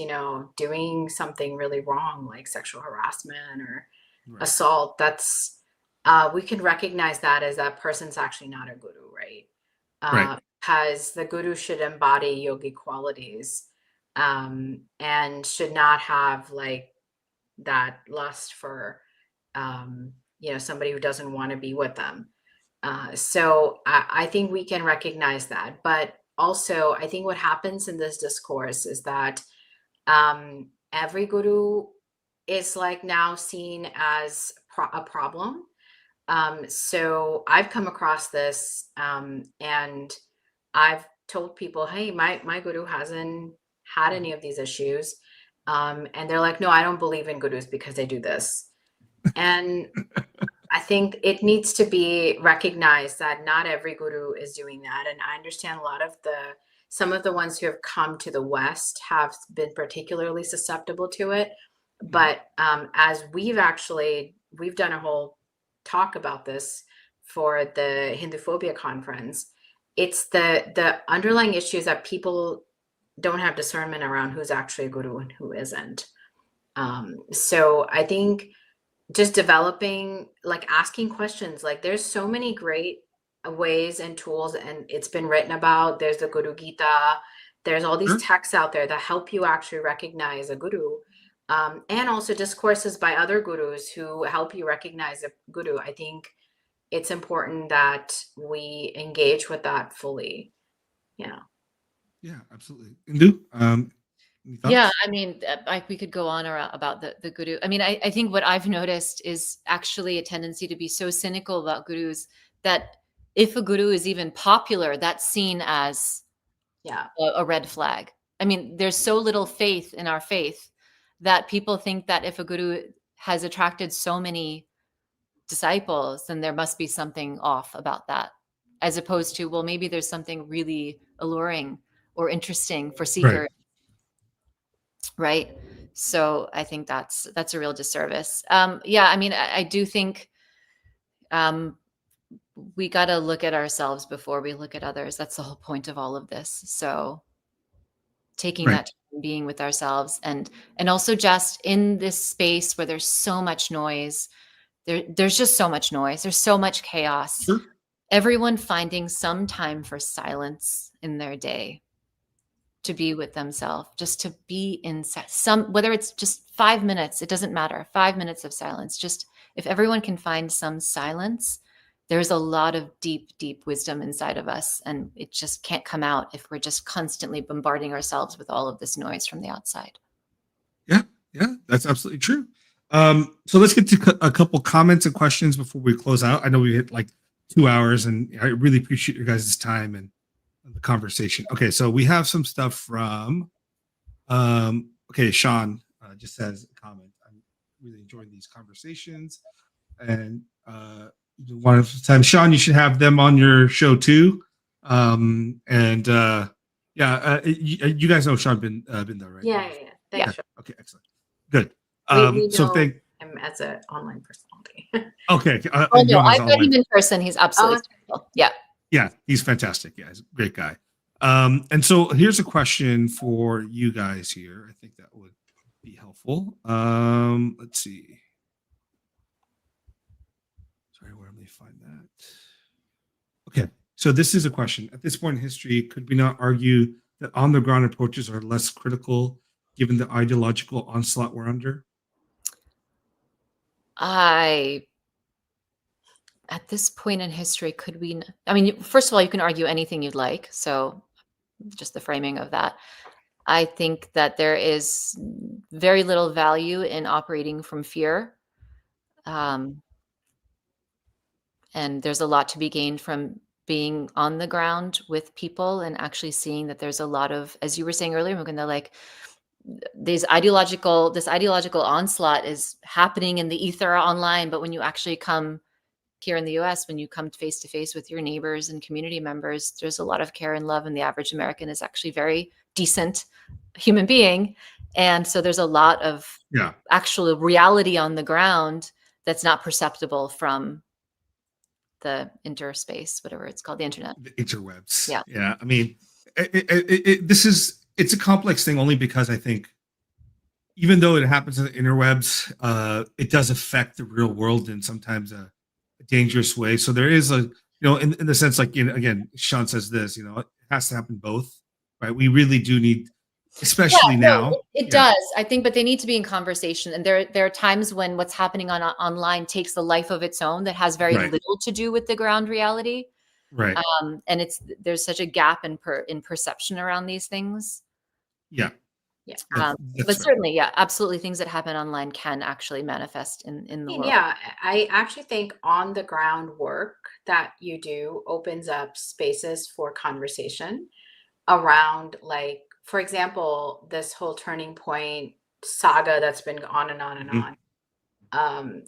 doing something really wrong, like sexual harassment or Right. assault, that's we can recognize that as that person's actually not a guru, right? Right. Because the guru should embody yogic qualities, and should not have like that lust for, somebody who doesn't want to be with them. So I think we can recognize that. But also, I think what happens in this discourse is that every guru is like now seen as a problem. So I've come across this, and I've told people, hey, my guru hasn't had any of these issues. And they're like, no, I don't believe in gurus because they do this. And I think it needs to be recognized that not every guru is doing that. And I understand some of the ones who have come to the West have been particularly susceptible to it. But as we've done a whole talk about this for the Hinduphobia conference, it's the underlying issues that people don't have discernment around who's actually a guru and who isn't. So I think just developing, like asking questions, like there's so many great ways and tools, and it's been written about. There's the Guru Gita, there's all these Sure. texts out there that help you actually recognize a guru, and also discourses by other gurus who help you recognize a guru. I think it's important that we engage with that fully. Yeah. Yeah, absolutely. Indu, any Yeah, thoughts? I mean, we could go on about the guru. I mean, I think what I've noticed is actually a tendency to be so cynical about gurus that if a guru is even popular, that's seen as Yeah. a red flag. I mean, there's so little faith in our faith that people think that if a guru has attracted so many disciples, then there must be something off about that, as opposed to, well, maybe there's something really alluring or interesting for seekers. Right. So I think that's a real disservice. Yeah, I mean, I do think we got to look at ourselves before we look at others. That's the whole point of all of this. So taking Right. that time, being with ourselves, and also just in this space where there's so much noise, there's just so much noise. There's so much chaos. Sure. Everyone finding some time for silence in their day, to be with themselves, just to be in some, whether it's just 5 minutes, it doesn't matter. 5 minutes of silence. Just if everyone can find some silence, there's a lot of deep, deep wisdom inside of us. And it just can't come out if we're just constantly bombarding ourselves with all of this noise from the outside. Yeah, that's absolutely true. So let's get to a couple comments and questions before we close out. I know we hit like 2 hours, and I really appreciate your guys' time and the conversation. Okay, so we have some stuff from okay, Sean just says a comment. I'm really enjoying these conversations, and one of the time, Sean, you should have them on your show too. And you guys know Sean been there, right? Yeah. Thanks. Okay, excellent, good. We So know thank him as an online personality. okay. Oh no, Jonas I've met online. him in person. He's absolutely special. Yeah. Yeah, he's fantastic. Yeah, he's a great guy. And so here's a question for you guys here. I think that would be helpful. Let's see. Sorry, where let me find that. Okay, so this is a question. At this point in history, could we not argue that on-the-ground approaches are less critical given the ideological onslaught we're under? At this point in history, could we? I mean, first of all, you can argue anything you'd like. So just the framing of that. I think that there is very little value in operating from fear. And there's a lot to be gained from being on the ground with people and actually seeing that there's a lot of, as you were saying earlier, Mukunda, like this ideological onslaught is happening in the ether online. But when you actually come here in the US, when you come face to face with your neighbors and community members, there's a lot of care and love. And the average American is actually very decent human being. And so there's a lot of actual reality on the ground that's not perceptible from the interspace, whatever it's called, the internet. The interwebs. Yeah. Yeah. I mean, It's a complex thing only because I think even though it happens in the interwebs, it does affect the real world in sometimes a dangerous way. So there is in the sense, like, again, Sean says this, it has to happen both, right? We really do need, especially now. It does, I think, but they need to be in conversation. And there are times when what's happening online takes a life of its own that has very little to do with the ground reality. Right. And there's such a gap in perception around these things. Yeah. Yeah. But certainly, absolutely, things that happen online can actually manifest in the world. Yeah, I actually think on the ground work that you do opens up spaces for conversation around, like, for example, this whole turning point saga that's been on and on and on.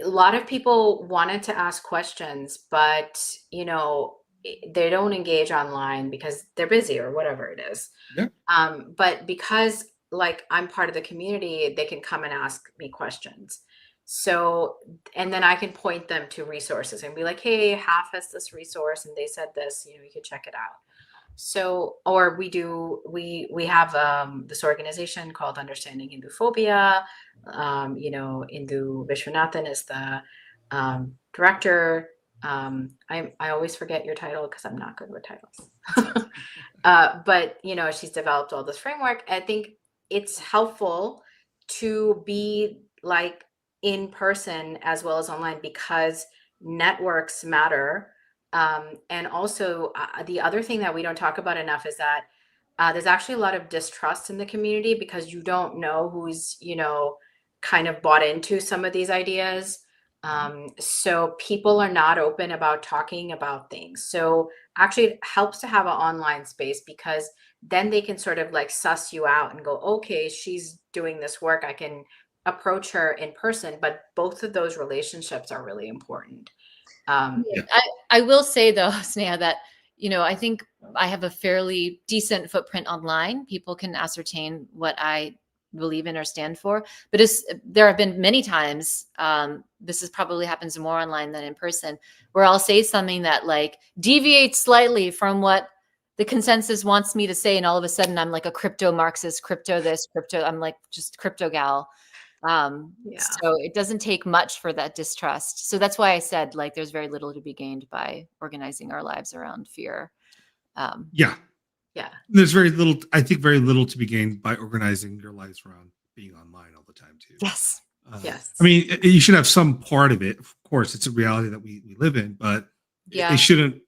A lot of people wanted to ask questions, but they don't engage online because they're busy or whatever it is. Yeah. But because, like, I'm part of the community, they can come and ask me questions. So, and then I can point them to resources and be like, hey, half has this resource and they said this, you can check it out. So, or we have this organization called Understanding Hindu Phobia. Indu Viswanathan is the director. I always forget your title because I'm not good with titles. But she's developed all this framework. I think it's helpful to be like in person as well as online because networks matter. And also the other thing that we don't talk about enough is that there's actually a lot of distrust in the community because you don't know who's, kind of bought into some of these ideas. So people are not open about talking about things. So actually it helps to have an online space because then they can sort of like suss you out and go, okay, she's doing this work. I can approach her in person, but both of those relationships are really important. I will say though, Sneha, that, I think I have a fairly decent footprint online. People can ascertain what I believe in or stand for, but there have been many times, this probably happens more online than in person, where I'll say something that like deviates slightly from what the consensus wants me to say. And all of a sudden I'm like a crypto Marxist, crypto this, crypto, I'm like just crypto gal. So it doesn't take much for that distrust. So that's why I said, like, there's very little to be gained by organizing our lives around fear. There's very little to be gained by organizing your lives around being online all the time too. Yes. I mean, you should have some part of it. Of course, it's a reality that we live in, but it shouldn't.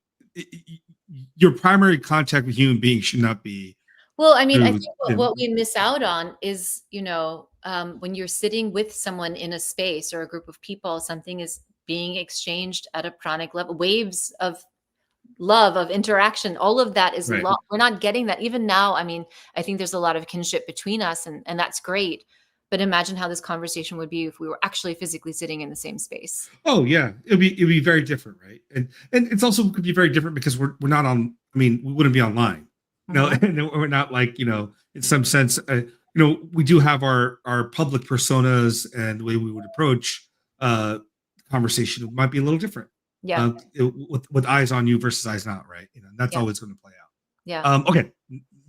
Your primary contact with human beings should not be. Well, I mean, I think what we miss out on is, when you're sitting with someone in a space or a group of people, something is being exchanged at a pranic level, waves of love, of interaction, all of that is we're not getting that even now. I mean, I think there's a lot of kinship between us and that's great. But imagine how this conversation would be if we were actually physically sitting in the same spape. Oh yeah, it'd be very different, right? And it's also could be very different because we're not on. I mean, we wouldn't be online. No, we're not like, in some sense, we do have our public personas and the way we would approach conversation might be a little different. Yeah. With eyes on you versus eyes not, right? That's always going to play out. Yeah. Okay.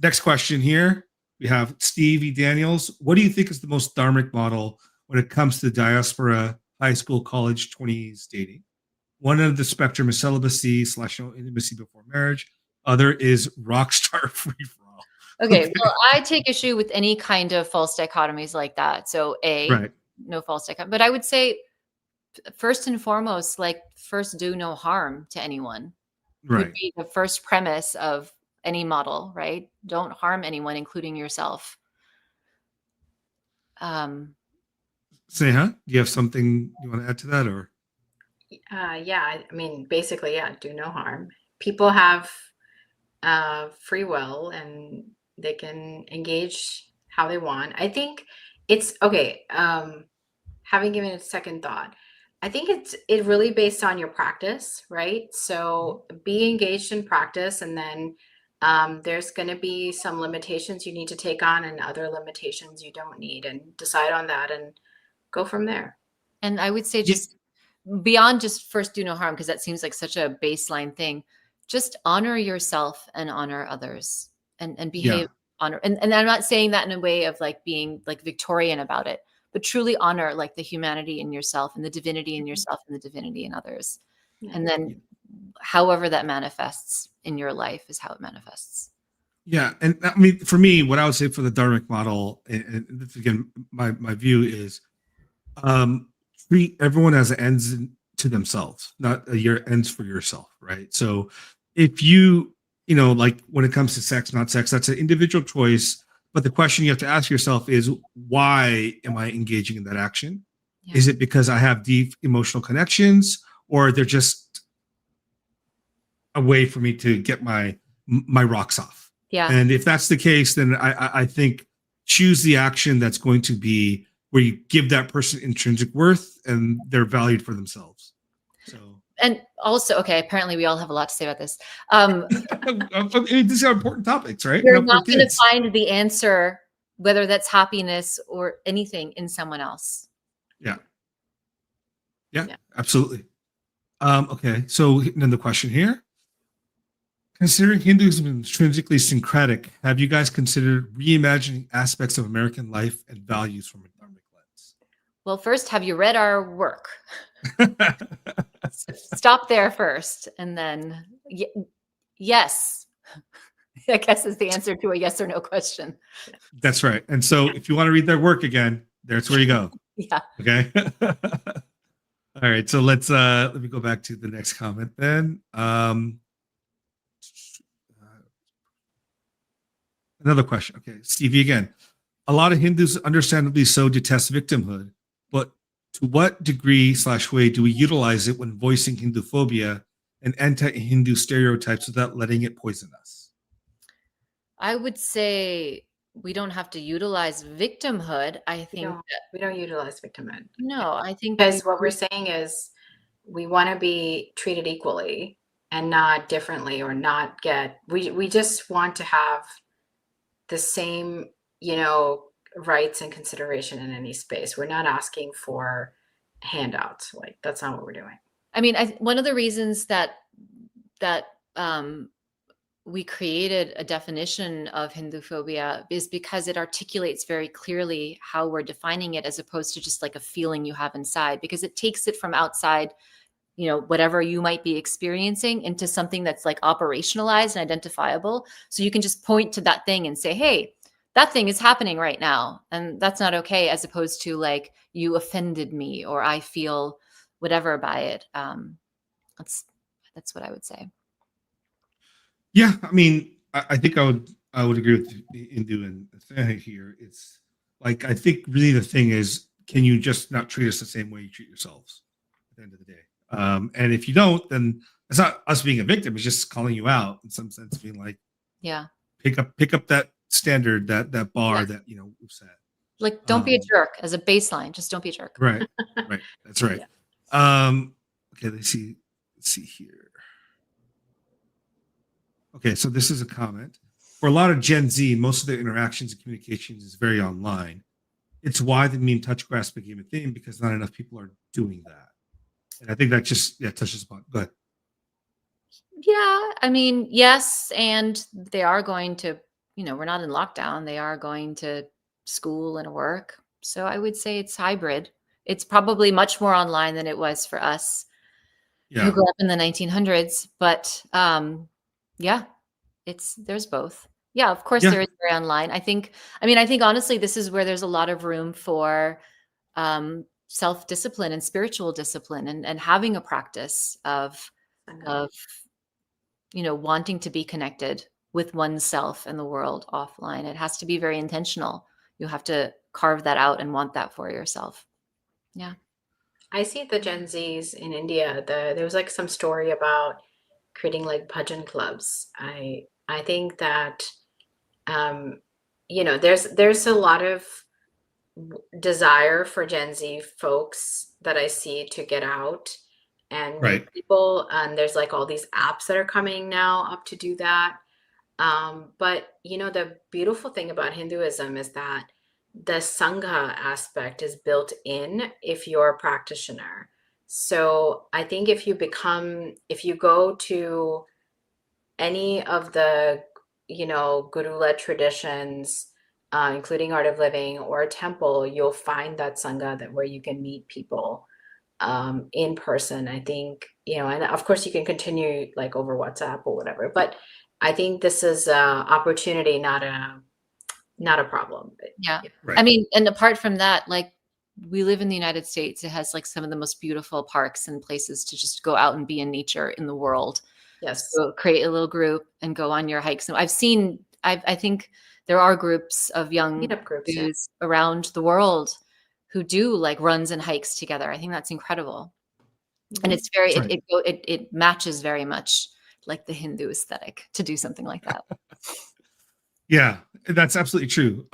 Next question here. We have Stevie Daniels. What do you think is the most dharmic model when it comes to diaspora, high school, college, 20s dating? One end of the spectrum is celibacy / no intimacy before marriage. Other is rock star free for all. Okay. Well, I take issue with any kind of false dichotomies like that. So no false dichotomy. But I would say first and foremost, like first do no harm to anyone. Would be the first premise of any model, right? Don't harm anyone, including yourself. Sneha, do you have something you want to add to that, or? I mean, basically, do no harm. People have free will and they can engage how they want. I think it's okay. Having given it a second thought, I think it's really based on your practice, right? So be engaged in practice, and then there's going to be some limitations you need to take on and other limitations you don't need, and decide on that and go from there. And I would say just beyond just first do no harm, because that seems like such a baseline thing. just honor yourself and honor others, and behave Yeah. honor. And I'm not saying that in a way of like being like Victorian about it, but truly honor like the humanity in yourself and the divinity in yourself and the divinity in others. Yeah. And then however that manifests in your life is how it manifests. Yeah, and I mean, for me, what I would say for the Dharmic model, and this, again, my view is, treat everyone as ends to themselves, not your ends for yourself, right? So, if like when it comes to sex, not sex, that's an individual choice. But the question you have to ask yourself is, why am I engaging in that action? Yeah. Is it because I have deep emotional connections, or they're just a way for me to get my rocks off? Yeah. And if that's the case, then I think choose the action that's going to be where you give that person intrinsic worth and they're valued for themselves. So, and also, okay, apparently we all have a lot to say about this. These are important topics, right? You're not going to find the answer, whether that's happiness or anything, in someone else. Yeah, absolutely. Okay, so then the question here. Considering Hinduism intrinsically syncretic, have you guys considered reimagining aspects of American life and values from a dharmic lens? Well, first, have you read our work? Stop there first, and then yes, I guess is the answer to a yes or no question. That's right. And so, if you want to read their work again, there's where you go. Yeah. Okay. All right. So let me go back to the next comment then. Another question. Okay, Stevie again. A lot of Hindus understandably so detest victimhood, but to what degree / way do we utilize it when voicing Hindu phobia and anti-Hindu stereotypes without letting it poison us? I would say we don't have to utilize victimhood. I think we don't utilize victimhood. No, I think because what we're saying is we want to be treated equally and not differently, or not get. We just want to have the same, rights and consideration in any space. We're not asking for handouts. Like, that's not what we're doing. I mean, one of the reasons that we created a definition of Hindu phobia is because it articulates very clearly how we're defining it, as opposed to just like a feeling you have inside, because it takes it from outside, whatever you might be experiencing, into something that's like operationalized and identifiable. So you can just point to that thing and say, hey, that thing is happening right now, and that's not okay, as opposed to like, you offended me, or I feel whatever by it. That's what I would say. Yeah, I mean, I think I would agree with Indu and Sneha here. It's like, I think really the thing is, can you just not treat us the same way you treat yourselves at the end of the day? And if you don't, then it's not us being a victim. It's just calling you out in some sense, being like, yeah, pick up that standard, that bar that we've set. Like, don't be a jerk as a baseline. Just don't be a jerk. Right. That's right. Yeah. Okay, let's see here. Okay, so this is a comment. For a lot of Gen Z, most of their interactions and communications is very online. It's why the meme touch grass became a thing, because not enough people are doing that. And I think that just touches upon. Go ahead. Yeah, I mean, yes, and they are going to, we're not in lockdown. They are going to school and work. So I would say it's hybrid. It's probably much more online than it was for us who grew up in the 1900s. But yeah, there's both. Yeah, of course there is very online. I think honestly, this is where there's a lot of room for self-discipline and spiritual discipline, and having a practice of wanting to be connected with oneself and the world offline. It has to be very intentional. You have to carve that out and want that for yourself. Yeah. I see the Gen Zs in India. There was like some story about creating like bhajan clubs. I think that there's a lot of desire for Gen Z folks that I see to get out and meet people. And there's like all these apps that are coming now up to do that. But the beautiful thing about Hinduism is that the Sangha aspect is built in if you're a practitioner. So I think if you go to any of the, guru-led traditions, including art of living or a temple, you'll find that sangha that where you can meet people in person. I think, and of course you can continue like over WhatsApp or whatever, but I think this is a opportunity, not a problem. Yeah. Right. I mean, and apart from that, like we live in the United States, it has like some of the most beautiful parks and places to just go out and be in nature in the world. Yes. So create a little group and go on your hikes. And I think there are groups of young Meetup groups, yeah. Hindus around the world who do like runs and hikes together. I think that's incredible. And it's very, That's right. it matches very much like the Hindu aesthetic to do something like that. Yeah, that's absolutely true.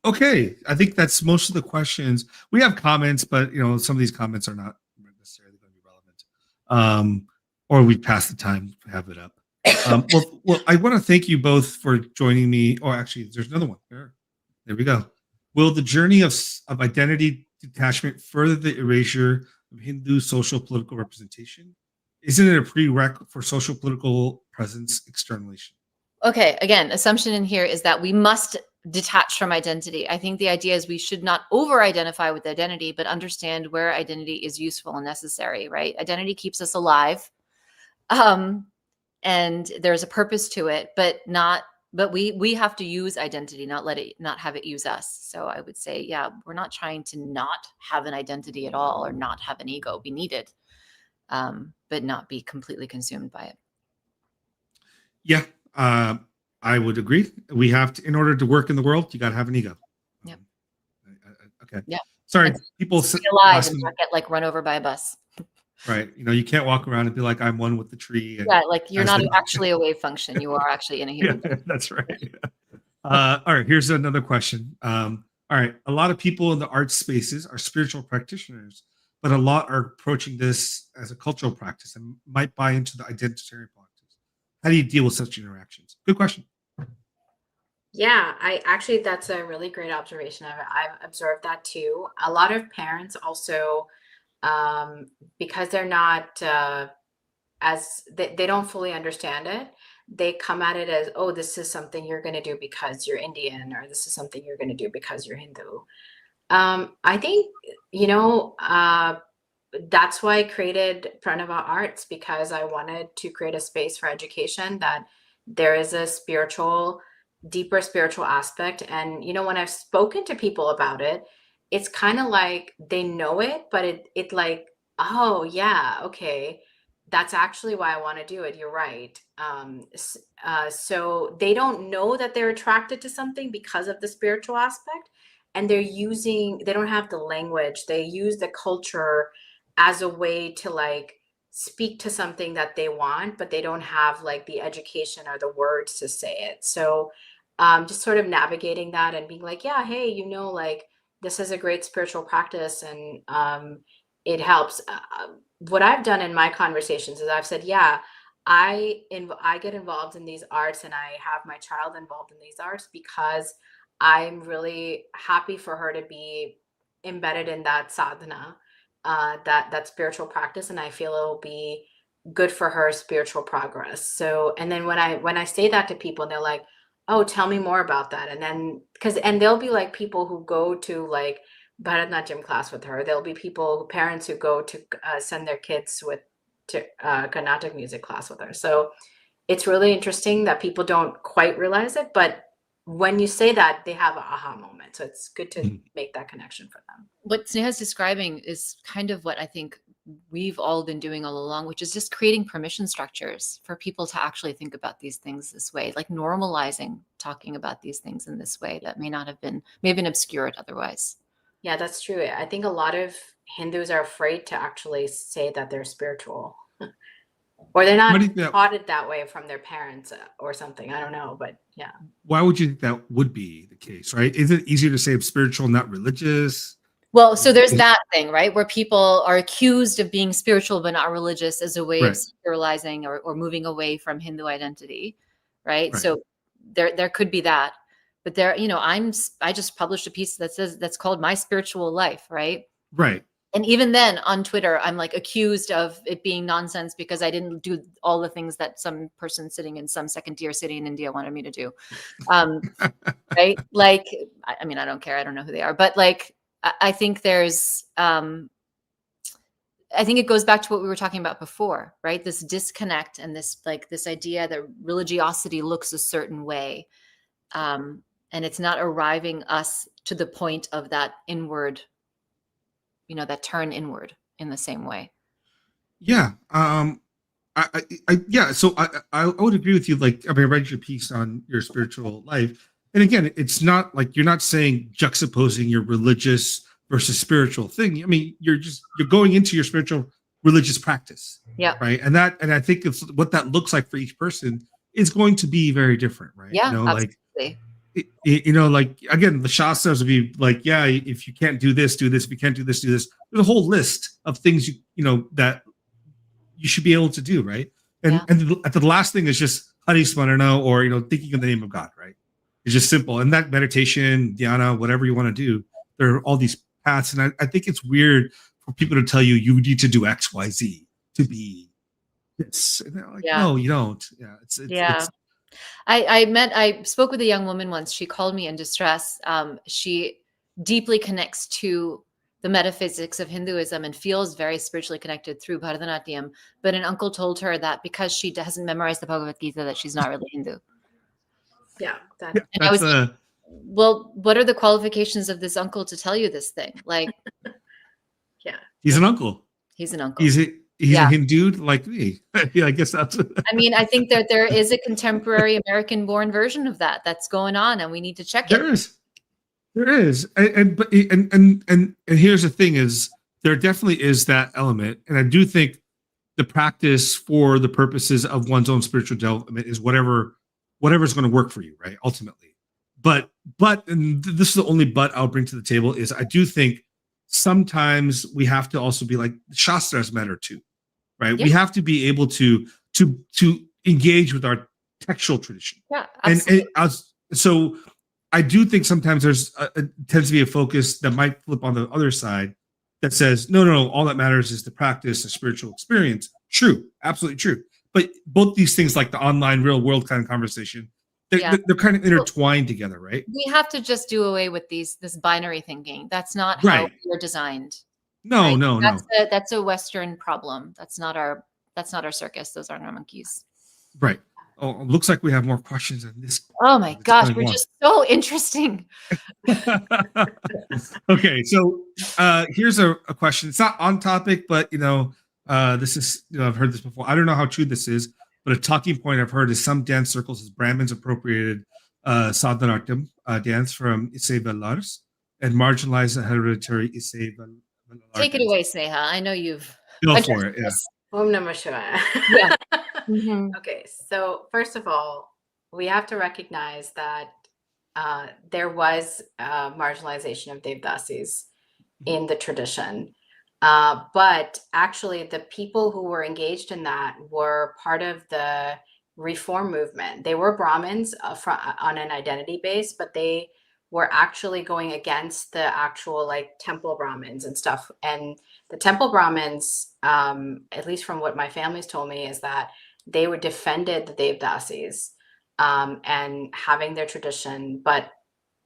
Okay, I think that's most of the questions. We have comments, but some of these comments are not necessarily going to be relevant. Or we passed the time to have it up. Well, I want to thank you both for joining me. Or actually, there's another one. There we go. Will the journey of identity detachment further the erasure of Hindu social political representation? Isn't it a prereq for social political presence externalization? Okay, again, assumption in here is that we must detach from identity. I think the idea is we should not over-identify with identity, but understand where identity is useful and necessary, right? Identity keeps us alive, and there's a purpose to it, but we have to use identity, not have it use us. So I would say, yeah, we're not trying to not have an identity at all or not have an ego. We need it, but not be completely consumed by it. Yeah. I would agree. We have to, in order to work in the world, you got to have an ego. Yep. Okay. Yeah. Sorry, and people stay alive and not get like run over by a bus. Right. You can't walk around and be like, I'm one with the tree. Yeah, like you're not actually a wave function. You are actually in a human. Yeah, that's right. All right. Here's another question. All right. A lot of people in the art spaces are spiritual practitioners, but a lot are approaching this as a cultural practice and might buy into the identitarian politics. How do you deal with such interactions? Good question. Yeah, that's a really great observation. I've observed that too. A lot of parents also, because they're not they don't fully understand it, they come at it as, oh, this is something you're going to do because you're Indian, or this is something you're going to do because you're Hindu. I think, that's why I created Pranava Arts, because I wanted to create a space for education, that there is a deeper spiritual aspect. And, when I've spoken to people about it, it's kind of like they know it, but it like, oh yeah, okay, that's actually why I want to do it. You're right. So they don't know that they're attracted to something because of the spiritual aspect, and they don't have the language. They use the culture as a way to like speak to something that they want, but they don't have like the education or the words to say it. So just sort of navigating that and being like, yeah, hey, like this is a great spiritual practice, and it helps. What I've done in my conversations is I've said, yeah, I get involved in these arts, and I have my child involved in these arts because I'm really happy for her to be embedded in that sadhana, that spiritual practice, and I feel it'll be good for her spiritual progress. So, and then when I say that to people, and they're like, oh, tell me more about that. And then and there'll be like people who go to like Bharatanatyam class with her. There'll be parents who go to send their kids to Carnatic music class with her. So it's really interesting that people don't quite realize it, but when you say that, they have an aha moment. So it's good to make that connection for them. What Sneha's describing is kind of what I think we've all been doing all along, which is just creating permission structures for people to actually think about these things this way, like normalizing talking about these things in this way that may have been obscured otherwise. Yeah, that's true. I think a lot of Hindus are afraid to actually say that they're spiritual. Or they're not taught it that way from their parents or something. I don't know, but yeah. Why would you think that would be the case, right? Is it easier to say I'm spiritual, not religious? Well, so there's that thing, right? Where people are accused of being spiritual but not religious as a way of secularizing or moving away from Hindu identity, right? So there could be that. But I just published a piece that's called My Spiritual Life, right? Right. And even then on Twitter, I'm like accused of it being nonsense because I didn't do all the things that some person sitting in some second tier city in India wanted me to do. Right? Like, I mean, I don't care. I don't know who they are, but like, I think there's, I think it goes back to what we were talking about before, right? This disconnect and this idea that religiosity looks a certain way. And it's not arriving us to the point of that inward, that turn inward in the same way. Yeah. Yeah. So I would agree with you. Like, I mean, I read your piece on your spiritual life. And again, it's not like you're not saying juxtaposing your religious versus spiritual thing. I mean, you're going into your spiritual religious practice. Yeah. Right. And I think it's what that looks like for each person is going to be very different. Right. Yeah. Absolutely. Like, again, the Shastras would be like, yeah, if you can't do this, do this. If you can't do this, do this. There's a whole list of things that you should be able to do, right? And the last thing is just Hari Smarana, or thinking of the name of God, right? It's just simple. And that meditation, dhyana, whatever you want to do, there are all these paths. And I think it's weird for people to tell you need to do X, Y, Z to be this. And they're like, no, you don't. Yeah. It's I spoke with a young woman once. She called me in distress. She deeply connects to the metaphysics of Hinduism and feels very spiritually connected through Bharatanatyam. But an uncle told her that because she hasn't memorized the Bhagavad Gita, that she's not really Hindu. Yeah. And I was like, well, what are the qualifications of this uncle to tell you this thing? Like, yeah, he's an uncle. He's an uncle. He's a Hindu like me. Yeah, I guess that's. I mean, I think that there is a contemporary American-born version of that's going on, and we need to check it. There is, and here's the thing: is there definitely is that element, and I do think the practice for the purposes of one's own spiritual development is whatever's going to work for you, right? Ultimately, but and this is the only but I'll bring to the table is I do think sometimes we have to also be like Shastras matter too, right? Yeah. We have to be able to engage with our textual tradition, so. I do think sometimes there's tends to be a focus that might flip on the other side that says, no, all that matters is the practice, the spiritual experience. True, absolutely true. But both these things, like the online real world kind of conversation, they're kind of intertwined together, right? We have to just do away with this binary thinking. That's not how we're designed. No, right? No. That's a Western problem. That's not our circus. Those aren't our monkeys. Right. Oh, it looks like we have more questions than this. Oh my gosh, we're just so interesting. Okay, so here's a question. It's not on topic, but this is I've heard this before. I don't know how true this is, but a talking point I've heard is some dance circles as Brahmins appropriated Sadhanartam dance from Isai Velars and marginalized the hereditary Isai Velars. Take it away, Sneha. I know you've go for it. Yeah. Om Namah Shivaya. Yeah. Mm-hmm. Okay, so first of all, we have to recognize that there was marginalization of Devdasis in the tradition. But actually, the people who were engaged in that were part of the reform movement. They were Brahmins on an identity base, but they were actually going against the actual temple Brahmins and stuff. And the temple Brahmins, at least from what my family's told me, is that they were defended the Devdasis and having their tradition, but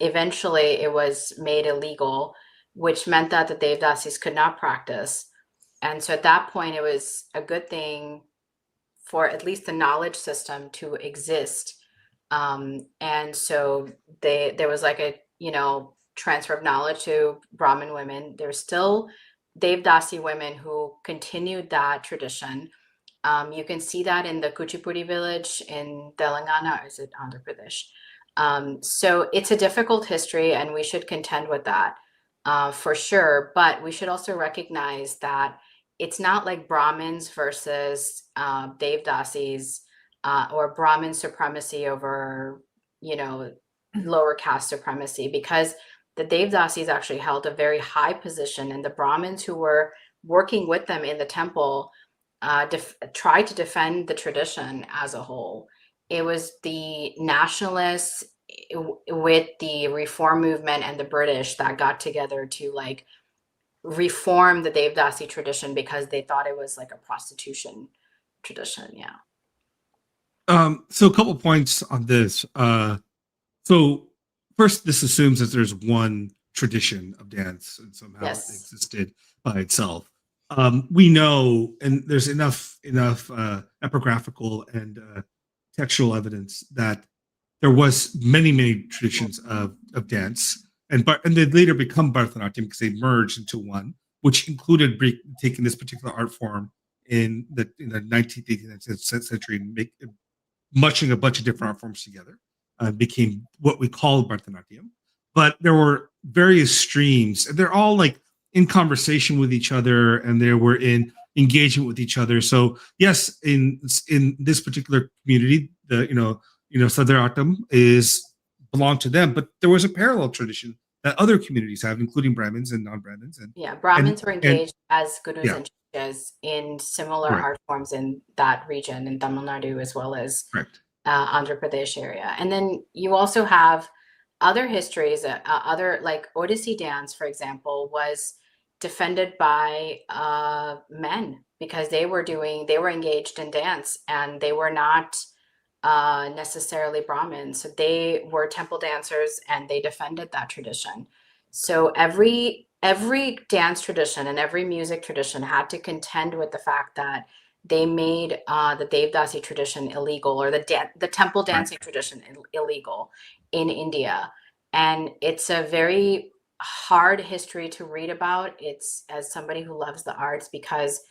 eventually it was made illegal, which meant that the Devdasis could not practice. And so at that point, it was a good thing for at least the knowledge system to exist. And so there was a transfer of knowledge to Brahmin women. There's still Devdasi women who continued that tradition. You can see that in the Kuchipudi village in Telangana, or is it Andhra Pradesh? So it's a difficult history, and we should contend with that for sure. But we should also recognize that it's not like Brahmins versus Devdasis or Brahmin supremacy over, lower caste supremacy, because the Devdasis actually held a very high position, and the Brahmins who were working with them in the temple tried to defend the tradition as a whole. It was the nationalists with the reform movement and the British that got together to reform the Devdasi tradition because they thought it was like a prostitution tradition. Yeah. So a couple points on this. So first, this assumes that there's one tradition of dance and somehow it existed by itself. We know, and there's enough epigraphical and textual evidence that there was many traditions of dance, and they later become Bharatanatyam because they merged into one, which included taking this particular art form in the 19th, 18th century and mushing a bunch of different art forms together. Became what we call Bharatanatyam. But there were various streams, and they're all like in conversation with each other, and they were in engagement with each other. So yes, in this particular community, Sadharatam belonged to them, but there was a parallel tradition that other communities have, including Brahmins and non-Brahmins. And Brahmins were engaged as gurus yeah. and shishas in similar Right. art forms in that region, in Tamil Nadu as well as Correct. Andhra Pradesh area. And then you also have other histories, other like Odissi dance, for example, was defended by men because they were engaged in dance, and they were not necessarily Brahmins. So they were temple dancers, and they defended that tradition. So every dance tradition and every music tradition had to contend with the fact that they made the Devdasi tradition illegal, or the temple dancing tradition illegal in India. And it's a very hard history to read about. It's, as somebody who loves the arts, because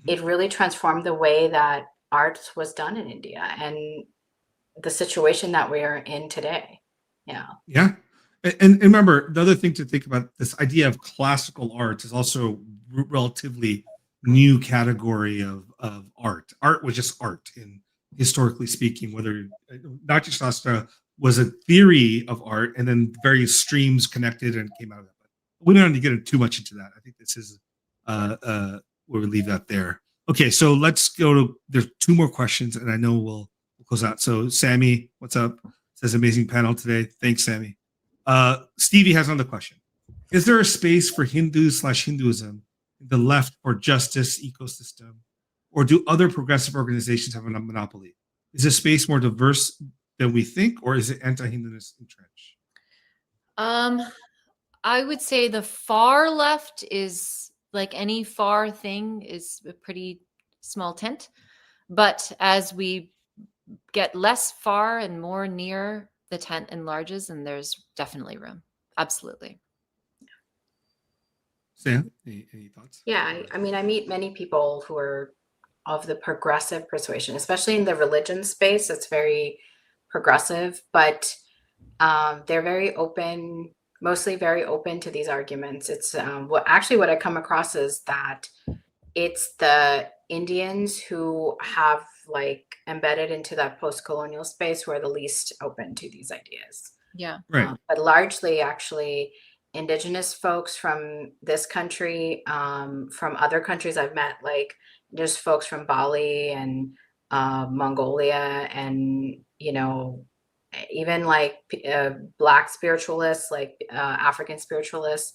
it really transformed the way that art was done in India and the situation that we are in today. Yeah. Yeah. And remember, the other thing to think about, this idea of classical arts is also relatively new category of art. Art was just art, in historically speaking, whether Natya Shastra was a theory of art, and then various streams connected and came out of that. But we don't need to get too much into that. I think this is we'll leave that there. Okay, so let's go to, there's two more questions, and I know we'll close out. So Sammy, what's up? Says amazing panel today. Thanks, Sammy. Stevie has another question. Is there a space for Hindus/Hinduism in the left for justice ecosystem, or do other progressive organizations have a monopoly? Is this space more diverse than we think, or is it anti-Hindunist entrenched? I would say the far left is, like any far thing, is a pretty small tent. But as we get less far and more near, the tent enlarges, and there's definitely room. Absolutely. Sam, any thoughts? Yeah, I mean, I meet many people who are of the progressive persuasion, especially in the religion space. It's very progressive, but they're very open, mostly very open to these arguments. It's what I come across is that it's the Indians who have like embedded into that post-colonial space who are the least open to these ideas. Yeah. Right. But largely, actually, indigenous folks from this country, from other countries I've met, like just folks from Bali and Mongolia, and even like Black spiritualists, like African spiritualists,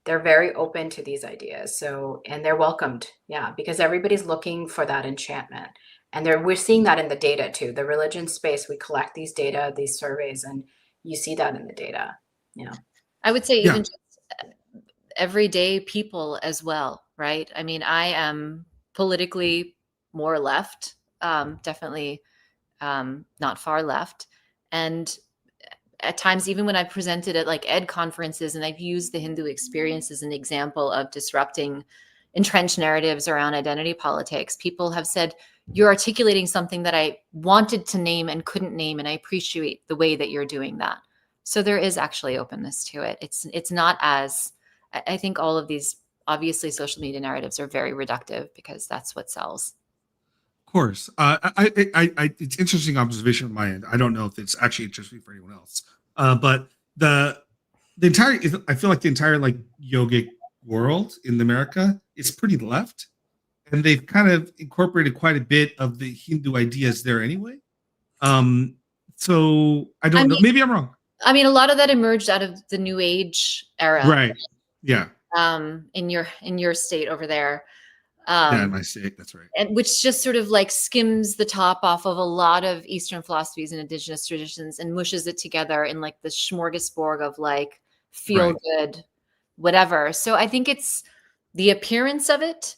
they're very open to these ideas. So, and they're welcomed, yeah, because everybody's looking for that enchantment, and we're seeing that in the data too. The religion space, we collect these data, these surveys, and you see that in the data. Yeah. I would say even just everyday people as well, right? I mean, I am politically more left, definitely not far left. And at times, even when I presented at like ed conferences, and I've used the Hindu experience as an example of disrupting entrenched narratives around identity politics, people have said, you're articulating something that I wanted to name and couldn't name, and I appreciate the way that you're doing that. So there is actually openness to it. It's not as, I think all of these, obviously social media narratives are very reductive because that's what sells. Of course. It's interesting observation on my end. I don't know if it's actually interesting for anyone else. But the entire, I feel like the entire like yogic world in America is pretty left. And they've kind of incorporated quite a bit of the Hindu ideas there anyway. So I don't know. Maybe I'm wrong. I mean, a lot of that emerged out of the New Age era. Right. Yeah. in your state over there. Yeah, in my state, that's right. And which just sort of like skims the top off of a lot of Eastern philosophies and indigenous traditions and mushes it together in like the smorgasbord of like feel good, whatever. So I think it's the appearance of it.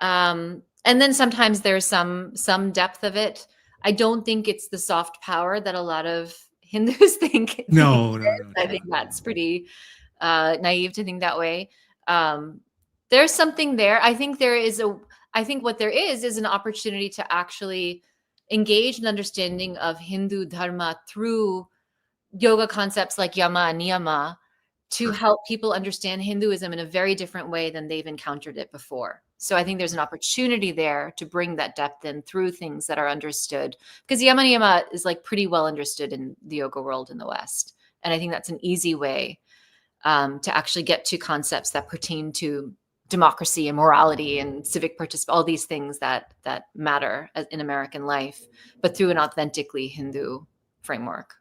And then sometimes there's some depth of it. I don't think it's the soft power that a lot of Hindus think. No. I think that's pretty naive to think that way. There's something there. I think what there is an opportunity to actually engage in understanding of Hindu dharma through yoga concepts like yama and niyama to help people understand Hinduism in a very different way than they've encountered it before. So I think there's an opportunity there to bring that depth in through things that are understood, because yama niyama is like pretty well understood in the yoga world in the West. And I think that's an easy way to actually get to concepts that pertain to democracy and morality and civic participation, all these things that matter in American life, but through an authentically Hindu framework.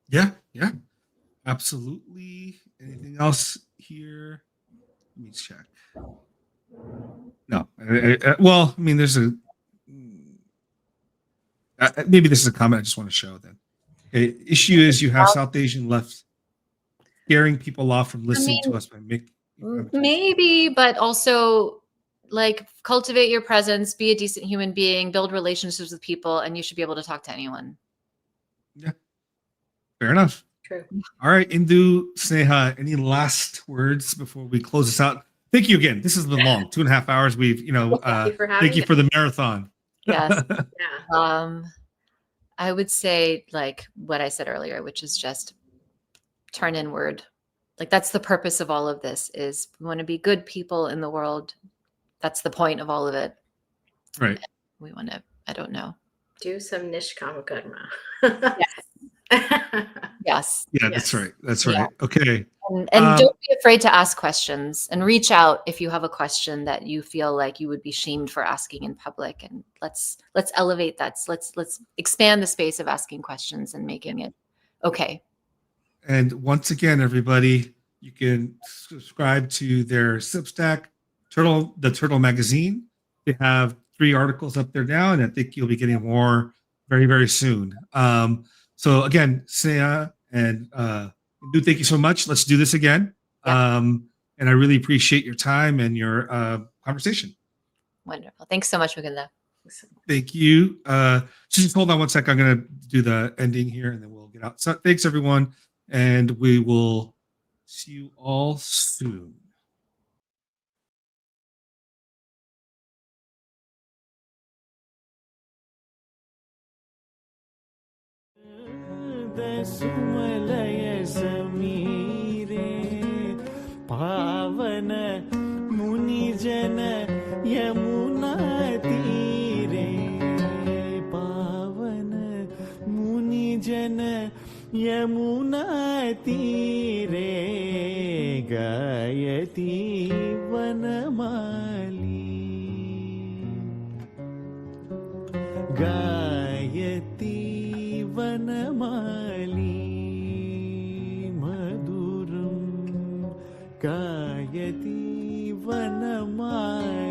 Yeah, absolutely. Anything else here? Let me check. No. Well, I mean, there's maybe this is a comment I just want to show then. Okay, issue is you have South Asian left scaring people off from listening to us by making. Maybe, but also like cultivate your presence, be a decent human being, build relationships with people, and you should be able to talk to anyone. Yeah, fair enough. True. All right, Indu, Sneha, any last words before we close this out? Thank you again. This has been long, 2.5 hours. We've, thank you for the marathon. Yes. Yeah. I would say like what I said earlier, which is just turn inward. Like that's the purpose of all of this, is we want to be good people in the world. That's the point of all of it. Right. We want to, I don't know. Do some nishkama karma. Yes. Yeah, that's right. That's right. Yeah. Okay. And don't be afraid to ask questions, and reach out if you have a question that you feel like you would be shamed for asking in public. And let's elevate that. Let's expand the space of asking questions and making it okay. And once again, everybody, you can subscribe to their Substack, the Turtle Magazine. They have 3 articles up there now, and I think you'll be getting more very, very soon. So again, Sneha and Indu, thank you so much. Let's do this again. Yeah. And I really appreciate your time and your conversation. Wonderful. Thanks so much, Mukunda. Thank you. Just hold on one sec. I'm going to do the ending here, and then we'll get out. So thanks, everyone. And we will see you all soon. पावन मुनि जन यमुना तीरे पावन मुनि जन यमुना तीरे गायती वनमाली गायती वनमाली मधुरम गायती वनमाली